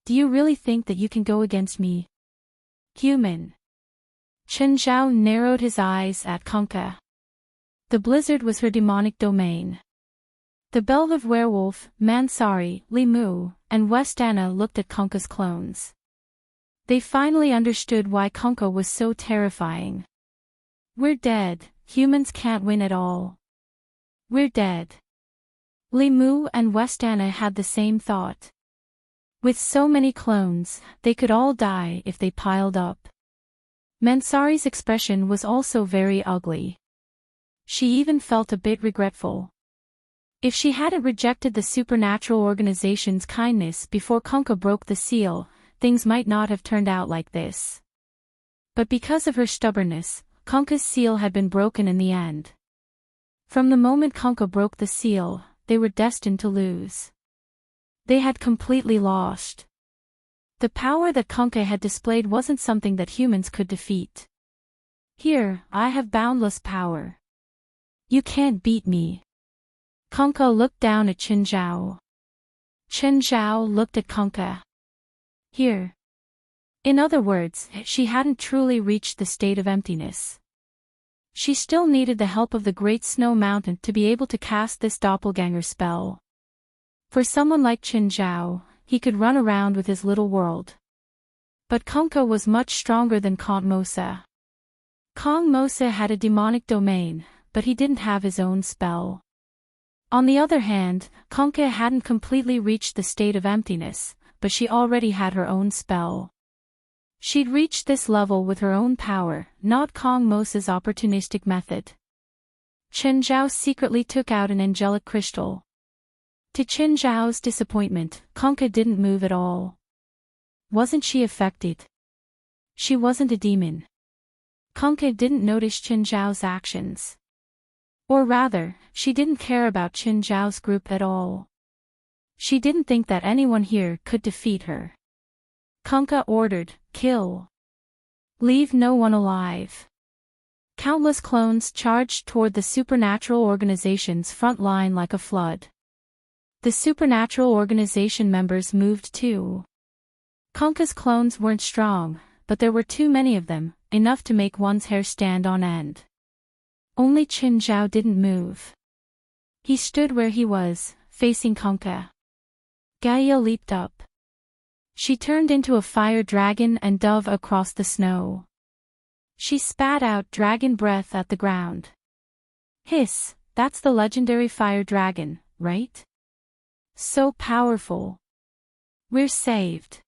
Do you really think that you can go against me? Human. Qinzhao narrowed his eyes at Kunkka. The blizzard was her demonic domain. The Belviv werewolf, Mansari, Limu, and Westana looked at Kunkka's clones. They finally understood why Kunkka was so terrifying. We're dead, humans can't win at all. We're dead. Limu and Westana had the same thought. With so many clones, they could all die if they piled up. Mansari's expression was also very ugly. She even felt a bit regretful. If she hadn't rejected the supernatural organization's kindness before Kunkka broke the seal, things might not have turned out like this. But because of her stubbornness, Kunkka's seal had been broken in the end. From the moment Kunkka broke the seal, they were destined to lose. They had completely lost. The power that Kunkka had displayed wasn't something that humans could defeat. Here, I have boundless power. You can't beat me. Kunkka looked down at Qinzhao. Qinzhao looked at Kunkka. Here. In other words, she hadn't truly reached the state of emptiness. She still needed the help of the Great Snow Mountain to be able to cast this doppelganger spell. For someone like Qinzhao, he could run around with his little world. But Kunkka was much stronger than Count Mosa. Kong Mosa had a demonic domain, but he didn't have his own spell. On the other hand, Kunkka hadn't completely reached the state of emptiness, but she already had her own spell. She'd reached this level with her own power, not Kong Mosa's opportunistic method. Qinzhao secretly took out an angelic crystal. To Qinzhao's disappointment, Kunkka didn't move at all. Wasn't she affected? She wasn't a demon. Kunkka didn't notice Qinzhao's actions. Or rather, she didn't care about Qinzhao's group at all. She didn't think that anyone here could defeat her. Kunkka ordered, kill. Leave no one alive. Countless clones charged toward the supernatural organization's front line like a flood. The supernatural organization members moved too. Kunkka's clones weren't strong, but there were too many of them, enough to make one's hair stand on end. Only Qinzhao didn't move. He stood where he was, facing Kunkka. Gaia leaped up. She turned into a fire dragon and dove across the snow. She spat out dragon breath at the ground. Hiss, that's the legendary fire dragon, right? So powerful. We're saved.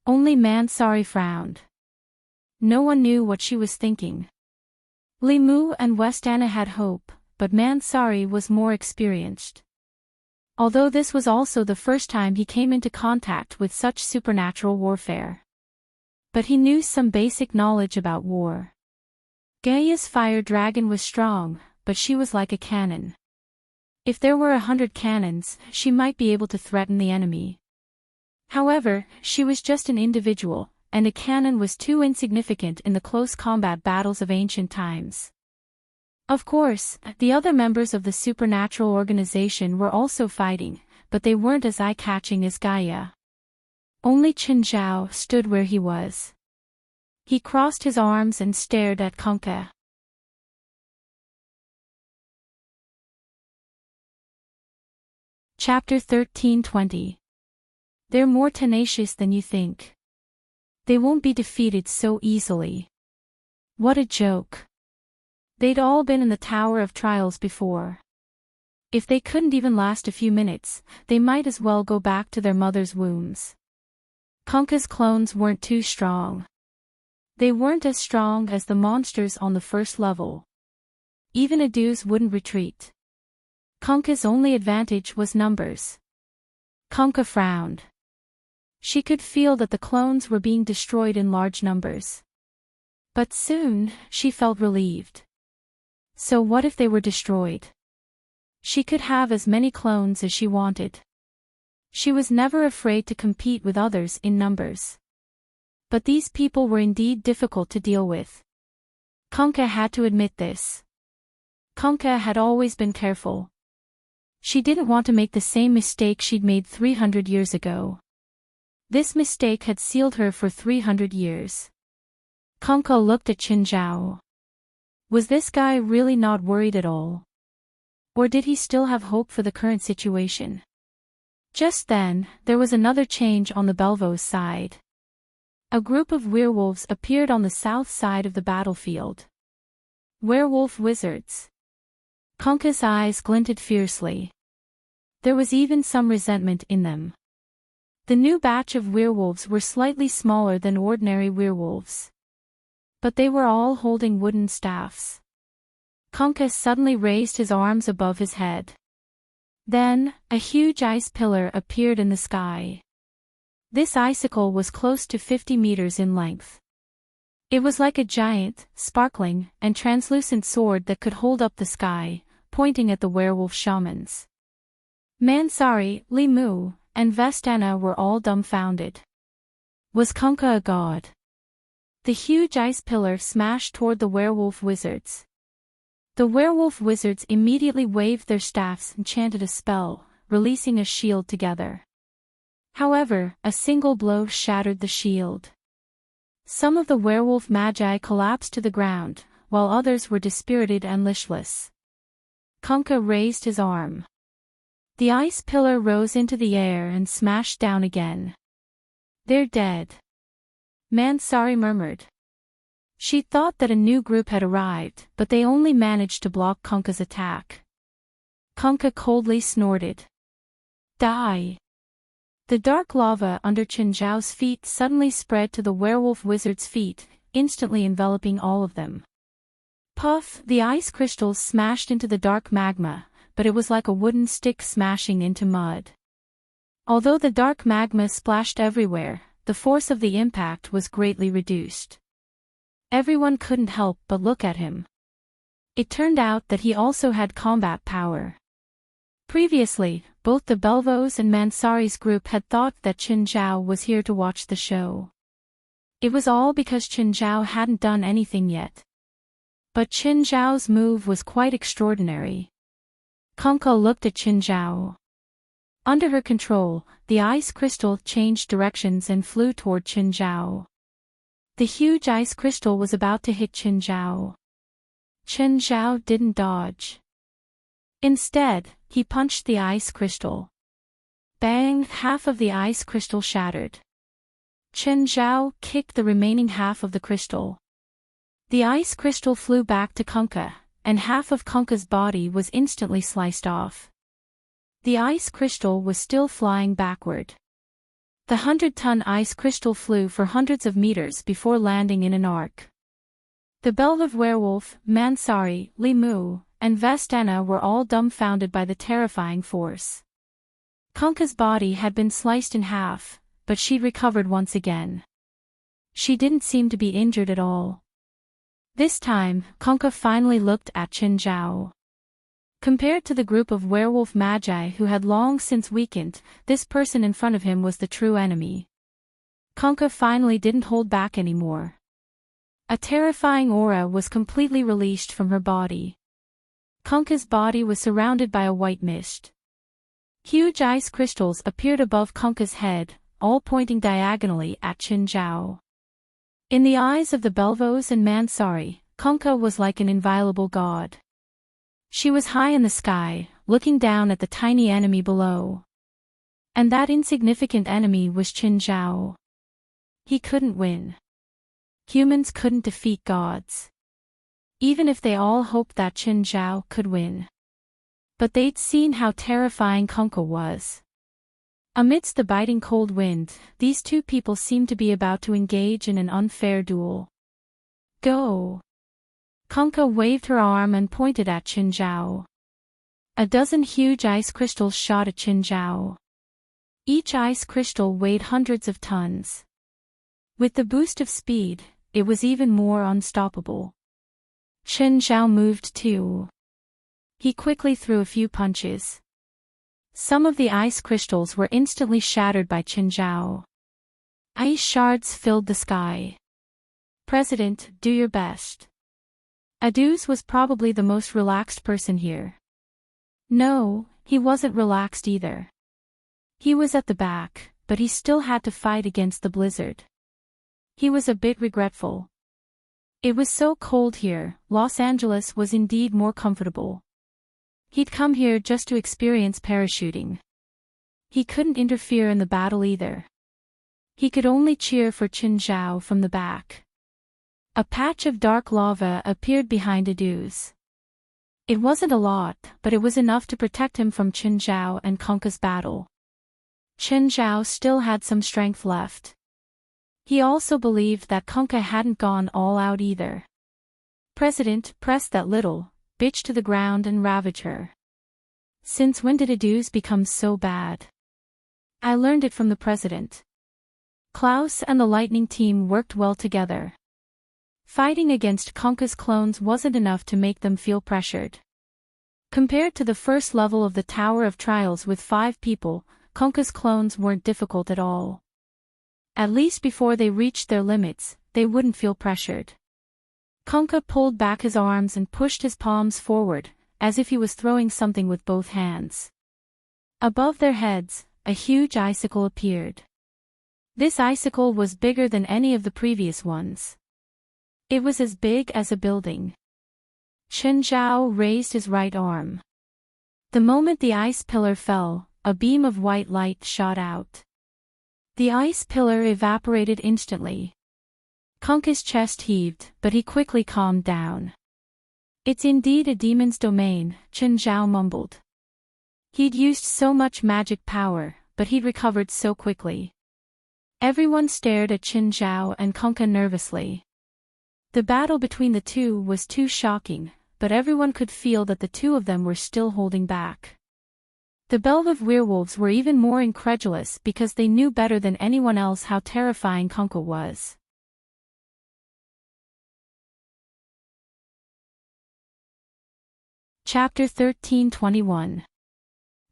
Only Mansari frowned. No one knew what she was thinking. Limu and Westana had hope, but Mansari was more experienced. Although this was also the first time he came into contact with such supernatural warfare. But he knew some basic knowledge about war. Gaia's fire dragon was strong, but she was like a cannon. If there were 100 cannons, she might be able to threaten the enemy. However, she was just an individual, and a cannon was too insignificant in the close combat battles of ancient times. Of course, the other members of the supernatural organization were also fighting, but they weren't as eye-catching as Gaia. Only Chen Zhao stood where he was. He crossed his arms and stared at Kunkka. Chapter 13:20. They're more tenacious than you think. They won't be defeated so easily. What a joke. They'd all been in the Tower of Trials before. If they couldn't even last a few minutes, they might as well go back to their mother's wombs. Kunkka's clones weren't too strong. They weren't as strong as the monsters on the first level. Even Adu's wouldn't retreat. Kunkka's only advantage was numbers. Kunkka frowned. She could feel that the clones were being destroyed in large numbers. But soon, she felt relieved. So what if they were destroyed? She could have as many clones as she wanted. She was never afraid to compete with others in numbers. But these people were indeed difficult to deal with. Kunkka had to admit this. Kunkka had always been careful. She didn't want to make the same mistake she'd made 300 years ago. This mistake had sealed her for 300 years. Kunkka looked at Chen Zhao. Was this guy really not worried at all? Or did he still have hope for the current situation? Just then, there was another change on the Belvos side. A group of werewolves appeared on the south side of the battlefield. Werewolf wizards. Kunkka's eyes glinted fiercely. There was even some resentment in them. The new batch of werewolves were slightly smaller than ordinary werewolves. But they were all holding wooden staffs. Kunkka suddenly raised his arms above his head. Then, a huge ice pillar appeared in the sky. This icicle was close to 50 meters in length. It was like a giant, sparkling, and translucent sword that could hold up the sky, pointing at the werewolf shamans. Mansari, Limu, and Vestana were all dumbfounded. Was Kunkka a god? The huge ice pillar smashed toward the werewolf wizards. The werewolf wizards immediately waved their staffs and chanted a spell, releasing a shield together. However, a single blow shattered the shield. Some of the werewolf magi collapsed to the ground, while others were dispirited and listless. Kunkka raised his arm. The ice pillar rose into the air and smashed down again. They're dead. Mansari murmured. She thought that a new group had arrived, but they only managed to block Kunkka's attack. Kunkka coldly snorted. Die! The dark lava under Chen Zhao's feet suddenly spread to the werewolf wizard's feet, instantly enveloping all of them. Puff! The ice crystals smashed into the dark magma, but it was like a wooden stick smashing into mud. Although the dark magma splashed everywhere, the force of the impact was greatly reduced. Everyone couldn't help but look at him. It turned out that he also had combat power. Previously, both the Belvos and Mansari's group had thought that Chen Zhao was here to watch the show. It was all because Chen Zhao hadn't done anything yet. But Chen Zhao's move was quite extraordinary. Kunkka looked at Chen Zhao. Under her control, the ice crystal changed directions and flew toward Chen Zhao. The huge ice crystal was about to hit Chen Zhao. Chen Zhao didn't dodge. Instead, he punched the ice crystal. Bang! Half of the ice crystal shattered. Chen Zhao kicked the remaining half of the crystal. The ice crystal flew back to Kunkka, and half of Kunkka's body was instantly sliced off. The ice crystal was still flying backward. The 100-ton ice crystal flew for hundreds of meters before landing in an arc. The Belvov werewolf, Mansari, Limu, and Vestana were all dumbfounded by the terrifying force. Konka's body had been sliced in half, but she'd recovered once again. She didn't seem to be injured at all. This time, Konka finally looked at Qinzhao. Compared to the group of werewolf magi who had long since weakened, this person in front of him was the true enemy. Konka finally didn't hold back anymore. A terrifying aura was completely released from her body. Konka's body was surrounded by a white mist. Huge ice crystals appeared above Konka's head, all pointing diagonally at Qinzhao. In the eyes of the Belvos and Mansari, Konka was like an inviolable god. She was high in the sky, looking down at the tiny enemy below. And that insignificant enemy was Qinzhao. He couldn't win. Humans couldn't defeat gods. Even if they all hoped that Qinzhao could win. But they'd seen how terrifying Konka was. Amidst the biting cold wind, these two people seemed to be about to engage in an unfair duel. Go! Konka waved her arm and pointed at Qinzhao. A dozen huge ice crystals shot at Qinzhao. Each ice crystal weighed hundreds of tons. With the boost of speed, it was even more unstoppable. Qinzhao moved too. He quickly threw a few punches. Some of the ice crystals were instantly shattered by Qinzhao. Ice shards filled the sky. President, do your best. Aduz was probably the most relaxed person here. No, he wasn't relaxed either. He was at the back, but he still had to fight against the blizzard. He was a bit regretful. It was so cold here, Los Angeles was indeed more comfortable. He'd come here just to experience parachuting. He couldn't interfere in the battle either. He could only cheer for Qinzhao from the back. A patch of dark lava appeared behind Aduz. It wasn't a lot, but it was enough to protect him from Qinzhao and Konka's battle. Qinzhao still had some strength left. He also believed that Konka hadn't gone all out either. President, press that little bitch to the ground and ravage her. Since when did Aduz become so bad? I learned it from the president. Klaus and the lightning team worked well together. Fighting against Konka's clones wasn't enough to make them feel pressured. Compared to the first level of the Tower of Trials with 5 people, Konka's clones weren't difficult at all. At least before they reached their limits, they wouldn't feel pressured. Konka pulled back his arms and pushed his palms forward, as if he was throwing something with both hands. Above their heads, a huge icicle appeared. This icicle was bigger than any of the previous ones. It was as big as a building. Qinzhao raised his right arm. The moment the ice pillar fell, a beam of white light shot out. The ice pillar evaporated instantly. Konka's chest heaved, but he quickly calmed down. It's indeed a demon's domain, Qinzhao mumbled. He'd used so much magic power, but he'd recovered so quickly. Everyone stared at Qinzhao and Konka nervously. The battle between the two was too shocking, but everyone could feel that the two of them were still holding back. The Belvov werewolves were even more incredulous because they knew better than anyone else how terrifying Konka was. Chapter 13:21.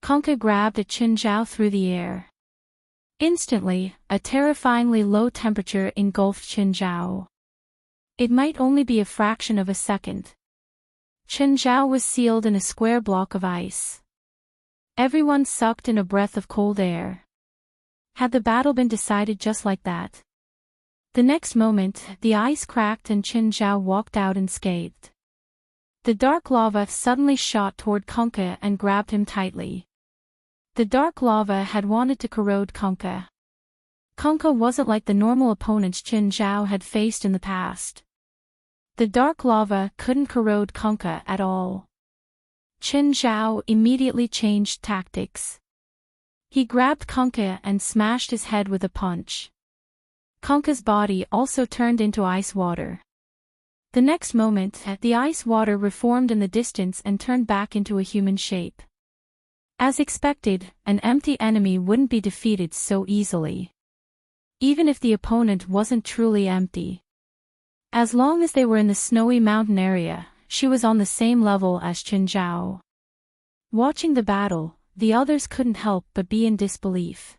Konka grabbed at Qinzhao through the air. Instantly, a terrifyingly low temperature engulfed Qinzhao. It might only be a fraction of a second. Qinzhao was sealed in a square block of ice. Everyone sucked in a breath of cold air. Had the battle been decided just like that? The next moment, the ice cracked and Qinzhao walked out unscathed. The dark lava suddenly shot toward Konka and grabbed him tightly. The dark lava had wanted to corrode Konka. Konka wasn't like the normal opponents Qinzhao had faced in the past. The dark lava couldn't corrode Konka at all. Qinzhao immediately changed tactics. He grabbed Conka and smashed his head with a punch. Conka's body also turned into ice water. The next moment, the ice water reformed in the distance and turned back into a human shape. As expected, an empty enemy wouldn't be defeated so easily. Even if the opponent wasn't truly empty. As long as they were in the snowy mountain area, she was on the same level as Chen Zhao. Watching the battle, the others couldn't help but be in disbelief.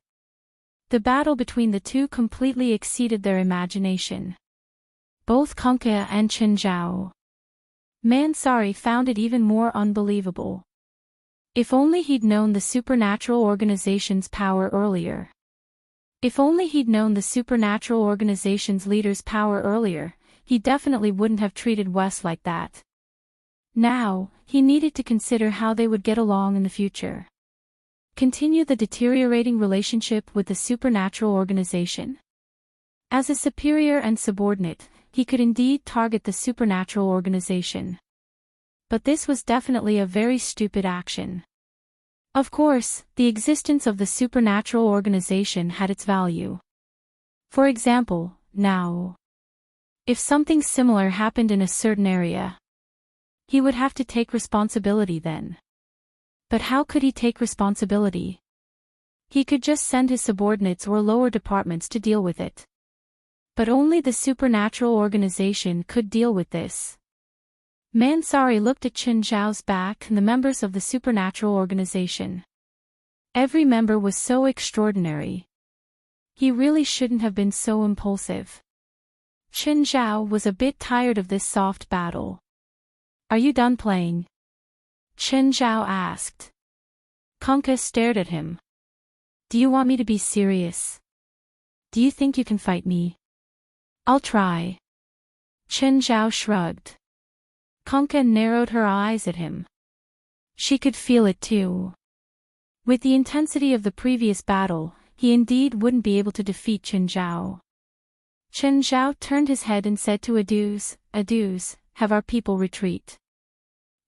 The battle between the two completely exceeded their imagination. Both Conka and Chen Zhao. Mansari found it even more unbelievable. If only he'd known the supernatural organization's power earlier. If only he'd known the supernatural organization's leader's power earlier, he definitely wouldn't have treated Wes like that. Now, he needed to consider how they would get along in the future. Continue the deteriorating relationship with the supernatural organization? As a superior and subordinate, he could indeed target the supernatural organization. But this was definitely a very stupid action. Of course, the existence of the supernatural organization had its value. For example, now, if something similar happened in a certain area, he would have to take responsibility then. But how could he take responsibility? He could just send his subordinates or lower departments to deal with it. But only the supernatural organization could deal with this. Mansari looked at Chen Zhao's back and the members of the supernatural organization. Every member was so extraordinary. He really shouldn't have been so impulsive. Chen Zhao was a bit tired of this soft battle. Are you done playing? Chen Zhao asked. Conka stared at him. Do you want me to be serious? Do you think you can fight me? I'll try. Chen Zhao shrugged. Conka narrowed her eyes at him. She could feel it too. With the intensity of the previous battle, he indeed wouldn't be able to defeat Chen Zhao. Chen Zhao turned his head and said to Aduz, have our people retreat.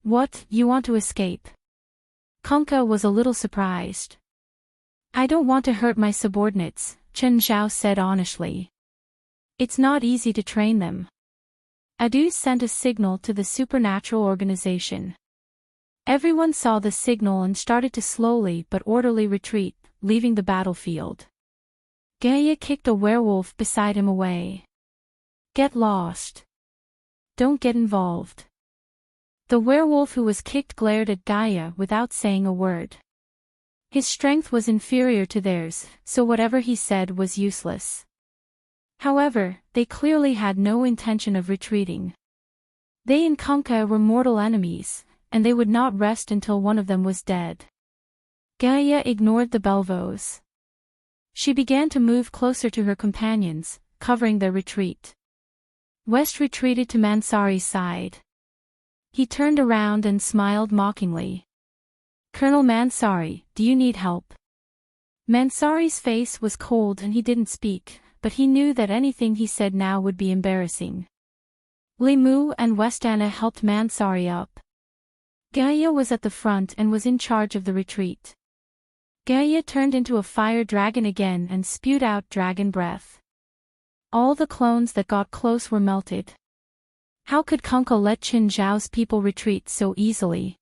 What, you want to escape? Conka was a little surprised. I don't want to hurt my subordinates, Chen Zhao said honestly. It's not easy to train them. Aduz sent a signal to the supernatural organization. Everyone saw the signal and started to slowly but orderly retreat, leaving the battlefield. Gaia kicked a werewolf beside him away. Get lost. Don't get involved. The werewolf who was kicked glared at Gaia without saying a word. His strength was inferior to theirs, so whatever he said was useless. However, they clearly had no intention of retreating. They and Conka were mortal enemies, and they would not rest until one of them was dead. Gaia ignored the Belvos. She began to move closer to her companions, covering their retreat. West retreated to Mansari's side. He turned around and smiled mockingly. Colonel Mansari, do you need help? Mansari's face was cold and he didn't speak, but he knew that anything he said now would be embarrassing. Limu and Westana helped Mansari up. Gaia was at the front and was in charge of the retreat. Gaia turned into a fire dragon again and spewed out dragon breath. All the clones that got close were melted. How could Conka let Chen Zhao's people retreat so easily?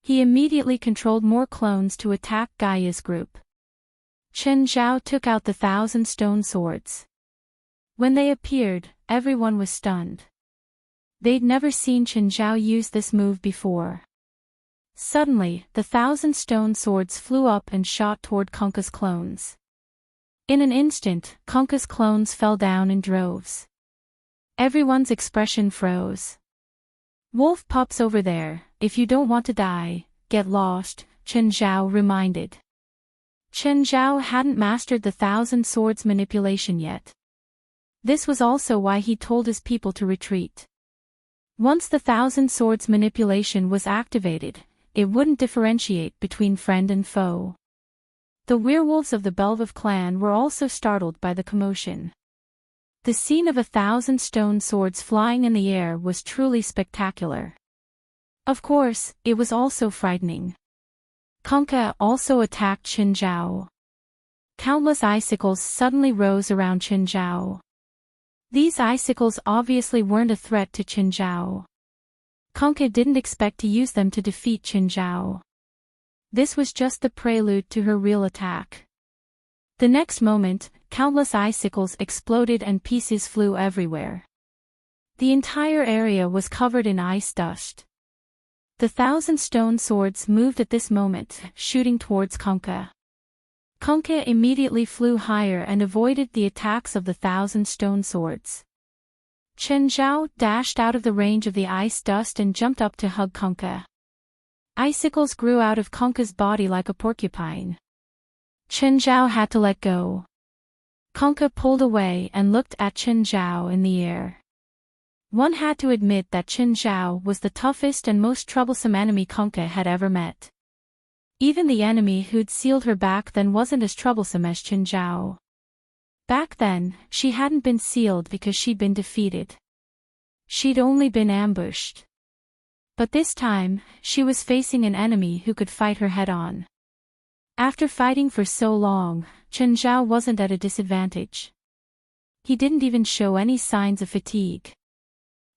He immediately controlled more clones to attack Gaia's group. Chen Zhao took out the 1,000 stone swords. When they appeared, everyone was stunned. They'd never seen Chen Zhao use this move before. Suddenly, the 1,000 stone swords flew up and shot toward Conka's clones. In an instant, Conka's clones fell down in droves. Everyone's expression froze. Wolf pups over there, if you don't want to die, get lost, Chen Zhao reminded. Chen Zhao hadn't mastered the 1,000 swords manipulation yet. This was also why he told his people to retreat. Once the 1,000 swords manipulation was activated, it wouldn't differentiate between friend and foe. The werewolves of the Belvov clan were also startled by the commotion. The scene of 1,000 stone swords flying in the air was truly spectacular. Of course, it was also frightening. Conca also attacked Qin Zhao. Countless icicles suddenly rose around Qin Zhao. These icicles obviously weren't a threat to Qin Zhao. Conca didn't expect to use them to defeat Qin Zhao. This was just the prelude to her real attack. The next moment, countless icicles exploded and pieces flew everywhere. The entire area was covered in ice dust. The 1,000 stone swords moved at this moment, shooting towards Conca. Conca immediately flew higher and avoided the attacks of the 1,000 stone swords. Qin Zhao dashed out of the range of the ice dust and jumped up to hug Conca. Icicles grew out of Conca's body like a porcupine. Qin Zhao had to let go. Conca pulled away and looked at Qin Zhao in the air. One had to admit that Qin Zhao was the toughest and most troublesome enemy Conca had ever met. Even the enemy who'd sealed her back then wasn't as troublesome as Qin Zhao. Back then, she hadn't been sealed because she'd been defeated. She'd only been ambushed. But this time, she was facing an enemy who could fight her head-on. After fighting for so long, Qin Zhao wasn't at a disadvantage. He didn't even show any signs of fatigue.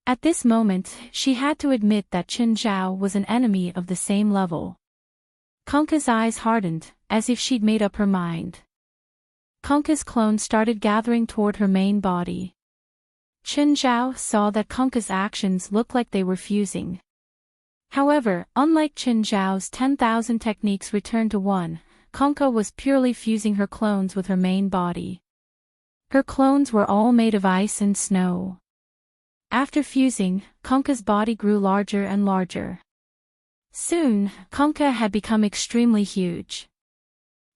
At this moment, she had to admit that Qin Zhao was an enemy of the same level. Conca's eyes hardened, as if she'd made up her mind. Conca's clone started gathering toward her main body. Qin Zhao saw that Conca's actions looked like they were fusing. However, unlike Qin Zhao's 10,000 techniques returned to one, Conca was purely fusing her clones with her main body. Her clones were all made of ice and snow. After fusing, Conca's body grew larger and larger. Soon, Conca had become extremely huge.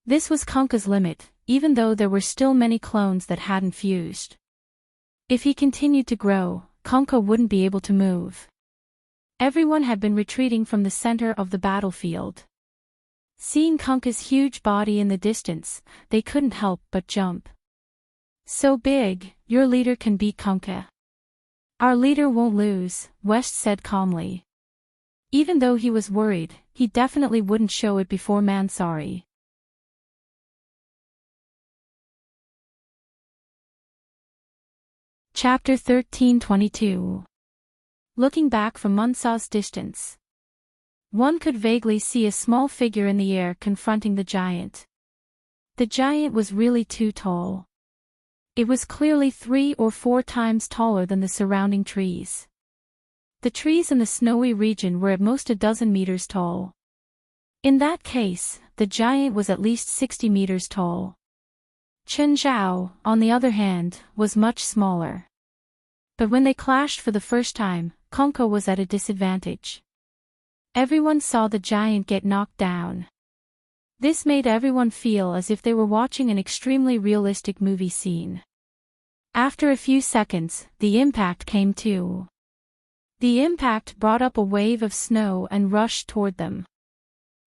This was Conca's limit, even though there were still many clones that hadn't fused. If he continued to grow, Conca wouldn't be able to move. Everyone had been retreating from the center of the battlefield. Seeing Conca's huge body in the distance, they couldn't help but jump. So big, your leader can beat Conca. Our leader won't lose, West said calmly. Even though he was worried, he definitely wouldn't show it before Mansari. Chapter 13:22. Looking back from Munsaw's distance. One could vaguely see a small figure in the air confronting the giant. The giant was really too tall. It was clearly 3 or 4 times taller than the surrounding trees. The trees in the snowy region were at most a dozen meters tall. In that case, the giant was at least 60 meters tall. Qin Zhao, on the other hand, was much smaller. But when they clashed for the first time, Conca was at a disadvantage. Everyone saw the giant get knocked down. This made everyone feel as if they were watching an extremely realistic movie scene. After a few seconds, the impact came too. The impact brought up a wave of snow and rushed toward them.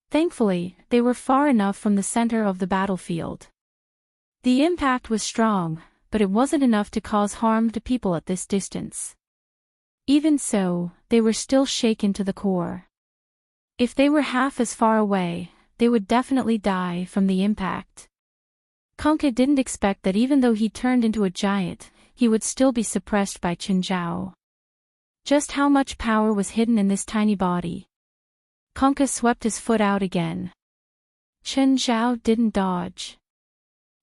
Thankfully, they were far enough from the center of the battlefield. The impact was strong, but it wasn't enough to cause harm to people at this distance. Even so, they were still shaken to the core. If they were half as far away, they would definitely die from the impact. Conca didn't expect that even though he turned into a giant, he would still be suppressed by Qin Zhao. Just how much power was hidden in this tiny body? Conca swept his foot out again. Qin Zhao didn't dodge.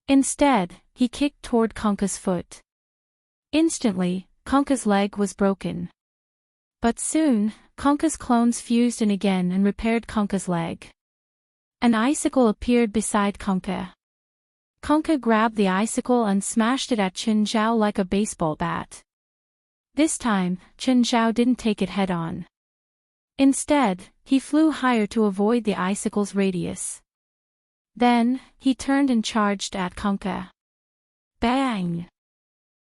Instead, he kicked toward Conca's foot. Instantly, Conca's leg was broken. But soon, Conca's clones fused in again and repaired Conca's leg. An icicle appeared beside Conca. Conca grabbed the icicle and smashed it at Qin Zhao like a baseball bat. This time, Qin Zhao didn't take it head-on. Instead, he flew higher to avoid the icicle's radius. Then, he turned and charged at Conca. Bang!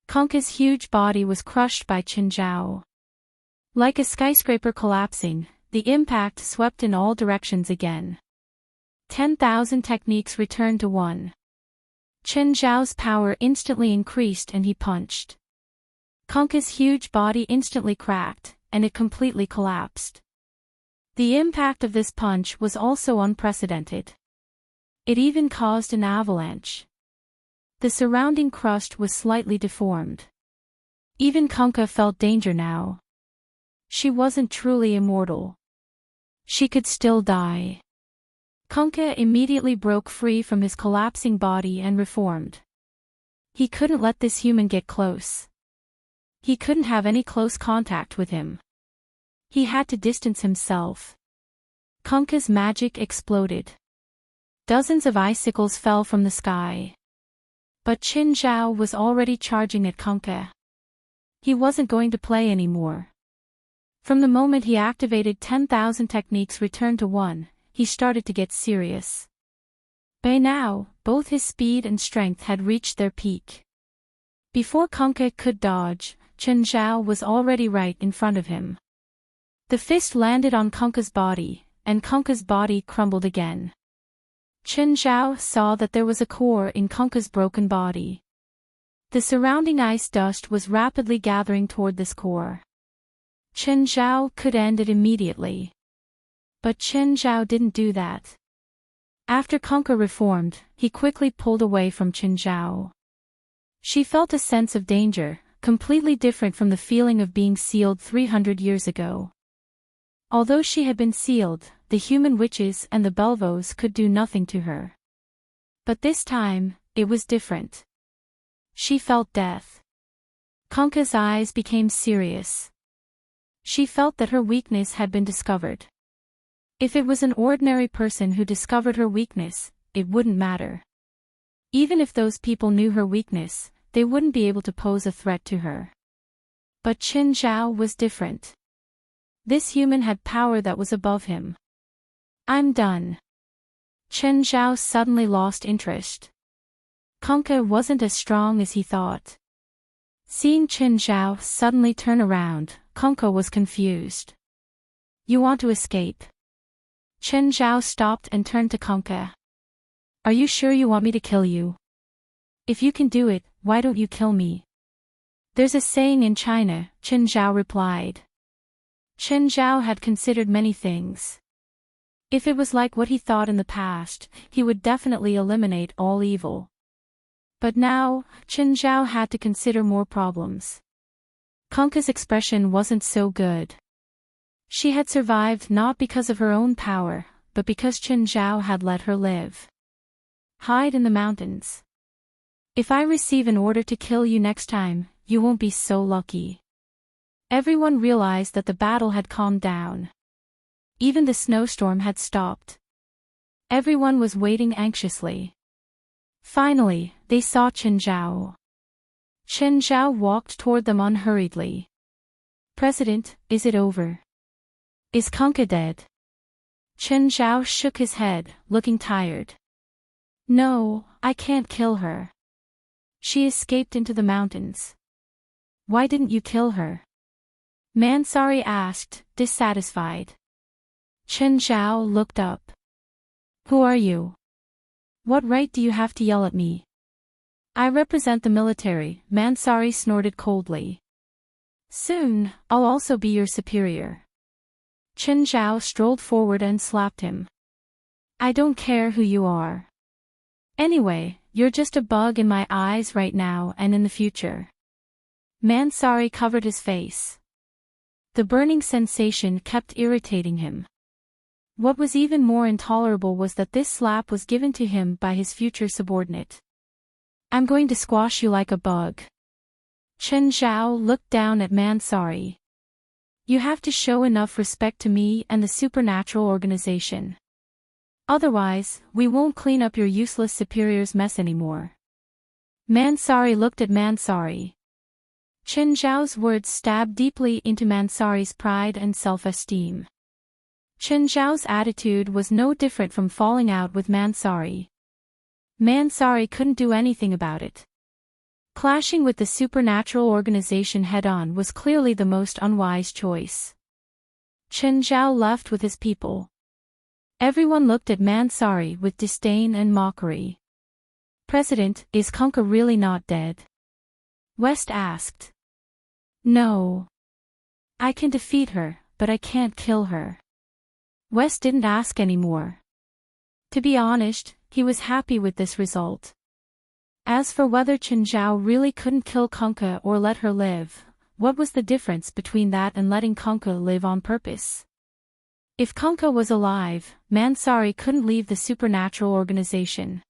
Conca's huge body was crushed by Qin Zhao. Like a skyscraper collapsing, the impact swept in all directions again. 10,000 techniques returned to one. Qin Zhao's power instantly increased and he punched. Conca's huge body instantly cracked, and it completely collapsed. The impact of this punch was also unprecedented. It even caused an avalanche. The surrounding crust was slightly deformed. Even Kunkka felt danger now. She wasn't truly immortal. She could still die. Kunkka immediately broke free from his collapsing body and reformed. He couldn't let this human get close. He couldn't have any close contact with him. He had to distance himself. Kunkka's magic exploded. Dozens of icicles fell from the sky. But Qin Zhao was already charging at Kunkka. He wasn't going to play anymore. From the moment he activated 10,000 techniques returned to 1, he started to get serious. By now, both his speed and strength had reached their peak. Before Kunkka could dodge, Qin Zhao was already right in front of him. The fist landed on Kunkka's body, and Kunkka's body crumbled again. Qin Zhao saw that there was a core in Kunkka's broken body. The surrounding ice dust was rapidly gathering toward this core. Qin Zhao could end it immediately. But Qin Zhao didn't do that. After Kunkka reformed, he quickly pulled away from Qin Zhao. She felt a sense of danger, completely different from the feeling of being sealed 300 years ago. Although she had been sealed, the human witches and the Belvos could do nothing to her. But this time, it was different. She felt death. Kunkka's eyes became serious. She felt that her weakness had been discovered. If it was an ordinary person who discovered her weakness, it wouldn't matter. Even if those people knew her weakness, they wouldn't be able to pose a threat to her. But Qin Zhao was different. This human had power that was above him. I'm done. Qin Zhao suddenly lost interest. Kunkka wasn't as strong as he thought. Seeing Qin Zhao suddenly turn around, Kunkka was confused. You want to escape? Qin Zhao stopped and turned to Kunkka. Are you sure you want me to kill you? If you can do it, why don't you kill me? There's a saying in China, Qin Zhao replied. Qin Zhao had considered many things. If it was like what he thought in the past, he would definitely eliminate all evil. But now, Qin Zhao had to consider more problems. Kunkka's expression wasn't so good. She had survived not because of her own power, but because Qin Zhao had let her live. Hide in the mountains. If I receive an order to kill you next time, you won't be so lucky. Everyone realized that the battle had calmed down. Even the snowstorm had stopped. Everyone was waiting anxiously. Finally, they saw Qin Zhao. Qin Zhao walked toward them unhurriedly. President, is it over? Is Kunkka dead? Qin Zhao shook his head, looking tired. No, I can't kill her. She escaped into the mountains. Why didn't you kill her? Mansari asked, dissatisfied. Qin Zhao looked up. Who are you? What right do you have to yell at me? I represent the military, Mansari snorted coldly. Soon, I'll also be your superior. Qin Zhao strolled forward and slapped him. I don't care who you are. Anyway, you're just a bug in my eyes right now and in the future. Mansari covered his face. The burning sensation kept irritating him. What was even more intolerable was that this slap was given to him by his future subordinate. I'm going to squash you like a bug. Qin Zhao looked down at Mansari. You have to show enough respect to me and the supernatural organization. Otherwise, we won't clean up your useless superior's mess anymore. Mansari looked at Mansari. Qin Zhao's words stabbed deeply into Mansari's pride and self-esteem. Qin Zhao's attitude was no different from falling out with Mansari. Mansari couldn't do anything about it. Clashing with the supernatural organization head-on was clearly the most unwise choice. Qin Zhao left with his people. Everyone looked at Mansari with disdain and mockery. President, is Kunkka really not dead? West asked. No. I can defeat her, but I can't kill her. West didn't ask anymore. To be honest, he was happy with this result. As for whether Chen Zhao really couldn't kill Kunkka or let her live, what was the difference between that and letting Kunkka live on purpose? If Kunkka was alive, Mansari couldn't leave the supernatural organization.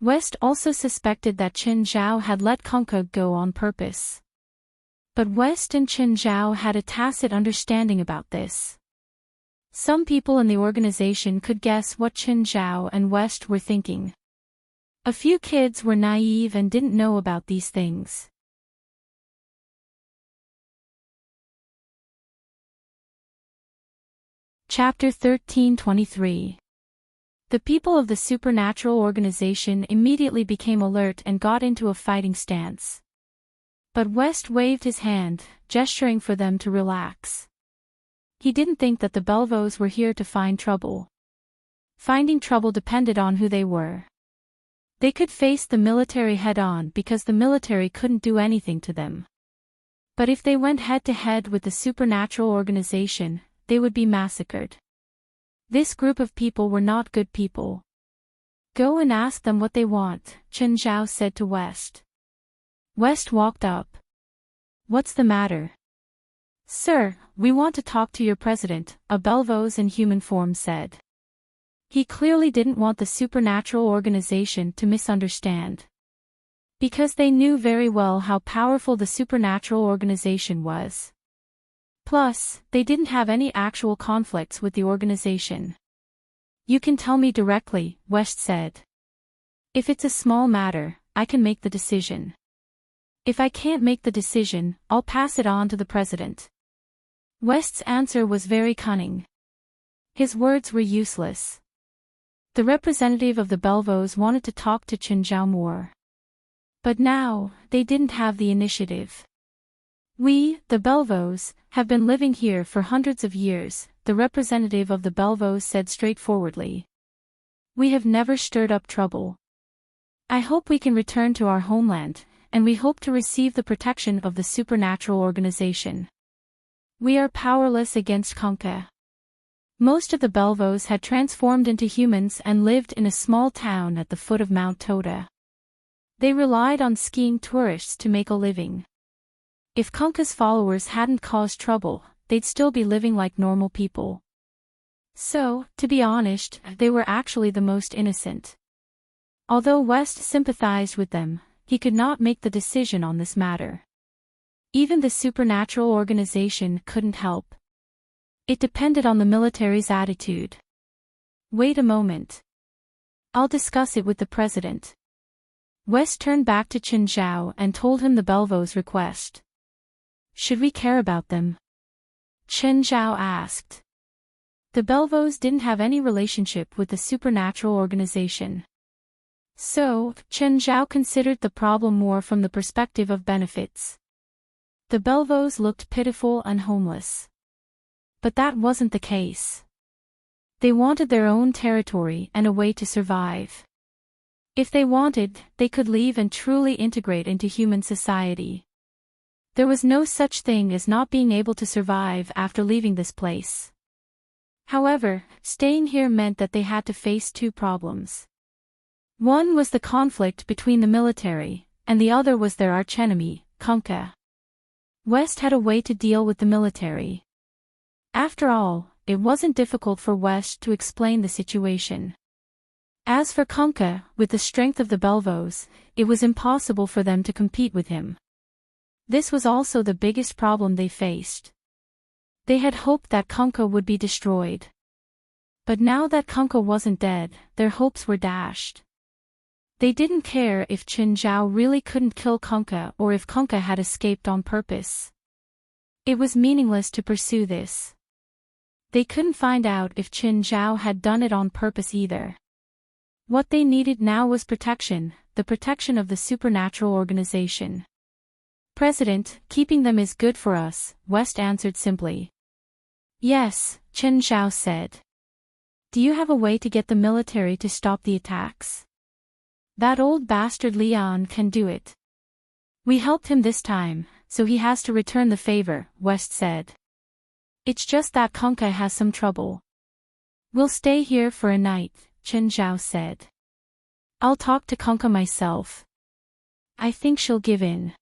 West also suspected that Chen Zhao had let Kunkka go on purpose. But West and Chen Zhao had a tacit understanding about this. Some people in the organization could guess what Chen Zhao and West were thinking. A few kids were naive and didn't know about these things. Chapter 1323. The people of the supernatural organization immediately became alert and got into a fighting stance. But West waved his hand, gesturing for them to relax. He didn't think that the Belvos were here to find trouble. Finding trouble depended on who they were. They could face the military head-on because the military couldn't do anything to them. But if they went head-to-head with the supernatural organization, they would be massacred. This group of people were not good people. Go and ask them what they want, Chen Zhao said to West. West walked up. What's the matter? Sir, we want to talk to your president, a Belvos in human form said. He clearly didn't want the supernatural organization to misunderstand. Because they knew very well how powerful the supernatural organization was. Plus, they didn't have any actual conflicts with the organization. You can tell me directly, West said. If it's a small matter, I can make the decision. If I can't make the decision, I'll pass it on to the president. West's answer was very cunning. His words were useless. The representative of the Belvos wanted to talk to Chen Zhao more. But now, they didn't have the initiative. We, the Belvos, have been living here for hundreds of years, the representative of the Belvos said straightforwardly. We have never stirred up trouble. I hope we can return to our homeland, and we hope to receive the protection of the supernatural organization. We are powerless against Kunkka. Most of the Belvos had transformed into humans and lived in a small town at the foot of Mount Toda. They relied on skiing tourists to make a living. If Kunkka's followers hadn't caused trouble, they'd still be living like normal people. So, to be honest, they were actually the most innocent. Although West sympathized with them, he could not make the decision on this matter. Even the supernatural organization couldn't help. It depended on the military's attitude. Wait a moment. I'll discuss it with the president. West turned back to Chen Zhao and told him the Belvos' request. Should we care about them? Chen Zhao asked. The Belvos didn't have any relationship with the supernatural organization. So, Chen Zhao considered the problem more from the perspective of benefits. The Belvos looked pitiful and homeless. But that wasn't the case. They wanted their own territory and a way to survive. If they wanted, they could leave and truly integrate into human society. There was no such thing as not being able to survive after leaving this place. However, staying here meant that they had to face two problems. One was the conflict between the military, and the other was their archenemy, Kunkka. West had a way to deal with the military. After all, it wasn't difficult for West to explain the situation. As for Kunkka, with the strength of the Belvos, it was impossible for them to compete with him. This was also the biggest problem they faced. They had hoped that Kunkka would be destroyed. But now that Kunkka wasn't dead, their hopes were dashed. They didn't care if Chen Zhao really couldn't kill Kunkka or if Kunkka had escaped on purpose. It was meaningless to pursue this. They couldn't find out if Chen Zhao had done it on purpose either. What they needed now was protection, the protection of the supernatural organization. President, keeping them is good for us, West answered simply. Yes, Chen Zhao said. Do you have a way to get the military to stop the attacks? That old bastard Leon can do it. We helped him this time, so he has to return the favor, West said. It's just that Kunkka has some trouble. We'll stay here for a night, Chen Zhao said. I'll talk to Conca myself. I think she'll give in.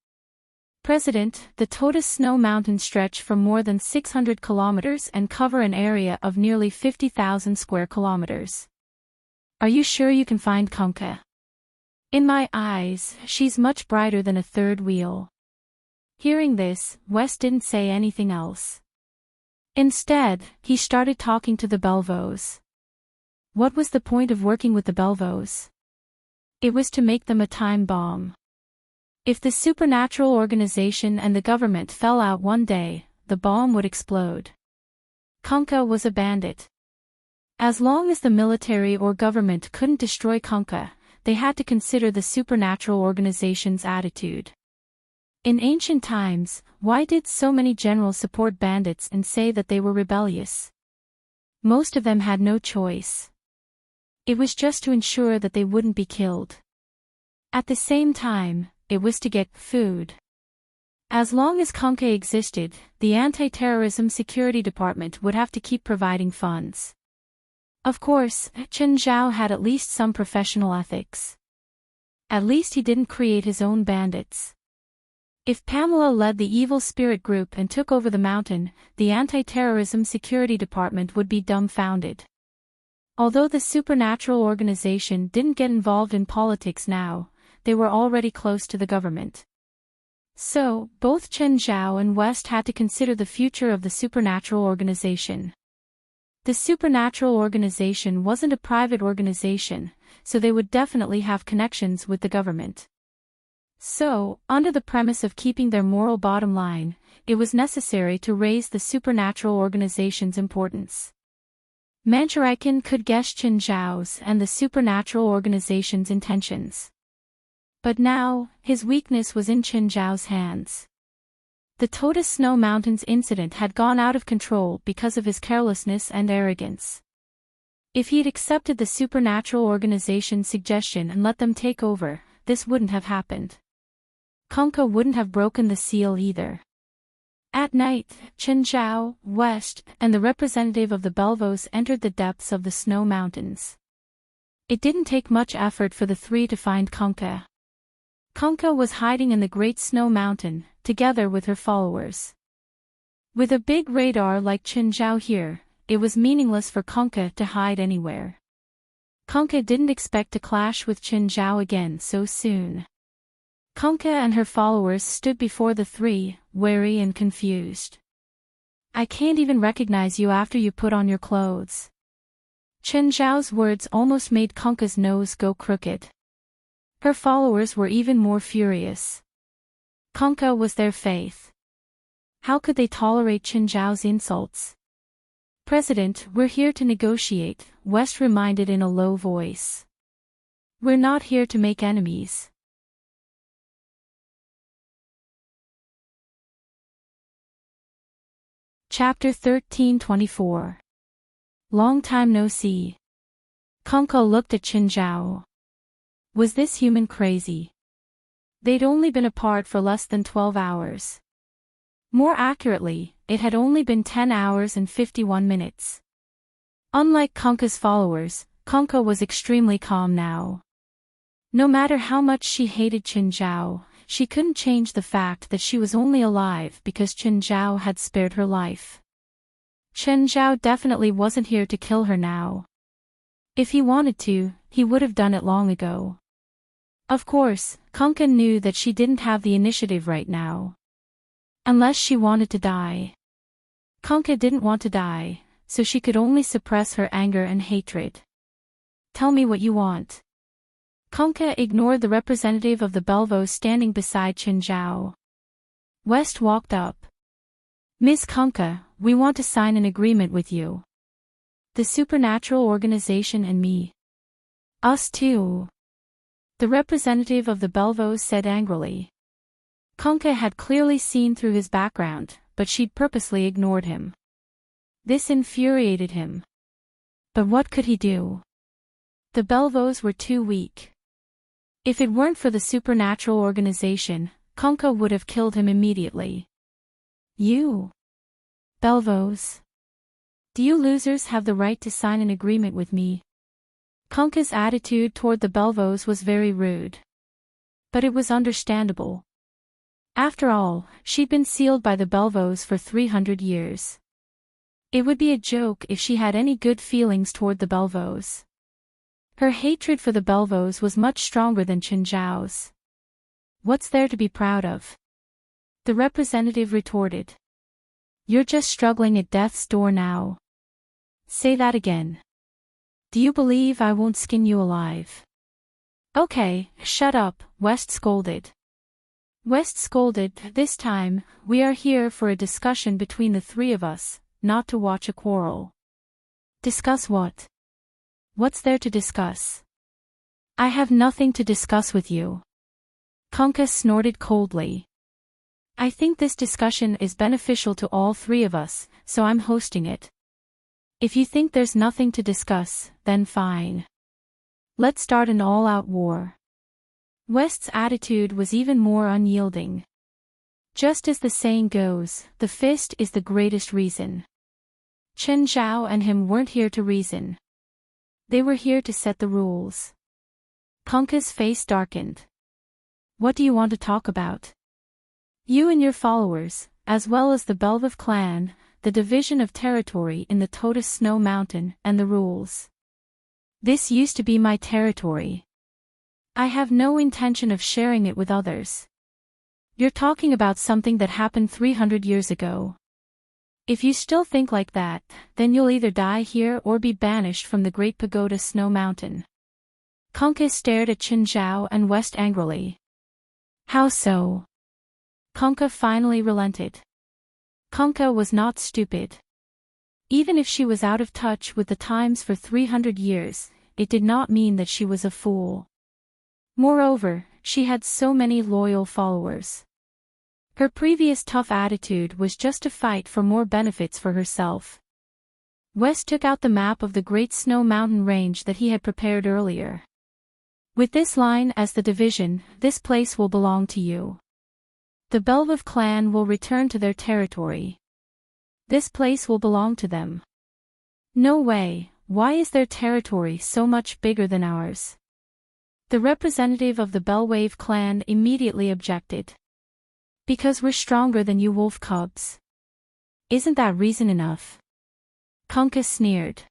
President, the Totus Snow Mountains stretch for more than 600 kilometers and cover an area of nearly 50,000 square kilometers. Are you sure you can find Conca? In my eyes, she's much brighter than a third wheel. Hearing this, West didn't say anything else. Instead, he started talking to the Belvos. What was the point of working with the Belvos? It was to make them a time bomb. If the supernatural organization and the government fell out one day, the bomb would explode. Conca was a bandit. As long as the military or government couldn't destroy Conca, they had to consider the supernatural organization's attitude. In ancient times, why did so many generals support bandits and say that they were rebellious? Most of them had no choice. It was just to ensure that they wouldn't be killed. At the same time, it was to get food. As long as Conca existed, the Anti-Terrorism Security Department would have to keep providing funds. Of course, Chen Zhao had at least some professional ethics. At least he didn't create his own bandits. If Pamela led the evil spirit group and took over the mountain, the Anti-Terrorism Security Department would be dumbfounded. Although the supernatural organization didn't get involved in politics now, they were already close to the government. So, both Chen Zhao and West had to consider the future of the supernatural organization. The supernatural organization wasn't a private organization, so they would definitely have connections with the government. So, under the premise of keeping their moral bottom line, it was necessary to raise the supernatural organization's importance. Manchurikan could guess Chen Zhao's and the supernatural organization's intentions. But now, his weakness was in Chen Zhao's hands. The Totus Snow Mountains incident had gone out of control because of his carelessness and arrogance. If he'd accepted the supernatural organization's suggestion and let them take over, this wouldn't have happened. Conca wouldn't have broken the seal either. At night, Chen Zhao, West, and the representative of the Belvos entered the depths of the Snow Mountains. It didn't take much effort for the three to find Conca. Conca was hiding in the Great Snow Mountain, together with her followers. With a big radar like Chen Zhao here, it was meaningless for Conca to hide anywhere. Conca didn't expect to clash with Chen Zhao again so soon. Conca and her followers stood before the three, wary and confused. I can't even recognize you after you put on your clothes. Chen Zhao's words almost made Conca's nose go crooked. Her followers were even more furious. Conca was their faith. How could they tolerate Chen Zhao's insults? President, we're here to negotiate, West reminded in a low voice. We're not here to make enemies. Chapter 13:24. Long time no see. Conca looked at Chen Zhao. Was this human crazy? They'd only been apart for less than 12 hours. More accurately, it had only been 10 hours and 51 minutes. Unlike Conca's followers, Conca was extremely calm now. No matter how much she hated Chen Zhao, she couldn't change the fact that she was only alive because Chen Zhao had spared her life. Chen Zhao definitely wasn't here to kill her now. If he wanted to, he would have done it long ago. Of course, Conca knew that she didn't have the initiative right now. Unless she wanted to die. Conca didn't want to die, so she could only suppress her anger and hatred. Tell me what you want. Conca ignored the representative of the Belvos standing beside Chen Zhao. West walked up. Miss Conca, we want to sign an agreement with you. The supernatural organization and me. Us too. The representative of the Belvos said angrily. Conca had clearly seen through his background, but she'd purposely ignored him. This infuriated him. But what could he do? The Belvos were too weak. If it weren't for the supernatural organization, Conca would have killed him immediately. You? Belvos? Do you losers have the right to sign an agreement with me? Conka's attitude toward the Belvos was very rude. But it was understandable. After all, she'd been sealed by the Belvos for 300 years. It would be a joke if she had any good feelings toward the Belvos. Her hatred for the Belvos was much stronger than Chen Zhao's. What's there to be proud of? The representative retorted. You're just struggling at death's door now. Say that again. Do you believe I won't skin you alive? Okay, shut up, West scolded. West scolded, this time, we are here for a discussion between the three of us, not to watch a quarrel. Discuss what? What's there to discuss? I have nothing to discuss with you. Conka snorted coldly. I think this discussion is beneficial to all three of us, so I'm hosting it. If you think there's nothing to discuss, then fine. Let's start an all-out war. West's attitude was even more unyielding. Just as the saying goes, the fist is the greatest reason. Chen Zhao and him weren't here to reason. They were here to set the rules. Conka's face darkened. What do you want to talk about? You and your followers, as well as the Belvov clan, the division of territory in the Totus Snow Mountain, and the rules. This used to be my territory. I have no intention of sharing it with others. You're talking about something that happened 300 years ago. If you still think like that, then you'll either die here or be banished from the Great Pagoda Snow Mountain. Conka stared at Chen Zhao and West angrily. How so? Conka finally relented. Conka was not stupid. Even if she was out of touch with the times for 300 years, it did not mean that she was a fool. Moreover, she had so many loyal followers. Her previous tough attitude was just to fight for more benefits for herself. West took out the map of the Great Snow Mountain Range that he had prepared earlier. With this line as the division, this place will belong to you. The Belvov clan will return to their territory. This place will belong to them. No way, why is their territory so much bigger than ours? The representative of the Bellwave clan immediately objected. Because we're stronger than you wolf cubs. Isn't that reason enough? Conka sneered.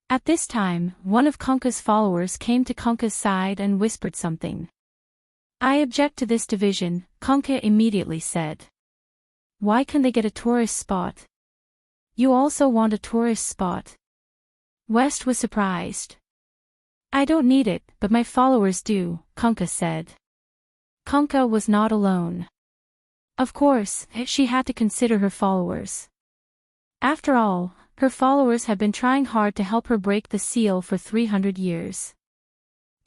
At this time, one of Conka's followers came to Conka's side and whispered something. I object to this division, Conka immediately said. Why can they get a tourist spot? You also want a tourist spot? West was surprised. I don't need it, but my followers do, Conka said. Conka was not alone. Of course, she had to consider her followers. After all, her followers had been trying hard to help her break the seal for 300 years.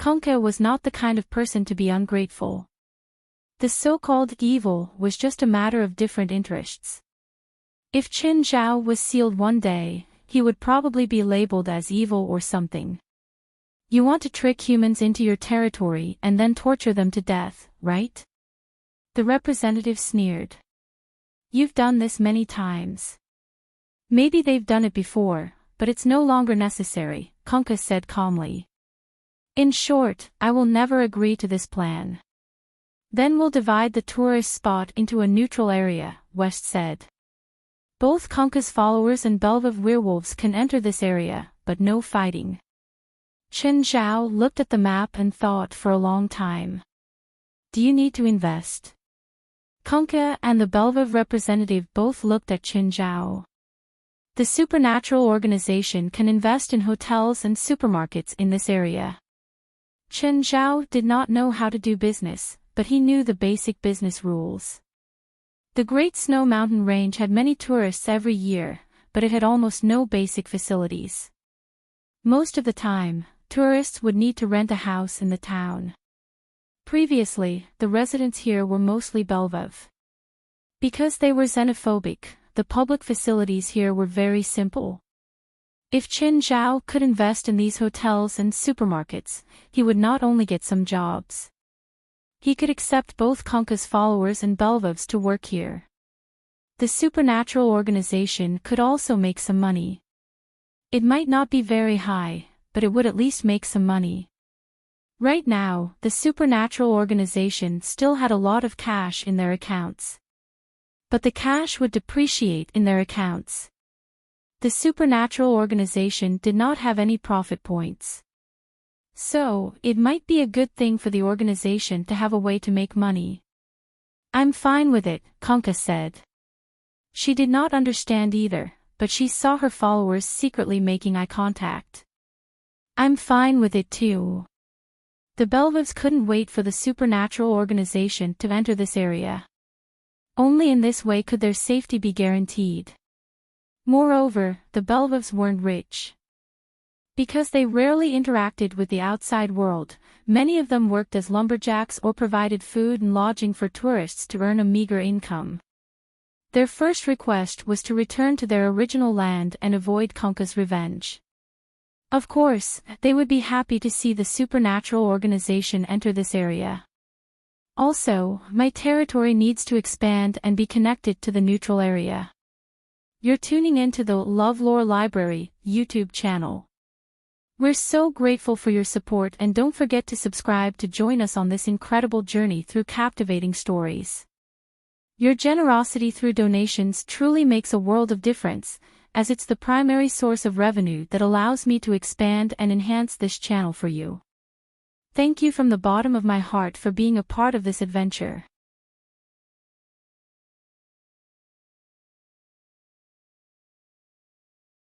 Conka was not the kind of person to be ungrateful. The so-called evil was just a matter of different interests. If Chen Zhao was sealed one day, he would probably be labeled as evil or something. You want to trick humans into your territory and then torture them to death, right? The representative sneered. You've done this many times. Maybe they've done it before, but it's no longer necessary, Conka said calmly. In short, I will never agree to this plan. Then we'll divide the tourist spot into a neutral area, West said. Both Conka's followers and Belvov werewolves can enter this area, but no fighting. Chen Zhao looked at the map and thought for a long time. Do you need to invest? Conka and the Belvov representative both looked at Chen Zhao. The supernatural organization can invest in hotels and supermarkets in this area. Chen Zhao did not know how to do business, but he knew the basic business rules. The Great Snow Mountain Range had many tourists every year, but it had almost no basic facilities. Most of the time, tourists would need to rent a house in the town. Previously, the residents here were mostly Belvov. Because they were xenophobic, the public facilities here were very simple. If Chen Zhao could invest in these hotels and supermarkets, he would not only get some jobs. He could accept both Conka's followers and Belvovs to work here. The supernatural organization could also make some money. It might not be very high, but it would at least make some money. Right now, the supernatural organization still had a lot of cash in their accounts. But the cash would depreciate in their accounts. The supernatural organization did not have any profit points. So, it might be a good thing for the organization to have a way to make money. I'm fine with it, Conka said. She did not understand either, but she saw her followers secretly making eye contact. I'm fine with it too. The Belvivs couldn't wait for the supernatural organization to enter this area. Only in this way could their safety be guaranteed. Moreover, the Belvivs weren't rich. Because they rarely interacted with the outside world, many of them worked as lumberjacks or provided food and lodging for tourists to earn a meager income. Their first request was to return to their original land and avoid Conka's revenge. Of course, they would be happy to see the supernatural organization enter this area. Also, my territory needs to expand and be connected to the neutral area. You're tuning into the LoveLore Library YouTube channel. We're so grateful for your support, and don't forget to subscribe to join us on this incredible journey through captivating stories. Your generosity through donations truly makes a world of difference, as it's the primary source of revenue that allows me to expand and enhance this channel for you. Thank you from the bottom of my heart for being a part of this adventure.